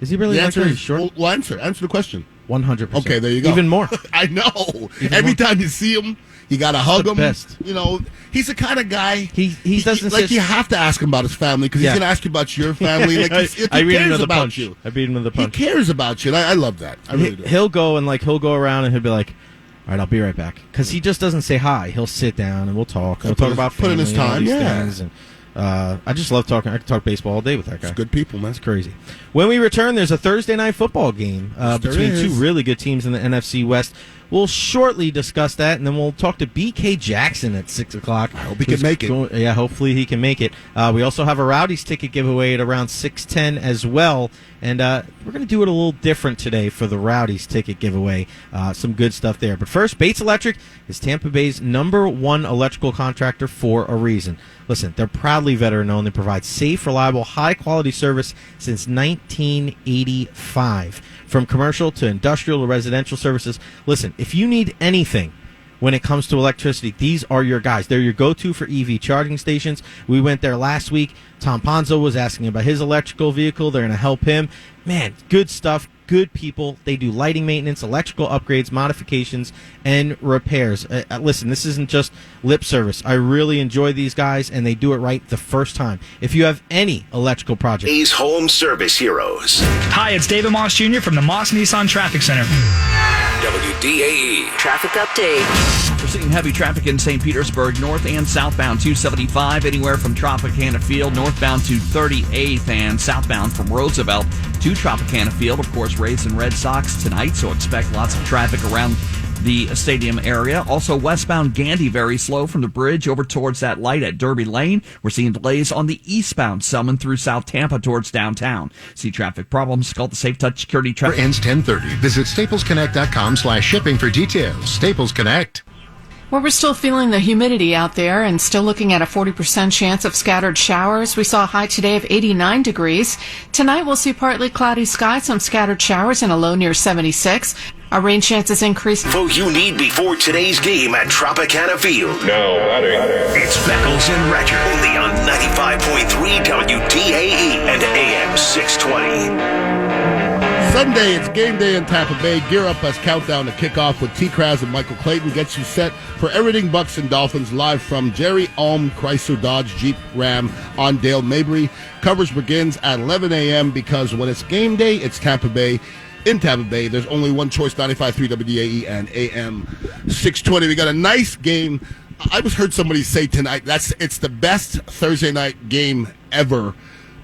Is he really like that? Are you sure? Well, answer the question. 100%. Okay, there you go. Even more. I know. Even Every more. time you see him, you got to hug him. Best. You know, he's the kind of guy. He doesn't like you have to ask him about his family because he's going to ask you about your family. Like he I beat him cares with a about punch. you. I beat him with a punch. He cares about you. And I love that. I really do. He'll go around and he'll be like, all right, I'll be right back. Because he just doesn't say hi. He'll sit down and we'll talk. We'll talk about family put in his time. and all these Yeah. things. And, I just love talking. I can talk baseball all day with that guy. It's good people, man. It's crazy. When we return, there's a Thursday night football game between two really good teams in the NFC West. We'll shortly discuss that, and then we'll talk to BK Jackson at 6 o'clock. I hope he can make it. Yeah, hopefully he can make it. We also have a Rowdy's ticket giveaway at around 6:10 as well, and we're going to do it a little different today for the Rowdy's ticket giveaway. Some good stuff there. But first, Bates Electric is Tampa Bay's #1 electrical contractor for a reason. Listen, they're proudly veteran-owned. They provide safe, reliable, high-quality service since 1985. From commercial to industrial to residential services. Listen, if you need anything when it comes to electricity, these are your guys. They're your go-to for EV charging stations. We went there last week. Tom Ponzo was asking about his electrical vehicle. They're going to help him. Man, good stuff. Good people. They do lighting maintenance, electrical upgrades, modifications, and repairs. Listen, this isn't just lip service. I really enjoy these guys, and they do it right the first time. If you have any electrical project. A's Home Service Heroes. Hi, it's David Moss Jr. from the Moss Nissan Traffic Center. WDAE traffic update. We're seeing heavy traffic in St. Petersburg, north and southbound 275, anywhere from Tropicana Field, northbound to 38th, and southbound from Roosevelt to Tropicana Field. Of course, Rays and Red Sox tonight, so expect lots of traffic around the stadium area. Also, westbound Gandy, very slow from the bridge over towards that light at Derby Lane. We're seeing delays on the eastbound Selman through South Tampa towards downtown. See traffic problems, call the Safe Touch Security Traffic. Ends 10:30. Visit staplesconnect.com/shipping for details. Staples Connect. Well, we're still feeling the humidity out there and still looking at a 40% chance of scattered showers. We saw a high today of 89 degrees. Tonight we'll see partly cloudy skies, some scattered showers, and a low near 76. Our rain chances increase. Info you need before today's game at Tropicana Field. No, It's Beckles and Ratcher, only on 95.3 WDAE and AM 620. Sunday, it's game day in Tampa Bay. Gear up as countdown to kickoff with T-Kraz and Michael Clayton gets you set for everything Bucks and Dolphins live from Jerry Ulm Chrysler Dodge Jeep Ram on Dale Mabry. Coverage begins at 11 a.m. because when it's game day, it's Tampa Bay. In Tampa Bay, there's only one choice, 95.3 WDAE and AM 620. We got a nice game. I just heard somebody say tonight, it's the best Thursday night game ever.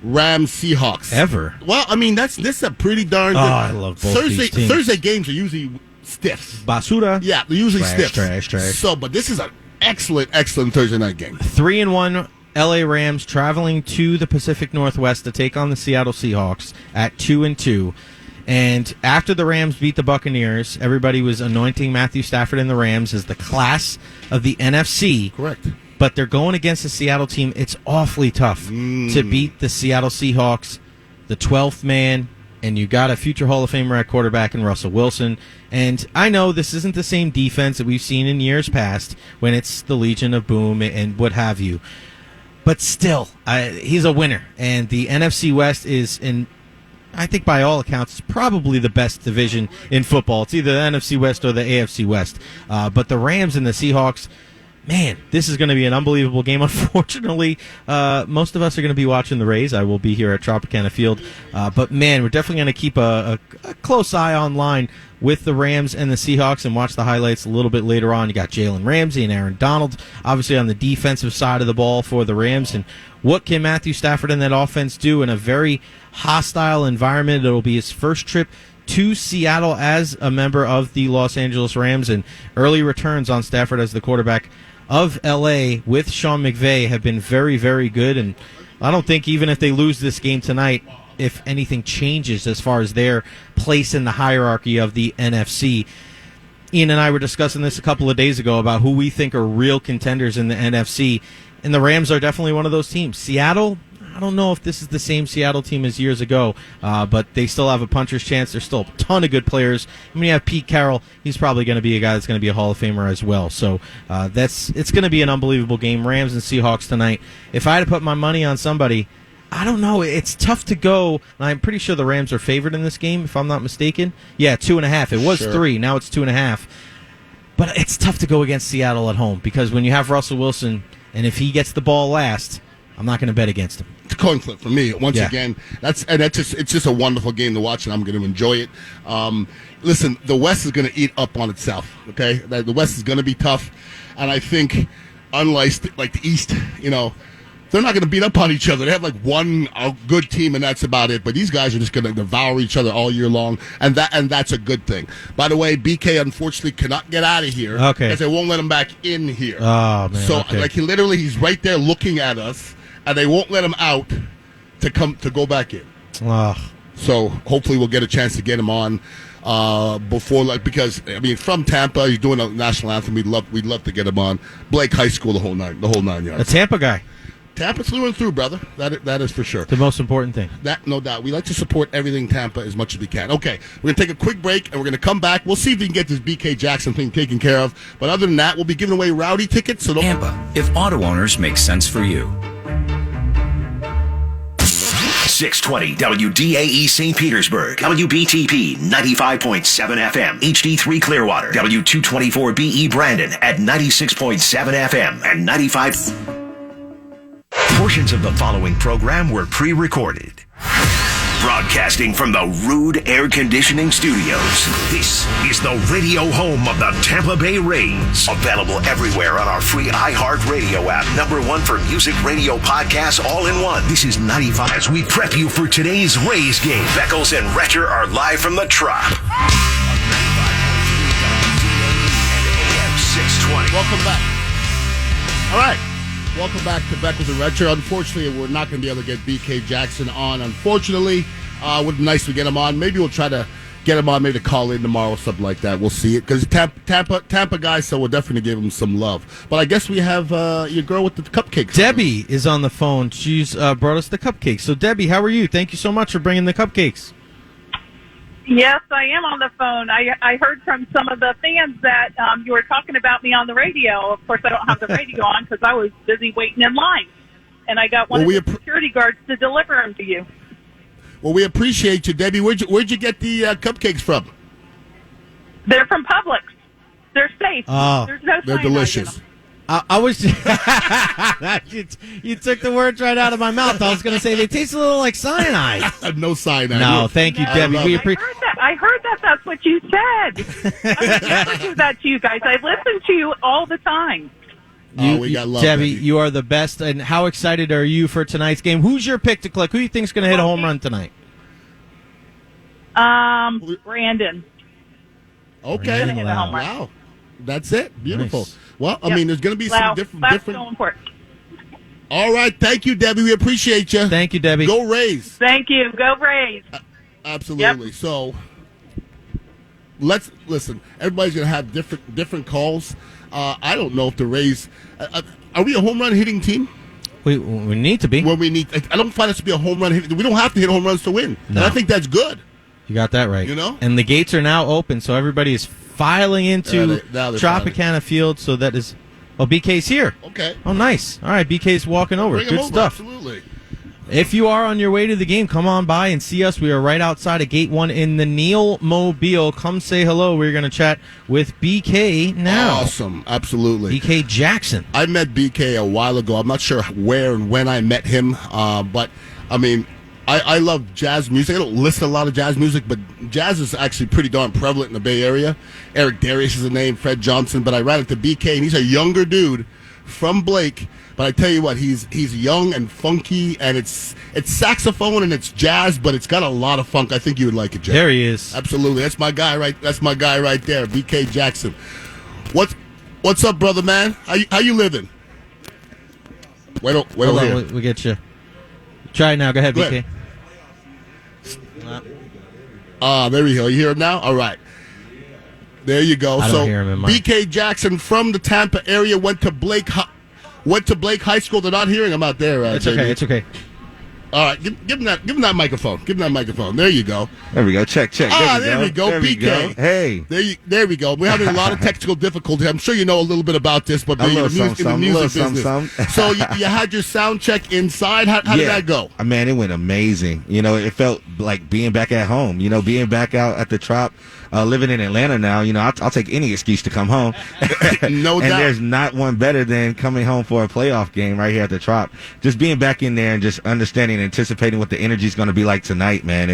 Rams Seahawks Ever. Well, I mean this is a pretty darn good. I love both these teams. Thursday games are usually stiffs. Basura. Yeah, they're usually stiffs. Trash. So, but this is an excellent Thursday night game. 3-1 LA Rams traveling to the Pacific Northwest to take on the Seattle Seahawks at 2-2. And after the Rams beat the Buccaneers, everybody was anointing Matthew Stafford and the Rams as the class of the NFC. Correct. But they're going against the Seattle team. It's awfully tough to beat the Seattle Seahawks, the 12th man, and you got a future Hall of Famer at quarterback in Russell Wilson. And I know this isn't the same defense that we've seen in years past when it's the Legion of Boom and what have you. But still, he's a winner. And the NFC West is, I think by all accounts, it's probably the best division in football. It's either the NFC West or the AFC West. But the Rams and the Seahawks, man, this is going to be an unbelievable game. Unfortunately, most of us are going to be watching the Rays. I will be here at Tropicana Field. But, man, we're definitely going to keep a close eye online with the Rams and the Seahawks and watch the highlights a little bit later on. You got Jalen Ramsey and Aaron Donald, obviously on the defensive side of the ball for the Rams. And what can Matthew Stafford and that offense do in a very hostile environment? It'll be his first trip to Seattle as a member of the Los Angeles Rams, and early returns on Stafford as the quarterback of L.A. with Sean McVay have been very, very good. And I don't think even if they lose this game tonight, if anything changes as far as their place in the hierarchy of the NFC. Ian and I were discussing this a couple of days ago about who we think are real contenders in the NFC, and the Rams are definitely one of those teams. Seattle, I don't know if this is the same Seattle team as years ago, but they still have a puncher's chance. There's still a ton of good players. I mean, you have Pete Carroll. He's probably going to be a guy that's going to be a Hall of Famer as well. So it's going to be an unbelievable game. Rams and Seahawks tonight. If I had to put my money on somebody, I don't know. It's tough to go. I'm pretty sure the Rams are favored in this game, if I'm not mistaken. Yeah, 2.5. It was 3. Now it's 2.5. But it's tough to go against Seattle at home because when you have Russell Wilson, and if he gets the ball last, I'm not going to bet against him. It's a coin flip for me. Once again, it's just a wonderful game to watch, and I'm going to enjoy it. Listen, the West is going to eat up on itself. Okay, the West is going to be tough, and I think unlike the East, they're not going to beat up on each other. They have one good team, and that's about it. But these guys are just going to devour each other all year long, and that's a good thing. By the way, BK unfortunately cannot get out of here because they won't let him back in here. Oh man! So he's right there looking at us, and they won't let him out to go back in. So hopefully we'll get a chance to get him on before, because from Tampa, he's doing a national anthem. We'd love to get him on. Blake High School, the whole nine yards. A Tampa guy. Tampa through and through, brother. That is for sure. The most important thing. That, no doubt. We like to support everything Tampa as much as we can. Okay, we're going to take a quick break, and we're going to come back. We'll see if we can get this BK Jackson thing taken care of. But other than that, we'll be giving away rowdy tickets. So Tampa, if auto owners make sense for you. 620 WDAE St. Petersburg, WBTP 95.7 FM, HD3 Clearwater, W224BE Brandon at 96.7 FM and 95. Portions of the following program were pre-recorded. Broadcasting from the Rude Air Conditioning Studios, this is the radio home of the Tampa Bay Rays. Available everywhere on our free iHeartRadio app. #1 for music, radio, podcasts, all in one. This is 95 as we prep you for today's Rays game. Beckles and Retcher are live from the Trop. 620. Welcome back. All right. Welcome back to Beckles and Retcher. Unfortunately, we're not going to be able to get BK Jackson on. Unfortunately, it would be nice to get him on. Maybe we'll try to get him on, maybe to call in tomorrow or something like that. We'll see it because Tampa guy, so we'll definitely give him some love. But I guess we have your girl with the cupcakes. Debbie is on the phone. She's brought us the cupcakes. So, Debbie, how are you? Thank you so much for bringing the cupcakes. Yes, I am on the phone. I heard from some of the fans that you were talking about me on the radio. Of course, I don't have the radio on because I was busy waiting in line. And I got one of the security guards to deliver them to you. Well, we appreciate you, Debbie. Where'd you get the cupcakes from? They're from Publix. They're safe. Oh, there's no they're delicious. I was you took the words right out of my mouth. I was going to say they taste a little like cyanide. No cyanide. No, thank you, Debbie. We appreciate. I heard that. That's what you said. I would never do that to you guys. I listen to you all the time. We got love, Debbie. You are the best. And how excited are you for tonight's game? Who's your pick to click? Who do you think's going to hit a home run tonight? Brandon. Okay. Wow. That's it. Beautiful. Nice. Well, I mean, there's going to be some different. Going for it. All right. Thank you, Debbie. We appreciate you. Thank you, Debbie. Go Rays. Thank you. Go Rays. Absolutely. Yep. So let's listen. Everybody's going to have different calls. I don't know if the Rays are we a home run hitting team? We need to be. Well, we need. I don't find us to be a home run hitting. We don't have to hit home runs to win. No. And I think that's good. You got that right. You know. And the gates are now open, so everybody is filing into Tropicana Field. So that is. Oh, BK's here. Okay. Oh, nice. All right, BK's walking over. Bring Good him over, stuff. Absolutely. If you are on your way to the game, come on by and see us. We are right outside of Gate 1 in the Neil Mobile. Come say hello. We're going to chat with BK now. Awesome. Absolutely. BK Jackson. I met BK a while ago. I'm not sure where and when I met him, but, I mean, I love jazz music. I don't listen to a lot of jazz music, but jazz is actually pretty darn prevalent in the Bay Area. Eric Darius is the name, Fred Johnson, but I ran into BK, and he's a younger dude from Blake. But I tell you what, he's young and funky, and it's saxophone and it's jazz, but it's got a lot of funk. I think you would like it, Jeff. There he is. Absolutely, that's my guy right there, BK Jackson. What's up, brother man? How you living? Wait on, here. We'll get you. Try it now. Go ahead, BK. There we go. You hear him now? All right. There you go. I don't hear him in my... BK Jackson from the Tampa area went to Blake High School. They're not hearing him out there. It's okay. It's okay. All right, give him that microphone. Give him that microphone. There you go. There we go. Check. There we go. There we BK. go. Hey. There we go. We're having a lot of technical difficulty. I'm sure you know a little bit about this, but in the music business. So you had your sound check inside. How did that go? Man, it went amazing. It felt like being back at home. Being back out at the Trop. Living in Atlanta now, I'll take any excuse to come home. No doubt. And there's not one better than coming home for a playoff game right here at the Trop. Just being back in there and just understanding and anticipating what the energy is going to be like tonight, man.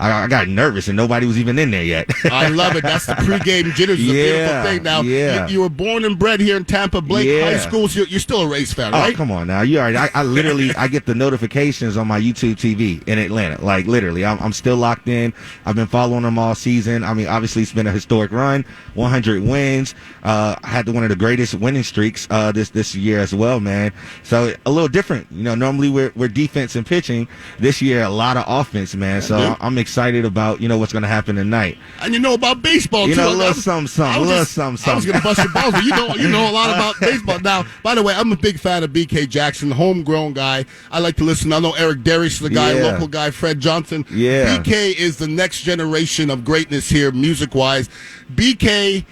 I got nervous and nobody was even in there yet. I love it. That's the pregame jitters. It's a beautiful thing. Now, you were born and bred here in Tampa, Blake High School. So you're still a Rays fan, right? Oh, come on now. You already. I literally I get the notifications on my YouTube TV in Atlanta. Like literally, I'm still locked in. I've been following them all season. I mean, obviously it's been a historic run, 100 wins. Had one of the greatest winning streaks this year as well, man. So a little different. Normally we're defense and pitching. This year a lot of offense, man. So I'm excited about what's going to happen tonight. And about baseball too. A little something. I was going to bust your balls, but you know a lot about baseball. Now, by the way, I'm a big fan of BK Jackson, homegrown guy. I like to listen. I know Eric Derrick's the guy, local guy, Fred Johnson. Yeah. BK is the next generation of greatness here, music-wise. BK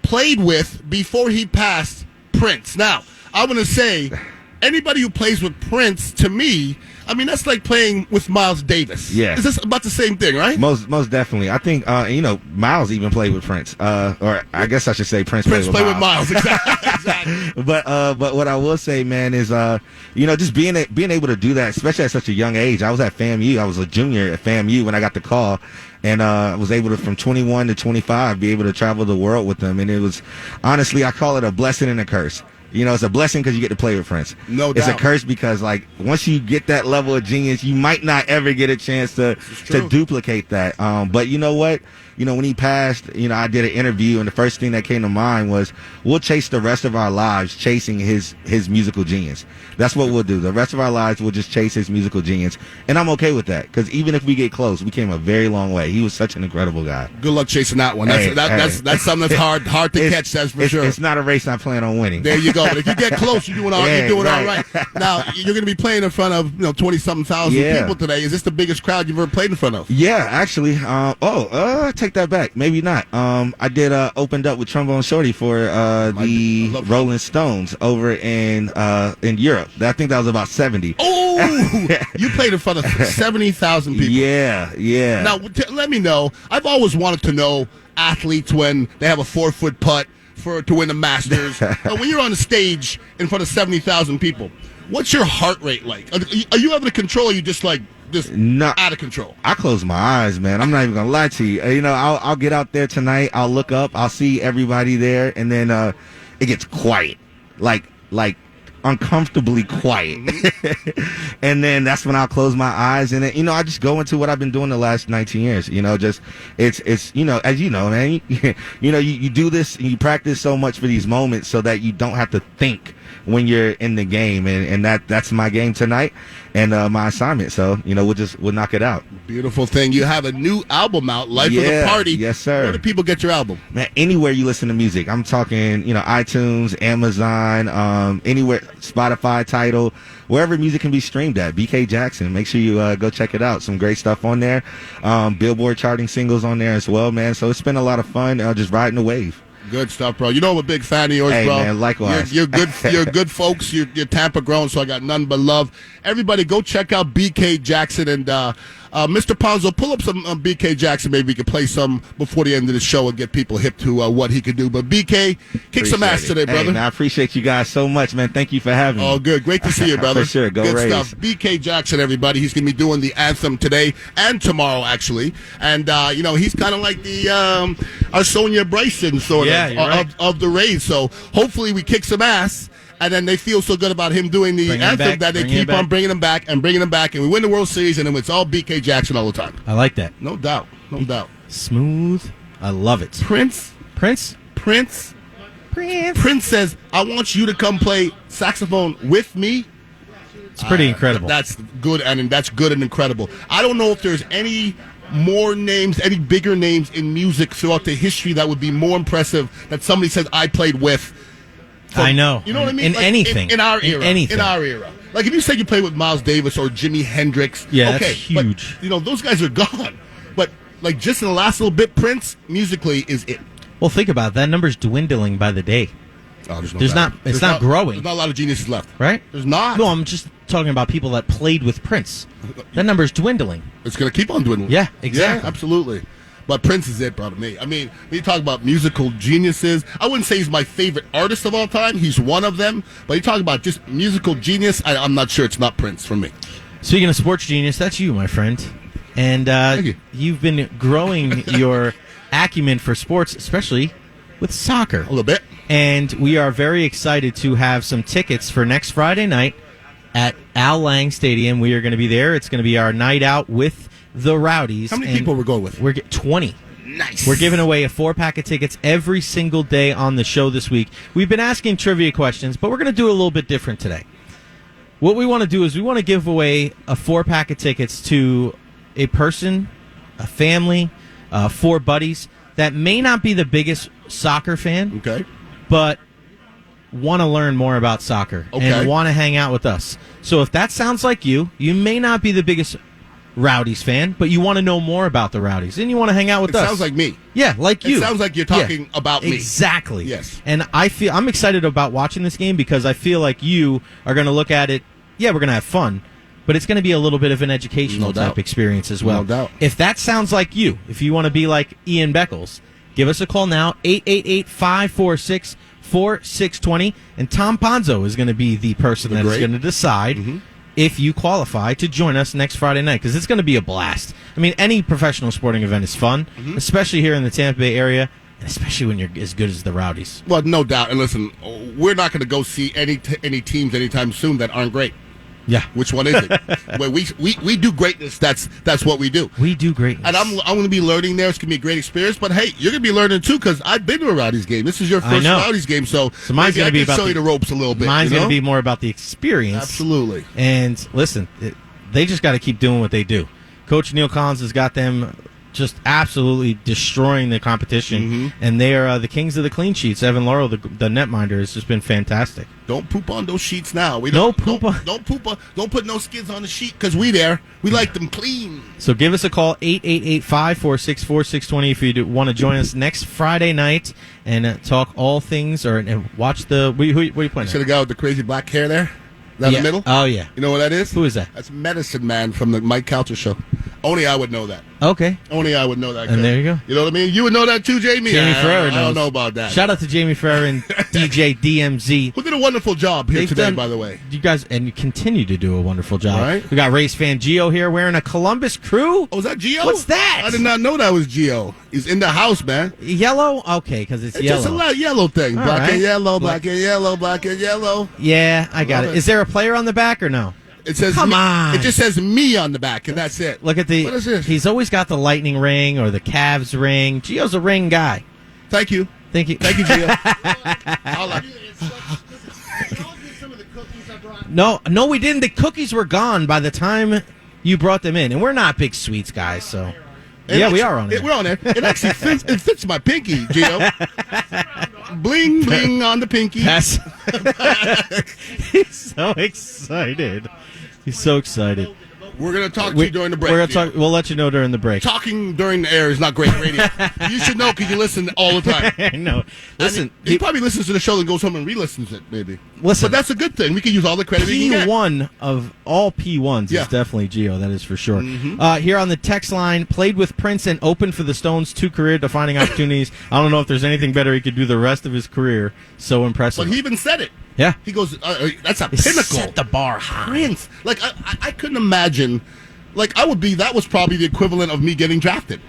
played with, before he passed, Prince. Now, I want to say, anybody who plays with Prince, to me, I mean, that's like playing with Miles Davis. Yeah. Is this about the same thing, right? Most definitely. I think, Miles even played with Prince. Or I guess I should say Prince played with Miles. Exactly. But what I will say, man, is, just being able to do that, especially at such a young age. I was at FAMU. I was a junior at FAMU when I got the call. And I was able to, from 21 to 25, be able to travel the world with them. And it was, honestly, I call it a blessing and a curse. It's a blessing because you get to play with Prince. No doubt. It's a curse because, once you get that level of genius, you might not ever get a chance to duplicate that. But you know what? When he passed, I did an interview, and the first thing that came to mind was, we'll chase the rest of our lives chasing his musical genius. That's what we'll do. The rest of our lives, we'll just chase his musical genius. And I'm okay with that, because even if we get close, we came a very long way. He was such an incredible guy. Good luck chasing that one. That's something that's hard to catch, that's for sure. It's not a race I plan on winning. There you go. But if you get close, you're doing all right. Now, you're going to be playing in front of 20-something thousand people today. Is this the biggest crowd you've ever played in front of? Yeah, actually. Take that back. Maybe not. I did opened up with Trombone Shorty for the Rolling Stones over in Europe. I think that was about 70. Oh, you played in front of 70,000 people. Yeah. Now, let me know. I've always wanted to know athletes when they have a 4-foot putt to win the Masters. When you're on the stage in front of 70,000 people, what's your heart rate like? Are you able to control, or are you just out of control? I close my eyes, man. I'm not even gonna lie to you. I'll get out there tonight. I'll look up. I'll see everybody there, and then it gets quiet, like uncomfortably quiet. And then that's when I'll close my eyes, and then, I just go into what I've been doing the last 19 years. It's as you know, man. You do this and you practice so much for these moments so that you don't have to think when you're in the game, and that's my game tonight and my assignment. So we'll knock it out. Beautiful thing. You have a new album out, Life of the Party. Yes, sir. Where do people get your album? Man, anywhere you listen to music. I'm talking iTunes, Amazon, anywhere, Spotify, Tidal, wherever music can be streamed at. BK Jackson. Make sure you go check it out. Some great stuff on there. Billboard charting singles on there as well, man. So it's been a lot of fun just riding the wave. Good stuff, bro. I'm a big fan of yours, bro. Man, likewise. You're good. You're good folks. You're Tampa grown, so I got none but love. Everybody, go check out BK Jackson and Mr. Ponzo. Pull up some BK Jackson. Maybe we could play some before the end of the show and get people hip to what he could do. But BK, kick some ass today, brother. Man, I appreciate you guys so much, man. Thank you for having me. Oh, good. Great to see you, brother. For sure. Go good Rays. Stuff. BK Jackson, everybody. He's going to be doing the anthem today and tomorrow, actually. And he's kind of like the our Sonia Bryson sort of the Rays. So hopefully we kick some ass. And then they feel so good about him doing the anthem that they keep on bringing him back, and we win the World Series, and then it's all BK Jackson all the time. I like that. No doubt. Smooth. I love it. Prince says, I want you to come play saxophone with me. It's pretty incredible. That's good, and that's good and incredible. I don't know if there's any more names, any bigger names in music throughout the history that would be more impressive that somebody says I played with. I know. You know what I mean? In anything. In our era. Anything. In our era. Like if you say you play with Miles Davis or Jimi Hendrix, Yeah, okay, that's huge. But, those guys are gone. But like just in the last little bit, Prince musically is it. Well, think about it. That number's dwindling by the day. Oh, there's It's not growing. There's not a lot of geniuses left, right? There's not. No, I'm just talking about people that played with Prince. That number's dwindling. It's going to keep on dwindling. Yeah, exactly. Yeah, absolutely. But Prince is it, bro, to me. I mean, when you talk about musical geniuses, I wouldn't say he's my favorite artist of all time. He's one of them. But you talk about just musical genius, I'm not sure it's not Prince for me. Speaking of sports genius, that's you, my friend. And you've been growing your acumen for sports, especially with soccer. A little bit. And we are very excited to have some tickets for next Friday night at Al Lang Stadium. We are going to be there. It's going to be our night out with the Rowdies. How many people we're going with? We're 20. Nice. We're giving away a 4-pack of tickets every single day on the show this week. We've been asking trivia questions, but we're going to do a little bit different today. What we want to do is we want to give away a 4-pack of tickets to a person, a family, 4 buddies that may not be the biggest soccer fan, okay, but want to learn more about soccer and want to hang out with us. So if that sounds like you may not be the biggest Rowdies fan, but you want to know more about the Rowdies and you want to hang out with us. It sounds like me. Yeah, like you. It sounds like you're talking about me. Exactly. Yes. And I'm excited about watching this game because I feel like you are going to look at it, we're going to have fun, but it's going to be a little bit of an educational type experience as well. No doubt. If that sounds like you, if you want to be like Ian Beckles, give us a call now, 888-546-4620, and Tom Ponzo is going to be the person that is going to decide if you qualify to join us next Friday night, because it's going to be a blast. I mean, any professional sporting event is fun, especially here in the Tampa Bay area, and especially when you're as good as the Rowdies. Well, no doubt. And listen, we're not going to go see any teams anytime soon that aren't great. Yeah. Which one is it? When we do greatness, that's what we do. We do greatness. And I'm going to be learning there. It's going to be a great experience. But hey, you're going to be learning too, because I've been to a Rowdies game. This is your first Rowdies game, so mine's going to be about show you the ropes a little bit. Mine's going to be more about the experience. Absolutely. And listen, they just got to keep doing what they do. Coach Neil Collins has got them just absolutely destroying the competition, and they are the kings of the clean sheets. Evan Laurel, the netminder, has just been fantastic. Don't poop on those sheets now. Don't put no skids on the sheet, because we like them clean. So give us a call, 888-546-4620, if you want to join us next Friday night and talk all things and watch the. Who are you playing? See the guy with the crazy black hair there? Down the middle? Oh, yeah. You know what that is? Who is that? That's Medicine Man from the Mike Coucher show. Only I would know that. Okay. Only I would know that. And there you go. You know what I mean? You would know that too, Jamie? Jamie Ferrer knows. I don't know about that. Shout out to Jamie Ferrer and DJ DMZ. Who did a wonderful job here today, by the way. You guys, and you continue to do a wonderful job. Right. We got race fan Gio here wearing a Columbus Crew. Oh, is that Gio? What's that? I did not know that was Gio. He's in the house, man. Yellow? Okay, because it's yellow. Just a lot of yellow thing. All Black right. and yellow, black and yellow, black and yellow. Yeah, I got it. Is there a player on the back or no? It says Come me. on. It just says me on the back, and that's it. Look at the. What is this? He's always got the lightning ring or the Cavs ring. Gio's a ring guy. Thank you. Thank you. Thank you, Gio. No, we didn't. The cookies were gone by the time you brought them in, and we're not big sweets guys, so we are on it. We're on there. It actually fits my pinky, Gio. Bling bling on the pinky. He's so excited. He's so excited. We're going to talk to you during the break. We'll let you know during the break. Talking during the air is not great radio. You should know because you listen all the time. I know. Listen, he probably listens to the show and goes home and re-listens it, maybe. Listen, but that's a good thing. We can use all the credit we can get. P1 of all P1s is definitely Gio. That is for sure. Here on the text line, played with Prince and opened for the Stones, 2 career-defining opportunities. I don't know if there's anything better he could do the rest of his career. So impressive. But he even said it. Yeah. He goes, that's a pinnacle. Set the bar high. Prince. Like, I couldn't imagine. Like, that was probably the equivalent of me getting drafted.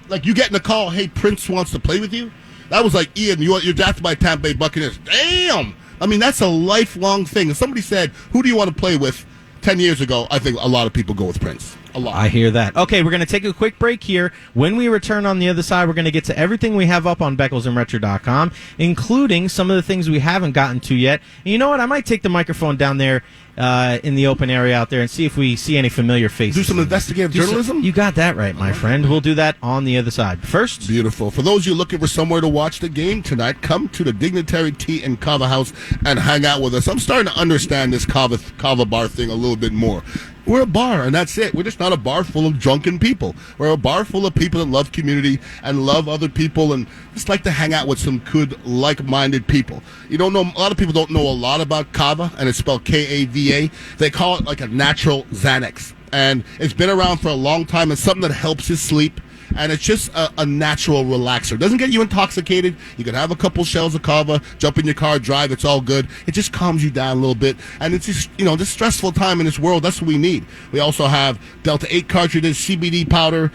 Like, you getting a call, hey, Prince wants to play with you? That was like, Ian, you're drafted by Tampa Bay Buccaneers. Damn! I mean, that's a lifelong thing. If somebody said, who do you want to play with 10 years ago, I think a lot of people go with Prince. A lot. I hear that. Okay, we're going to take a quick break here. When we return on the other side, we're going to get to everything we have up on BeckelsandRetro.com, including some of the things we haven't gotten to yet. And you know what? I might take the microphone down there in the open area out there and see if we see any familiar faces. Do some investigative journalism? You got that right, my friend. We'll do that on the other side. First. Beautiful. For those of you looking for somewhere to watch the game tonight, come to the Dignitary Tea and Kava House and hang out with us. I'm starting to understand this Kava bar thing a little bit more. We're a bar, and that's it. We're just not a bar full of drunken people. We're a bar full of people that love community and love other people and just like to hang out with some good, like-minded people. A lot of people don't know a lot about Kava, and it's spelled K-A-V-A. They call it like a natural Xanax, and it's been around for a long time. It's something that helps you sleep. And it's just a natural relaxer. It doesn't get you intoxicated. You can have a couple shells of kava, jump in your car, drive. It's all good. It just calms you down a little bit. And it's just, this stressful time in this world, that's what we need. We also have Delta 8 cartridges, CBD powder,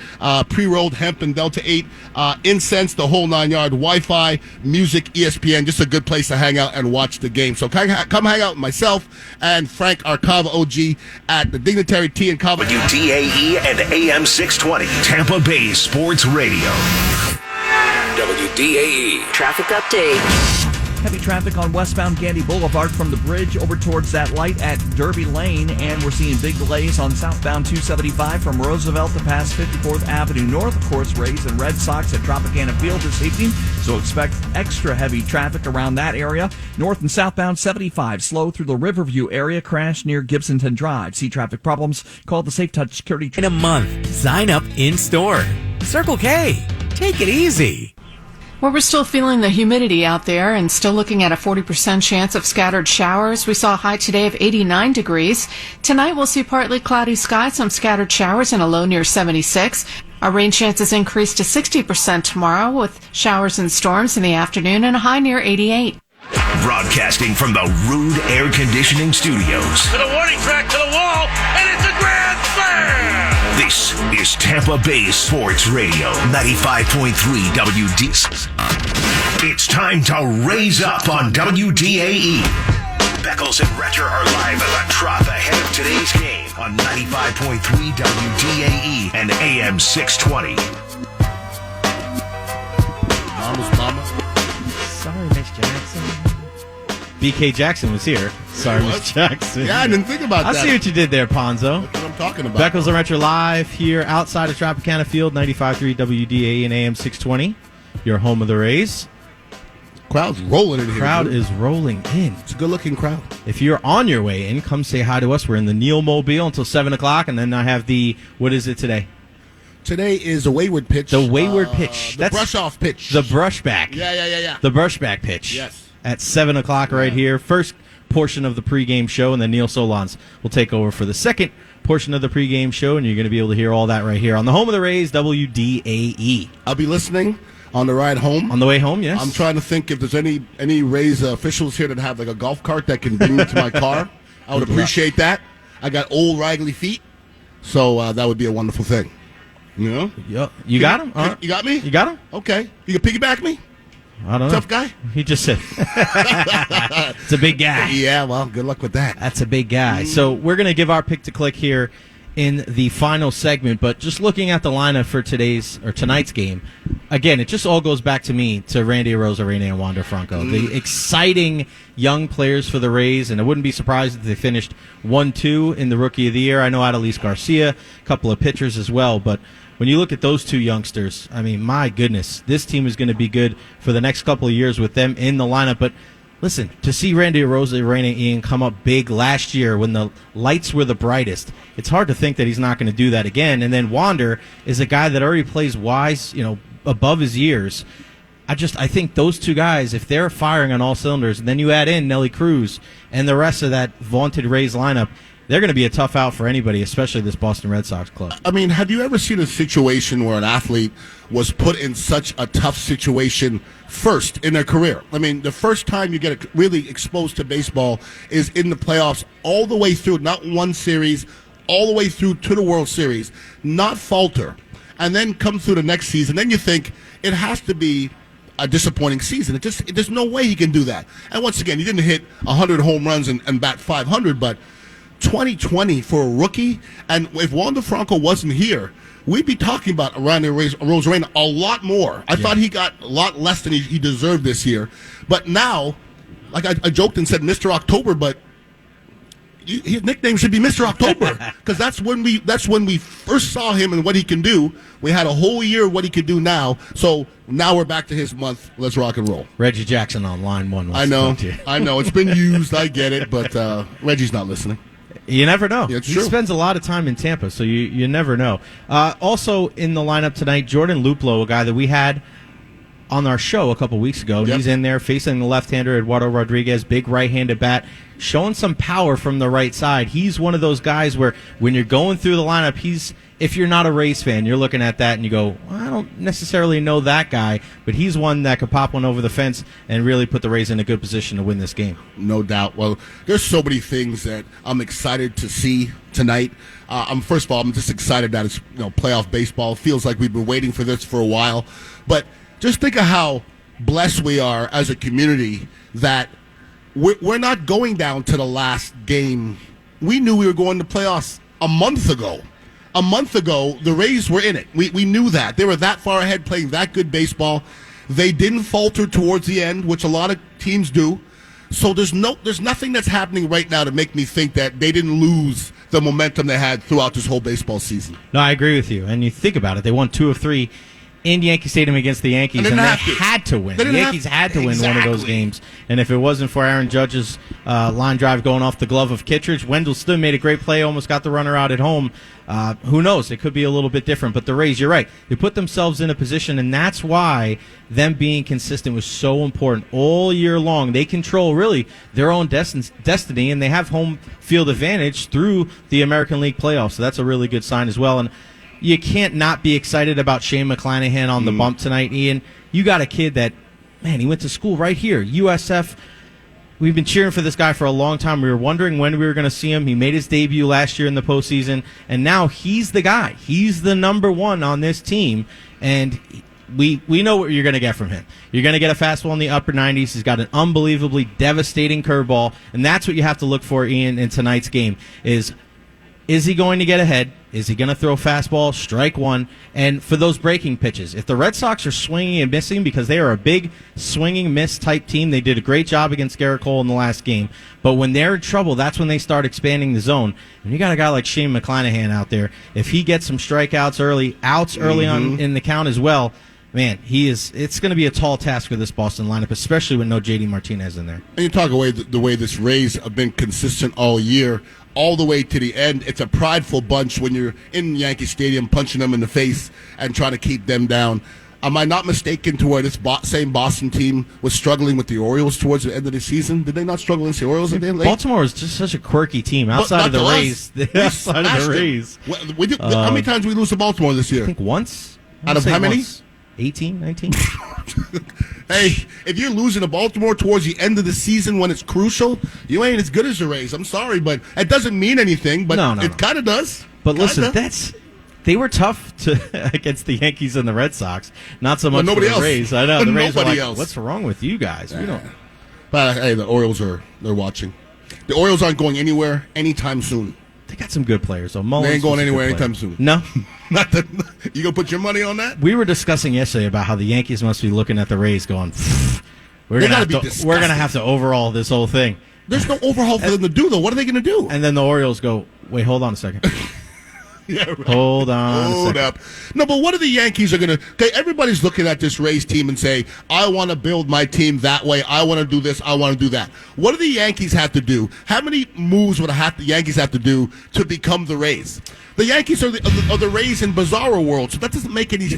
pre-rolled hemp and Delta 8, incense, the whole 9-yard, Wi-Fi, music, ESPN. Just a good place to hang out and watch the game. So come hang out with myself and Frank, our Kava OG, at the Dignitary Tea and Kava. WDAE and AM 620, Tampa Bay Sports Radio. WDAE traffic update. Heavy traffic on westbound Gandy Boulevard from the bridge over towards that light at Derby Lane, and we're seeing big delays on southbound 275 from Roosevelt to past 54th Avenue North. Of course, Rays and Red Sox at Tropicana Field this evening, so expect extra heavy traffic around that area. North and southbound 75 slow through the Riverview area, crash near Gibsonton Drive. See traffic problems, call the Safe Touch Security. In a month, sign up in-store. Circle K. Take it easy. Well, we're still feeling the humidity out there and still looking at a 40% chance of scattered showers. We saw a high today of 89 degrees. Tonight we'll see partly cloudy skies, some scattered showers, and a low near 76. Our rain chances increase to 60% tomorrow with showers and storms in the afternoon and a high near 88. Broadcasting from the Rude Air Conditioning Studios. To the warning track, to the wall, and it's a grand slam! This is Tampa Bay Sports Radio, 95.3 WD. It's time to raise up on WDAE. Beckles and Retcher are live at the Trop ahead of today's game on 95.3 WDAE and AM 620. Mama. Sorry, Miss Jackson. BK Jackson was here. Sorry, Miss Jackson. Yeah, I didn't think about that. I see what you did there, Ponzo. That's what I'm talking about. Beckles and Retcher live here outside of Tropicana Field, 95.3 WDAE and AM 620. Your home of the Rays. Crowd's rolling in here. Crowd is rolling in. It's a good-looking crowd. If you're on your way in, come say hi to us. We're in the Neil Mobile until 7 o'clock, and then I have what is it today? Today is a wayward pitch. The wayward pitch. The brush-off pitch. The brushback. Yeah. The brushback pitch. Yes. At 7 o'clock right here. First portion of the pregame show, and then Neil Solons will take over for the second portion of the pregame show, and you're going to be able to hear all that right here on the home of the Rays, WDAE. I'll be listening on the ride home. On the way home, yes. I'm trying to think if there's any Rays officials here that have like a golf cart that can bring me to my car. I would appreciate that. I got old raggedy feet, so that would be a wonderful thing. You know? Yep. You got him? You got me? You got him? Okay. You can piggyback me? I don't know. Tough guy? He just said. It's a big guy. Yeah, well, good luck with that. That's a big guy. So we're going to give our pick to click here in the final segment, but just looking at the lineup for tonight's game, again, it just all goes back to me, to Randy Arozarena and Wander Franco. The exciting young players for the Rays, and I wouldn't be surprised if they finished 1-2 in the Rookie of the Year. I know Adolis Garcia, a couple of pitchers as well, but when you look at those two youngsters, I mean, my goodness, this team is going to be good for the next couple of years with them in the lineup. But listen, to see Randy Arozarena, Ian, come up big last year when the lights were the brightest, it's hard to think that he's not going to do that again. And then Wander is a guy that already plays wise, above his years. I think those two guys, if they're firing on all cylinders, and then you add in Nelly Cruz and the rest of that vaunted Rays lineup, they're going to be a tough out for anybody, especially this Boston Red Sox club. I mean, have you ever seen a situation where an athlete was put in such a tough situation first in their career? I mean, the first time you get really exposed to baseball is in the playoffs all the way through, not one series, all the way through to the World Series, not falter, and then come through the next season. Then you think it has to be a disappointing season. There's no way he can do that. And once again, he didn't hit 100 home runs and bat 500, but 2020 for a rookie, and if Wander Franco wasn't here, we'd be talking about Randy Arozarena a lot more. I thought he got a lot less than he deserved this year. But now, like I joked and said Mr. October, but his nickname should be Mr. October, because that's when we first saw him and what he can do. We had a whole year of what he could do now. So now we're back to his month. Let's rock and roll. Reggie Jackson on line one. I know. It's been used. I get it, but Reggie's not listening. You never know. Yeah, it's he true. spends a lot of time in Tampa, so you never know. Also in the lineup tonight, Jordan Luplow, a guy that we had on our show a couple weeks ago. Yep. He's in there facing the left-hander, Eduardo Rodriguez, big right-handed bat, showing some power from the right side. He's one of those guys where when you're going through the lineup, if you're not a Rays fan, you're looking at that and you go, well, I don't necessarily know that guy, but he's one that could pop one over the fence and really put the Rays in a good position to win this game. No doubt. Well, there's so many things that I'm excited to see tonight. First of all, I'm just excited that it's playoff baseball. It feels like we've been waiting for this for a while, but just think of how blessed we are as a community that we're not going down to the last game. We knew we were going to playoffs a month ago. A month ago, the Rays were in it. We knew that. They were that far ahead playing that good baseball. They didn't falter towards the end, which a lot of teams do. So there's nothing that's happening right now to make me think that they didn't lose the momentum they had throughout this whole baseball season. No, I agree with you. And you think about it, they won 2 of 3 in Yankee Stadium against the Yankees, and they had to win. The Yankees had to win one of those games. And if it wasn't for Aaron Judge's line drive going off the glove of Kittredge, Wendell still made a great play, almost got the runner out at home. Who knows? It could be a little bit different. But the Rays, you're right. They put themselves in a position, and that's why them being consistent was so important all year long. They control, really, their own destiny, and they have home field advantage through the American League playoffs. So that's a really good sign as well. And you can't not be excited about Shane McClanahan on the bump tonight, Ian. You got a kid that, man, he went to school right here, USF. We've been cheering for this guy for a long time. We were wondering when we were going to see him. He made his debut last year in the postseason, and now he's the guy. He's the number one on this team, and we know what you're going to get from him. You're going to get a fastball in the upper 90s. He's got an unbelievably devastating curveball, and that's what you have to look for, Ian, in tonight's game is he going to get ahead? Is he going to throw fastball, strike one? And for those breaking pitches, if the Red Sox are swinging and missing because they are a big swinging miss type team, they did a great job against Garrett Cole in the last game. But when they're in trouble, that's when they start expanding the zone. And you got a guy like Shane McClanahan out there. If he gets some strikeouts early, outs early on in the count as well, man, it's going to be a tall task for this Boston lineup, especially with no J.D. Martinez in there. And you talk away the way this Rays have been consistent all year, all the way to the end. It's a prideful bunch when you're in Yankee Stadium punching them in the face and trying to keep them down. Am I not mistaken to where this same Boston team was struggling with the Orioles towards the end of the season? Did they not struggle against the Orioles at the end? Baltimore is just such a quirky team outside of the Rays. Outside of the Rays. How many times did we lose to Baltimore this year? I think once. Out of how many? 18, 19. Hey, if you're losing to Baltimore towards the end of the season when it's crucial, you ain't as good as the Rays. I'm sorry, but it doesn't mean anything, but it kind of does. But listen, they were tough against the Yankees and the Red Sox. Not so much for the Rays. I know. The Rays were like, what's wrong with you guys? We don't. But hey, the Orioles they're watching. The Orioles aren't going anywhere anytime soon. They got some good players. So they ain't going anywhere anytime soon. No. You going to put your money on that? We were discussing yesterday about how the Yankees must be looking at the Rays going, we're going to have to overhaul this whole thing. There's no overhaul for them to do, though. What are they going to do? And then the Orioles go, wait, hold on a second. Yeah, right. Hold up. No, but what are the Yankees are going to... Okay, everybody's looking at this Rays team and say, I want to build my team that way. I want to do this. I want to do that. What do the Yankees have to do? How many moves would the Yankees have to do to become the Rays? The Yankees are the Rays in Bizarro world, so that doesn't make any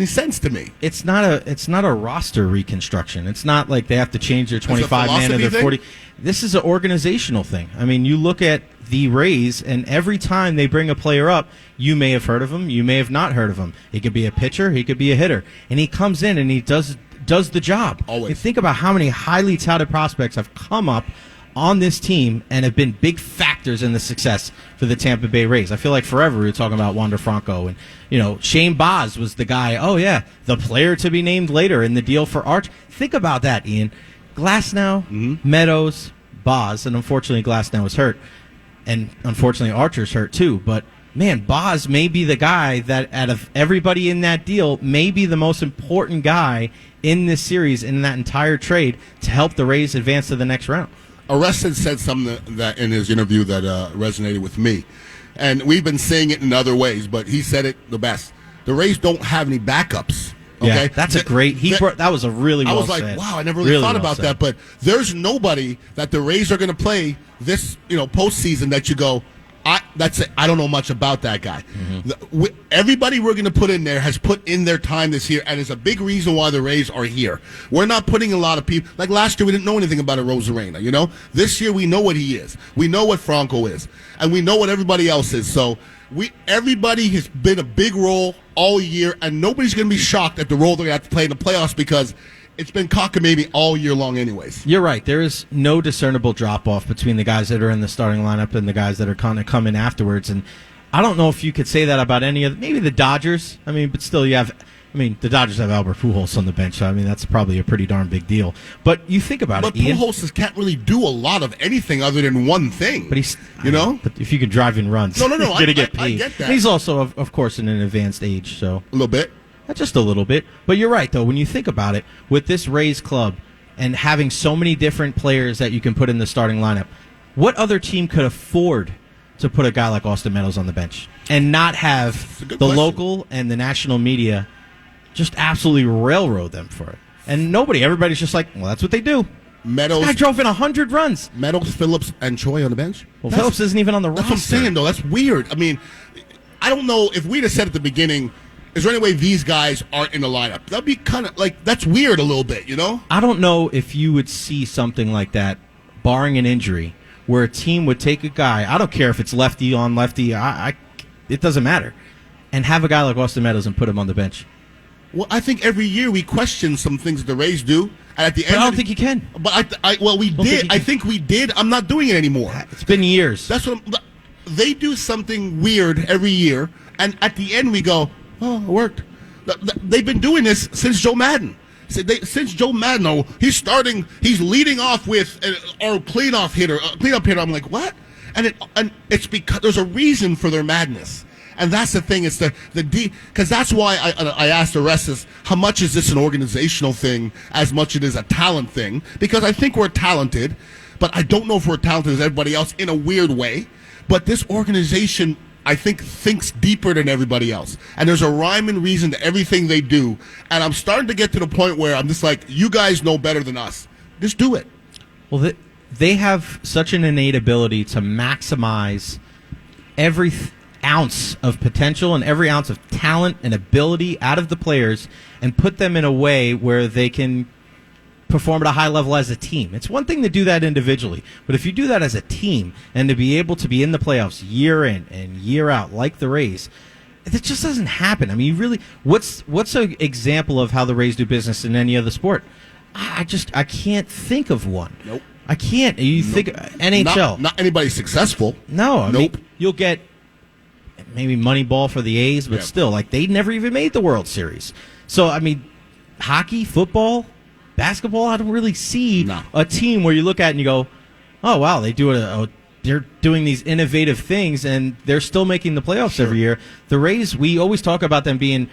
sense to me. It's not a roster reconstruction. It's not like they have to change their 25 man and their 40. This is an organizational thing. I mean, you look at the Rays, and every time they bring a player up, you may have heard of him, you may have not heard of him. He could be a pitcher, he could be a hitter, and he comes in and he does the job. Always. You think about how many highly touted prospects have come up on this team and have been big factors in the success for the Tampa Bay Rays. I feel like forever we were talking about Wander Franco, and Shane Baz was the guy, the player to be named later in the deal for Arch. Think about that, Ian. Glasnow, Meadows, Baz, and unfortunately Glasnow is hurt, and unfortunately Archer's hurt too, but man, Baz may be the guy that out of everybody in that deal may be the most important guy in this series, in that entire trade, to help the Rays advance to the next round. Arrested said something that in his interview that resonated with me. And we've been saying it in other ways, but he said it the best. The Rays don't have any backups. Okay? Yeah, that's a great. That was a really. I well was like, said. wow, I never really thought about that. But there's nobody that the Rays are going to play this, postseason that you go, that's it. I don't know much about that guy. Mm-hmm. Everybody we're going to put in there has put in their time this year, and it's a big reason why the Rays are here. We're not putting a lot of people. Like last year, we didn't know anything about a Rosarena. This year we know what he is. We know what Franco is, and we know what everybody else is. So everybody has been a big role all year, and nobody's going to be shocked at the role they're going to have to play in the playoffs because it's been cockamamie all year long anyways. You're right. There is no discernible drop-off between the guys that are in the starting lineup and the guys that are kind of coming afterwards. And I don't know if you could say that about any of maybe the Dodgers. But still the Dodgers have Albert Pujols on the bench. So, that's probably a pretty darn big deal. But you think about it, Ian. But Pujols can't really do a lot of anything other than one thing. But But if you can drive in runs, no, you're going to get paid. I get that. And he's also, of course, in an advanced age. So a little bit. Just a little bit. But you're right, though. When you think about it, with this Rays club and having so many different players that you can put in the starting lineup, what other team could afford to put a guy like Austin Meadows on the bench and not have the local and the national media just absolutely railroad them for it? And everybody's just like, well, that's what they do. Meadows. This guy drove in 100 runs. Meadows, Phillips, and Choi on the bench? Well, Phillips isn't even on the roster. That's what I'm saying, though. That's weird. I don't know if we'd have said at the beginning, is there any way these guys aren't in the lineup? That'd be kind of that's weird a little bit, I don't know if you would see something like that, barring an injury, where a team would take a guy, I don't care if it's lefty on lefty, it doesn't matter, and have a guy like Austin Meadows and put him on the bench. Well, I think every year we question some things the Rays do, and at the end, I don't think you can. But we did. I think we did. I'm not doing it anymore. It's been years. That's what they do something weird every year, and at the end we go, oh, it worked. They've been doing this since Joe Madden. Since Joe Madden, he's leading off with our cleanup hitter. I'm like, what? And it's because there's a reason for their madness. And that's the thing. It's the because that's why I asked Orestes, how much is this an organizational thing as much as it is a talent thing? Because I think we're talented, but I don't know if we're talented as everybody else in a weird way. But this organization, I think, thinks deeper than everybody else. And there's a rhyme and reason to everything they do. And I'm starting to get to the point where I'm just like, you guys know better than us. Just do it. Well, they have such an innate ability to maximize every ounce of potential and every ounce of talent and ability out of the players and put them in a way where they can perform at a high level as a team. It's one thing to do that individually, but if you do that as a team and to be able to be in the playoffs year in and year out like the Rays, it just doesn't happen. Really, what's an example of how the Rays do business in any other sport? I can't think of one. Nope. I can't. You think NHL? Not anybody successful. No. Nope. You'll get maybe Moneyball for the A's, but still, they never even made the World Series. So, hockey, football, basketball, I don't really see a team where you look at and you go, oh, wow, they're doing these innovative things and they're still making the playoffs every year. The Rays, we always talk about them being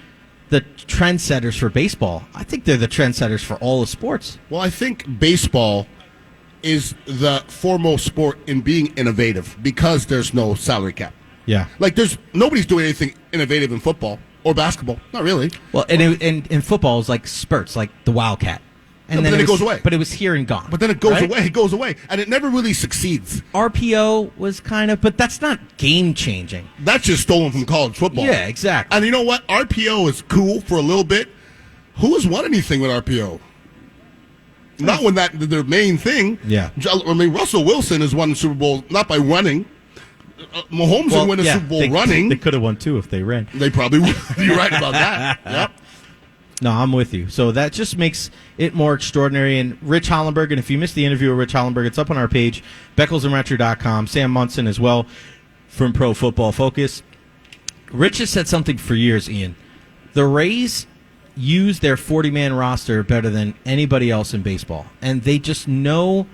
the trendsetters for baseball. I think they're the trendsetters for all the sports. Well, I think baseball is the foremost sport in being innovative because there's no salary cap. Yeah. Nobody's doing anything innovative in football or basketball. Not really. Well, and football is like spurts, like the Wildcat. And then it goes away. But it was here and gone. But then it goes away. It goes away. And it never really succeeds. RPO was but that's not game-changing. That's just stolen from college football. Yeah, exactly. And you know what? RPO is cool for a little bit. Who has won anything with RPO? Not when that's their main thing. Yeah. Russell Wilson has won the Super Bowl not by running. Mahomes didn't win the Super Bowl running. They could have won, too, if they ran. They probably would. You're right about that. Yep. No, I'm with you. So that just makes it more extraordinary. And Rich Hollenberg, and if you missed the interview with Rich Hollenberg, it's up on our page, BeckelsandRetcher.com. Sam Munson as well from Pro Football Focus. Rich has said something for years, Ian. The Rays use their 40-man roster better than anybody else in baseball. And they just know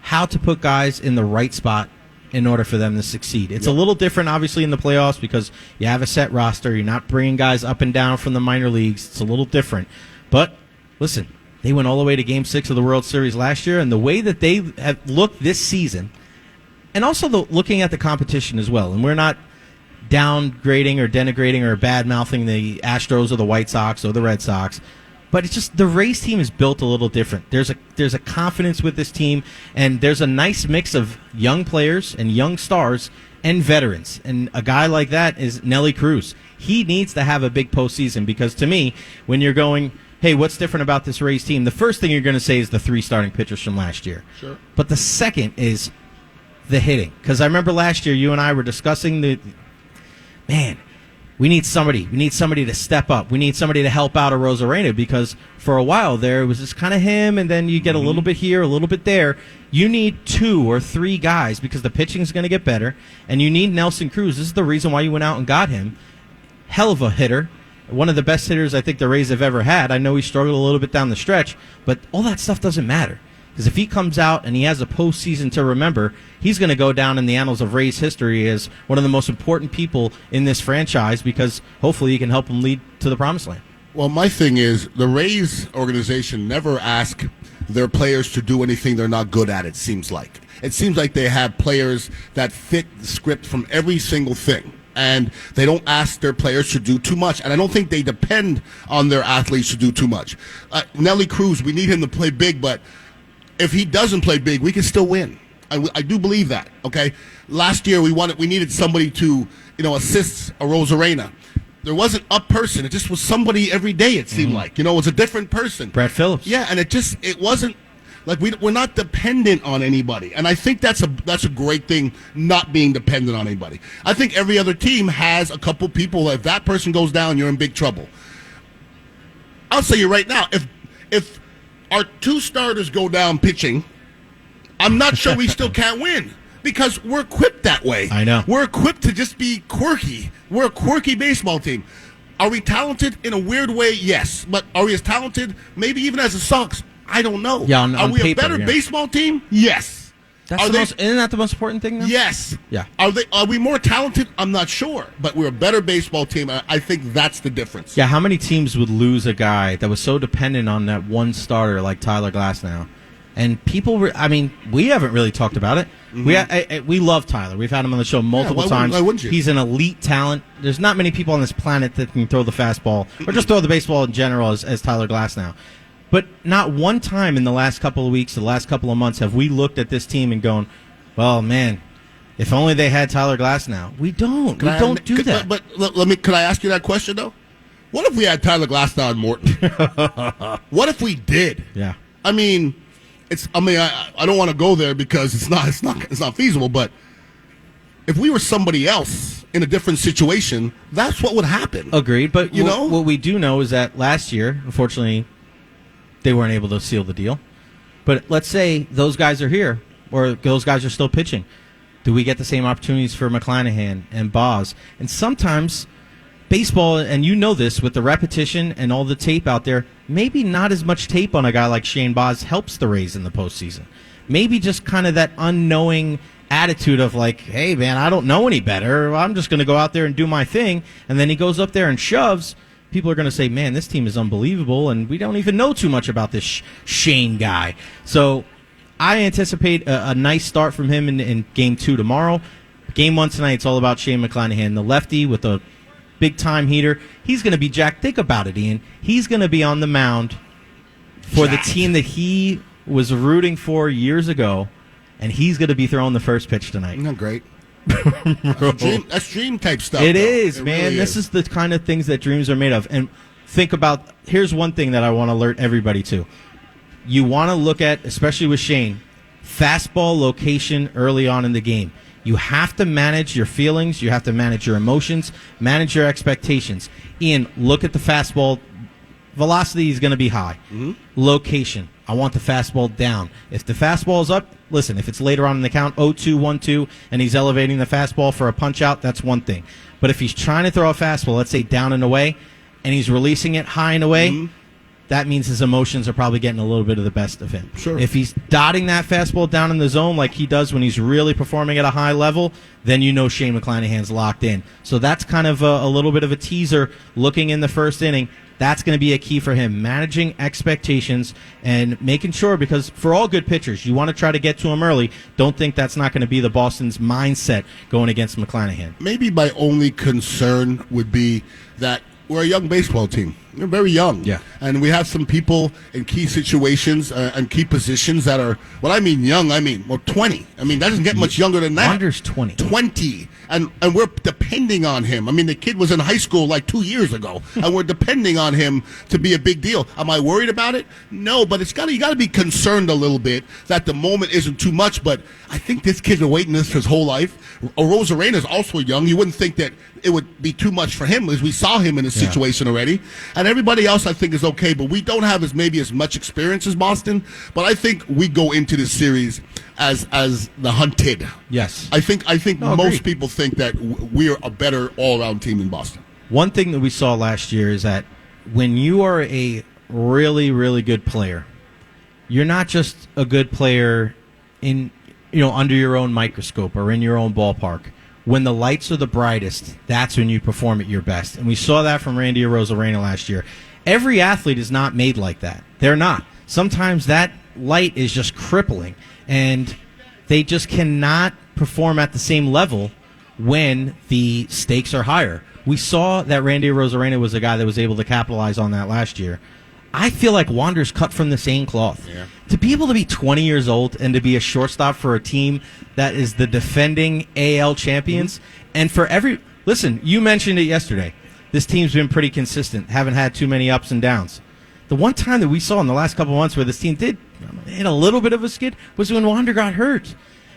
how to put guys in the right spot in order for them to succeed. It's a little different, obviously, in the playoffs because you have a set roster. You're not bringing guys up and down from the minor leagues. It's a little different. But, listen, They went all the way to Game 6 of the World Series last year, and the way that they have looked this season, and also looking at the competition as well, and we're not downgrading or denigrating or bad-mouthing the Astros or the White Sox or the Red Sox, but it's just the Rays team is built a little different. There's a confidence with this team, and there's a nice mix of young players and young stars and veterans. And a guy like that is Nelly Cruz. He needs to have a big postseason because, to me, when you're going, hey, what's different about this Rays team, the first thing you're going to say is the 3 starting pitchers from last year. Sure. But the second is the hitting. Because I remember last year you and I were discussing we need somebody. We need somebody to step up. We need somebody to help out a Rosarena because for a while there it was just kind of him, and then you get a little bit here, a little bit there. You need 2 or 3 guys because the pitching is going to get better, and you need Nelson Cruz. This is the reason why you went out and got him. Hell of a hitter. One of the best hitters I think the Rays have ever had. I know he struggled a little bit down the stretch, but all that stuff doesn't matter. Because if he comes out and he has a postseason to remember, he's going to go down in the annals of Rays history as one of the most important people in this franchise because hopefully he can help him lead to the promised land. Well, my thing is the Rays organization never ask their players to do anything they're not good at, it seems like. It seems like they have players that fit the script from every single thing. And they don't ask their players to do too much. And I don't think they depend on their athletes to do too much. Nelly Cruz, we need him to play big, but if he doesn't play big, we can still win. I do believe that, okay? Last year, we needed somebody to, assist a Rosarena. There wasn't a person. It just was somebody every day, it seemed like. It was a different person. Brett Phillips. Yeah, and it wasn't, like we're not dependent on anybody. And I think that's a great thing, not being dependent on anybody. I think every other team has a couple people. If that person goes down, you're in big trouble. I'll tell you right now, if our 2 starters go down pitching, I'm not sure we still can't win because we're equipped that way. I know. We're equipped to just be quirky. We're a quirky baseball team. Are we talented in a weird way? Yes. But are we as talented, maybe even as the Sox? I don't know. Yeah, on are we paper, a better baseball team? Yes. Isn't that the most important thing, though? Yes. Yeah. Are we more talented? I'm not sure. But we're a better baseball team. I think that's the difference. Yeah, how many teams would lose a guy that was so dependent on that one starter like Tyler Glasnow? And people we haven't really talked about it. Mm-hmm. We love Tyler. We've had him on the show multiple times. Why wouldn't you? He's an elite talent. There's not many people on this planet that can throw the fastball or just throw the baseball in general as Tyler Glasnow. But not one time in the last couple of weeks, the last couple of months, have we looked at this team and gone, well, man, if only they had Tyler Glasnow. We don't. We don't do that. But could I ask you that question, though? What if we had Tyler Glasnow and Morton? What if we did? Yeah. I don't want to go there because it's not feasible, but if we were somebody else in a different situation, that's what would happen. Agreed. But what we do know is that last year, unfortunately, they weren't able to seal the deal. But let's say those guys are here, or those guys are still pitching. Do we get the same opportunities for McClanahan and Boz? And sometimes baseball, and you know this, with the repetition and all the tape out there, maybe not as much tape on a guy like Shane Boz helps the Rays in the postseason. Maybe just kind of that unknowing attitude of like, hey, man, I don't know any better. I'm just going to go out there and do my thing. And then he goes up there and shoves. People are going to say, man, this team is unbelievable, and we don't even know too much about this Shane guy. So I anticipate a nice start from him in Game 2 tomorrow. Game 1 tonight, it's all about Shane McClanahan, the lefty with a big-time heater. He's going to be Jack. Think about it, Ian. He's going to be on the mound for the team that he was rooting for years ago, and he's going to be throwing the first pitch tonight. Isn't that great? That's dream type stuff. It is, man. Really this is the kind of things that dreams are made of. And think about, here's one thing that I want to alert everybody to. You want to look at, especially with Shane, fastball location early on in the game. You have to manage your feelings. You have to manage your emotions, manage your expectations. Ian, look at the fastball. Velocity is going to be high. Mm-hmm. Location. I want the fastball down. If the fastball is up, listen, if it's later on in the count, 0-2, 1-2, and he's elevating the fastball for a punch-out, that's one thing. But if he's trying to throw a fastball, let's say down and away, and he's releasing it high and away, that means his emotions are probably getting a little bit of the best of him. Sure. If he's dotting that fastball down in the zone like he does when he's really performing at a high level, then you know Shane McClanahan's locked in. So that's kind of a little bit of a teaser looking in the first inning. That's going to be a key for him, managing expectations and making sure, because for all good pitchers, you want to try to get to him early. Don't think that's not going to be the Boston's mindset going against McClanahan. Maybe my only concern would be that we're a young baseball team. We're very young. Yeah. And we have some people in key situations and key positions that are, when I mean young, I mean, 20. I mean, that doesn't get much younger than that. Wander's 20. 20. And we're depending on him. I mean, the kid was in high school like 2 years ago, and we're depending on him to be a big deal. Am I worried about it? No, but you got to be concerned a little bit that the moment isn't too much. But I think this kid's been waiting this his whole life. Rosarena is also young. You wouldn't think that it would be too much for him, as we saw him in a situation already. And everybody else, I think, is okay. But we don't have as much experience as Boston. But I think we go into this series as the hunted. Yes. I think most people think that we're a better all-around team than Boston. One thing that we saw last year is that when you are a really, really good player, you're not just a good player in, under your own microscope or in your own ballpark. When the lights are the brightest, that's when you perform at your best. And we saw that from Randy Arozarena last year. Every athlete is not made like that. They're not. Sometimes that light is just crippling, and they just cannot perform at the same level when the stakes are higher. We saw that Randy Arozarena was a guy that was able to capitalize on that last year. I feel like Wander's cut from the same cloth. Yeah. To be able to be 20 years old and to be a shortstop for a team that is the defending AL champions, and for listen, you mentioned it yesterday. This team's been pretty consistent, haven't had too many ups and downs. The one time that we saw in the last couple of months where this team did hit a little bit of a skid was when Wander got hurt.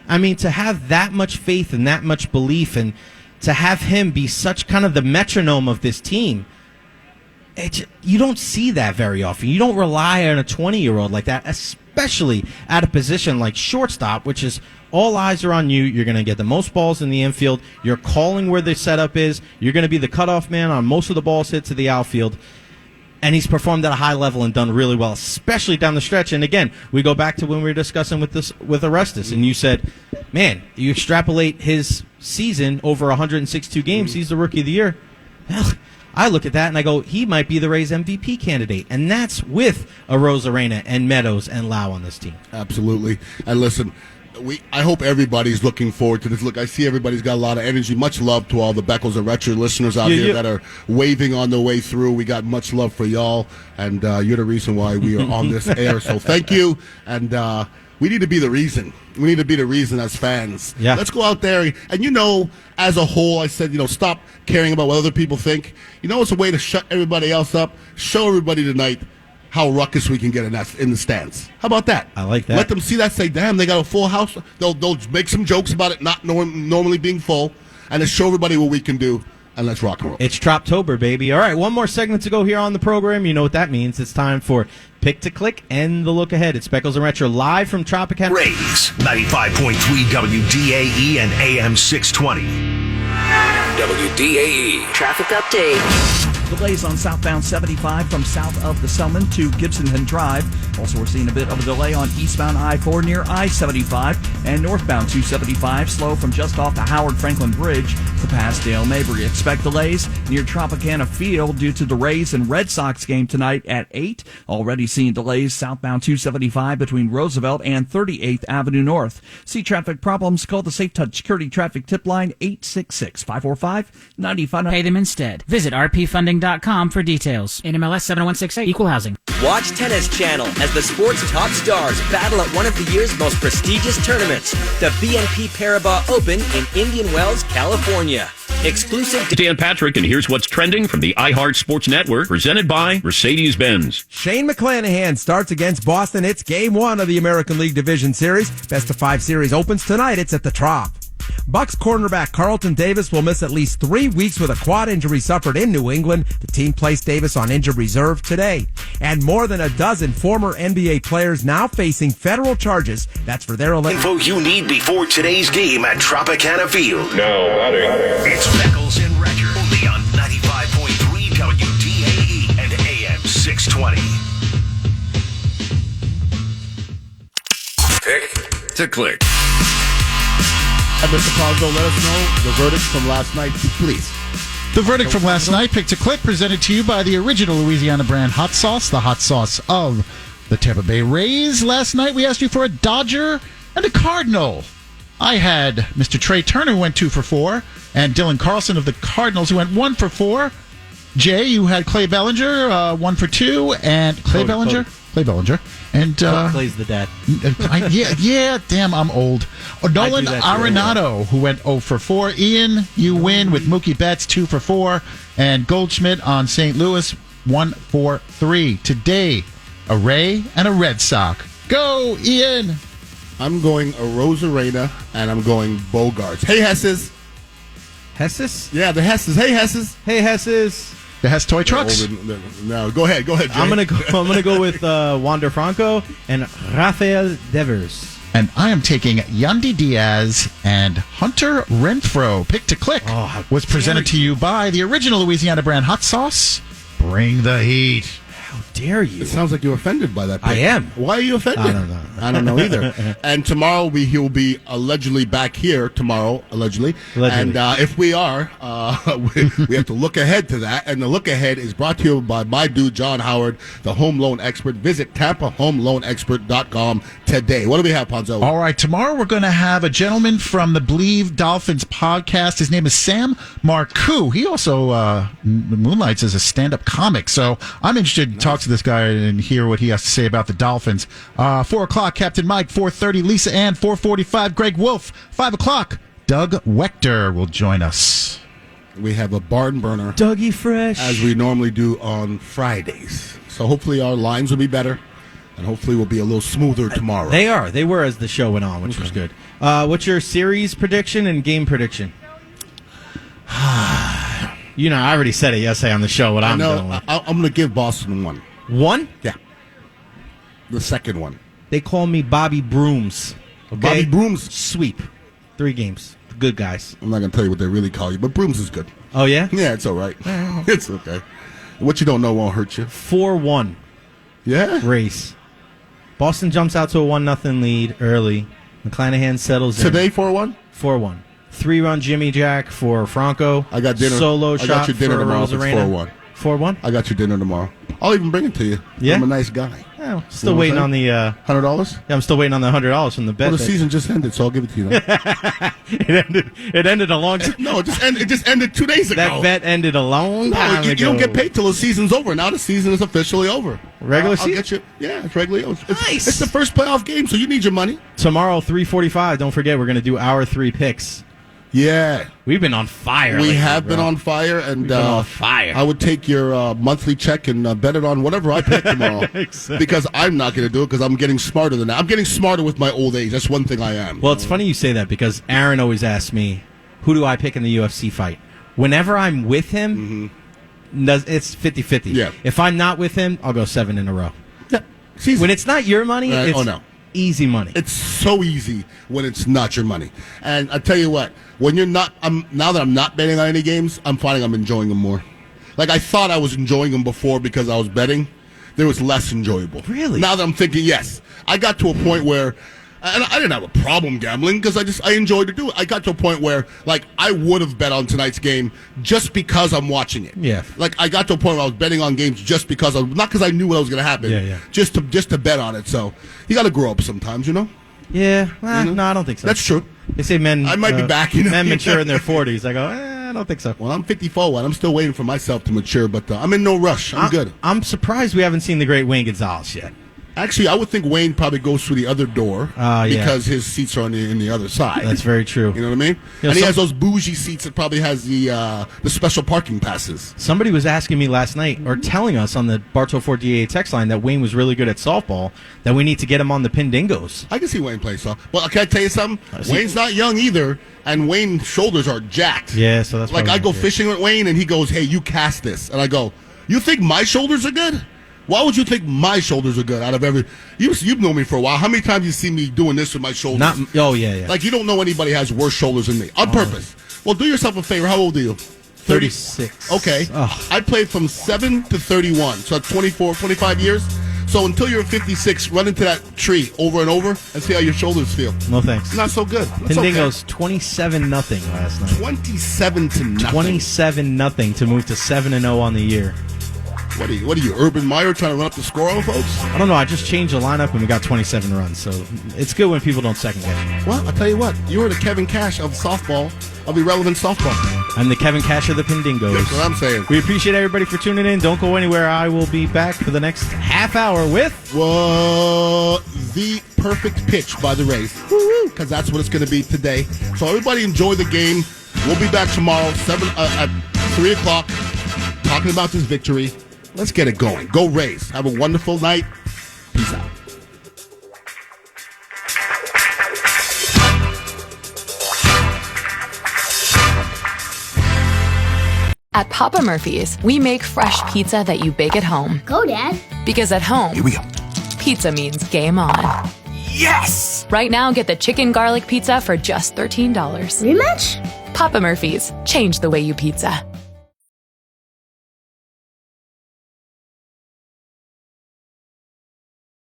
I mean, to have that much faith and that much belief, and to have him be such kind of the metronome of this team, you don't see that very often. You don't rely on a 20-year-old like that, especially at a position like shortstop, which is all eyes are on you. You're going to get the most balls in the infield. You're calling where the setup is. You're going to be the cutoff man on most of the balls hit to the outfield. And he's performed at a high level and done really well, especially down the stretch. And again, we go back to when we were discussing with Orestes, and you said, man, you extrapolate his season over 162 games, he's the Rookie of the Year. Well, I look at that and I go, he might be the Rays MVP candidate. And that's with Arozarena and Meadows and Lau on this team. Absolutely. And listen, I hope everybody's looking forward to this. Look, I see everybody's got a lot of energy. Much love to all the Beckles and Retcher listeners out here that are waving on their way through. We got much love for y'all, and you're the reason why we are on this air. So thank you, and we need to be the reason. We need to be the reason as fans. Yeah. Let's go out there, and as a whole, I said, stop caring about what other people think. It's a way to shut everybody else up. Show everybody tonight how ruckus we can get in the stands. How about that? I like that. Let them see that, say, damn, they got a full house. They'll make some jokes about it not normally being full, and let's show everybody what we can do, and let's rock and roll. It's Troptober, baby. All right, one more segment to go here on the program. You know what that means. It's time for Pick to Click and the Look Ahead. It's Beckles and Retro live from Tropicana. Rays, 95.3 WDAE and AM 620. WDAE traffic update. Delays on southbound 75 from south of the Selman to Gibsonton Drive. Also, we're seeing a bit of a delay on eastbound I-4 near I-75 and northbound 275 slow from just off the Howard Franklin Bridge to past Dale Mabry. Expect delays near Tropicana Field due to the Rays and Red Sox game tonight at 8. Already seeing delays southbound 275 between Roosevelt and 38th Avenue North. See traffic problems? Call the Safe Touch Security Traffic Tip Line 866-545-9500. Pay them instead. Visit rpfunding.com for details. NMLS 7168, Equal Housing. Watch Tennis Channel as the sport's top stars battle at one of the year's most prestigious tournaments, the BNP Paribas Open in Indian Wells, California. Exclusive to Dan Patrick, and here's what's trending from the iHeart Sports Network, presented by Mercedes-Benz. Shane McClanahan starts against Boston. It's Game 1 of the American League Division Series. Best of 5 series opens tonight. It's at the Trop. Bucks cornerback Carlton Davis will miss at least 3 weeks with a quad injury suffered in New England. The team placed Davis on injured reserve today. And more than a dozen former NBA players now facing federal charges. That's for their info you need before today's game at Tropicana Field. No, it's Beckles and Retcher, only on 95.3 WDAE and AM 620. Pick to Click. Mr. Pazzo, let us know the verdicts from last night, please. The verdict from last night, Pick to Click, presented to you by the original Louisiana brand hot sauce, the hot sauce of the Tampa Bay Rays. Last night we asked you for a Dodger and a Cardinal. I had Mr. Trey Turner, who went 2 for 4, and Dylan Carlson of the Cardinals, who went 1 for 4. Jay, you had Clay Bellinger, 1 for 2, and Clay Bellinger. And Clay's the dad. Damn, I'm old. Nolan Arenado, who went 0 for 4. Ian, you win with Mookie Betts, 2 for 4, and Goldschmidt on St. Louis, 1 for 3. Today, a Ray and a Red Sox. Go, Ian. I'm going a Rosarena, and I'm going Bogarts. Hey, Hesses. Hesses? Yeah, the Hesses. Hey, Hesses. Hey, Hesses. The Hess Toy Trucks. No, go ahead, Jay. I'm gonna go with Wander Franco and Rafael Devers. And I am taking Yandy Diaz and Hunter Renfroe. Pick to Click was presented to you by the original Louisiana brand hot sauce. Bring the heat. How dare you? It sounds like you're offended by that pick. I am. Why are you offended? I don't know. I don't know either. And tomorrow he'll be allegedly back here tomorrow, allegedly. And if we are, we have to look ahead to that. And the look ahead is brought to you by my dude, John Howard, the home loan expert. Visit TampaHomeLoanExpert.com today. What do we have, Ponzo? All right, tomorrow we're going to have a gentleman from the Believe Dolphins podcast. His name is Sam Marcoux. He also moonlights as a stand-up comic. So I'm interested to talk to this guy and hear what he has to say about the Dolphins. 4 o'clock, Captain Mike. 4:30, Lisa Ann. 4:45, Greg Wolf. 5 o'clock, Doug Wechter will join us. We have a barn burner. Dougie Fresh. As we normally do on Fridays. So hopefully our lines will be better, and hopefully we'll be a little smoother tomorrow. They are. They were as the show went on, which was good. What's your series prediction and game prediction? You know, I already said it yesterday on the show what I'm doing with. I'm going to give Boston 1. 1? Yeah. The second one. They call me Bobby Brooms. Okay? Bobby Brooms. Sweep. 3 games. Good guys. I'm not going to tell you what they really call you, but Brooms is good. Oh, yeah? Yeah, it's all right. It's okay. What you don't know won't hurt you. 4-1. Yeah? Race. Boston jumps out to a 1-0 lead early. McClanahan settles in. Today, 4-1? 4-1. 3-run Jimmy Jack for Franco. I got dinner. Solo I shot got your dinner for tomorrow. It's Rosarena. 4-1. 4-1? I got your dinner tomorrow. I'll even bring it to you. Yeah? I'm a nice guy. Oh, still waiting on the $100? Yeah, I'm still waiting on the $100 from the bet. Well, the season just ended, so I'll give it to you. It ended a long time. No, it just ended 2 days ago. That bet ended a long time ago. You don't get paid till the season's over. Now the season is officially over. Regular season? I'll get you. Yeah, it's regular. Nice. It's the first playoff game, so you need your money. Tomorrow, 3:45. Don't forget, we're going to do our 3 picks. Yeah. We've been on fire. We lately, have bro. been on fire, and We've been on fire. I would take your monthly check and bet it on whatever I pick tomorrow. Exactly. Because I'm not going to do it because I'm getting smarter than that. I'm getting smarter with my old age. That's one thing I am. Well, it's funny you say that because Aaron always asks me, who do I pick in the UFC fight? Whenever I'm with him, it's 50-50. Yeah. If I'm not with him, I'll go 7 in a row. Yeah. When it's not your money, it's oh no. Easy money. It's so easy when it's not your money. And I tell you what, when you're not, now that I'm not betting on any games, I'm finding I'm enjoying them more. Like I thought I was enjoying them before because I was betting. There was less enjoyable. Really? Now that I'm thinking, yes, I got to a point where, and I didn't have a problem gambling because I enjoyed to do it. I got to a point where, like, I would have bet on tonight's game just because I'm watching it. Yeah. Like I got to a point where I was betting on games just because not because I knew what was going to happen. Yeah. Just to bet on it. So you got to grow up sometimes, you know. Yeah. No, I don't think so. That's true. They say men. I might be back. You know, men mature in their 40s. I go. I don't think so. Well, I'm 54 and I'm still waiting for myself to mature, but I'm in no rush. I'm good. I'm surprised we haven't seen the great Wayne Gonzalez yet. Actually, I would think Wayne probably goes through the other door because his seats are on the other side. That's very true. You know what I mean? And he has those bougie seats that probably has the special parking passes. Somebody was asking me last night, or telling us on the Bartow 4DA text line, that Wayne was really good at softball, that we need to get him on the Pindingos. I can see Wayne play softball. Well, can I tell you something? Wayne's not young either, and Wayne's shoulders are jacked. Yeah, so that's like I go fishing with Wayne, and he goes, "Hey, you cast this," and I go, "You think my shoulders are good? Why would you think my shoulders are good out of every... You've known me for a while. How many times you see me doing this with my shoulders? Yeah. Like, you don't know anybody has worse shoulders than me. On purpose. Well, do yourself a favor. How old are you? 36. Okay. Oh. I played from 7 to 31. So that's 25 years. So until you're 56, run into that tree over and over and see how your shoulders feel. No thanks. Not so good. Pendingo's 27-0 last night. 27-0. 27-0 to move to 7-0 on the year. What are you, Urban Meyer, trying to run up the score on folks? I don't know. I just changed the lineup and we got 27 runs. So it's good when people don't second guess. Well, I'll tell you what. You were the Kevin Cash of softball, of irrelevant softball. I'm the Kevin Cash of the Pendingos. That's what I'm saying. We appreciate everybody for tuning in. Don't go anywhere. I will be back for the next half hour with the perfect pitch by the Rays. Because that's what it's going to be today. So everybody enjoy the game. We'll be back tomorrow at 3 o'clock talking about this victory. Let's get it going. Go Rays. Have a wonderful night. Peace out. At Papa Murphy's, we make fresh pizza that you bake at home. Go, Dad. Because at home, Here we go. Pizza means game on. Yes! Right now, get the chicken garlic pizza for just $13. Rematch? Papa Murphy's. Change the way you pizza.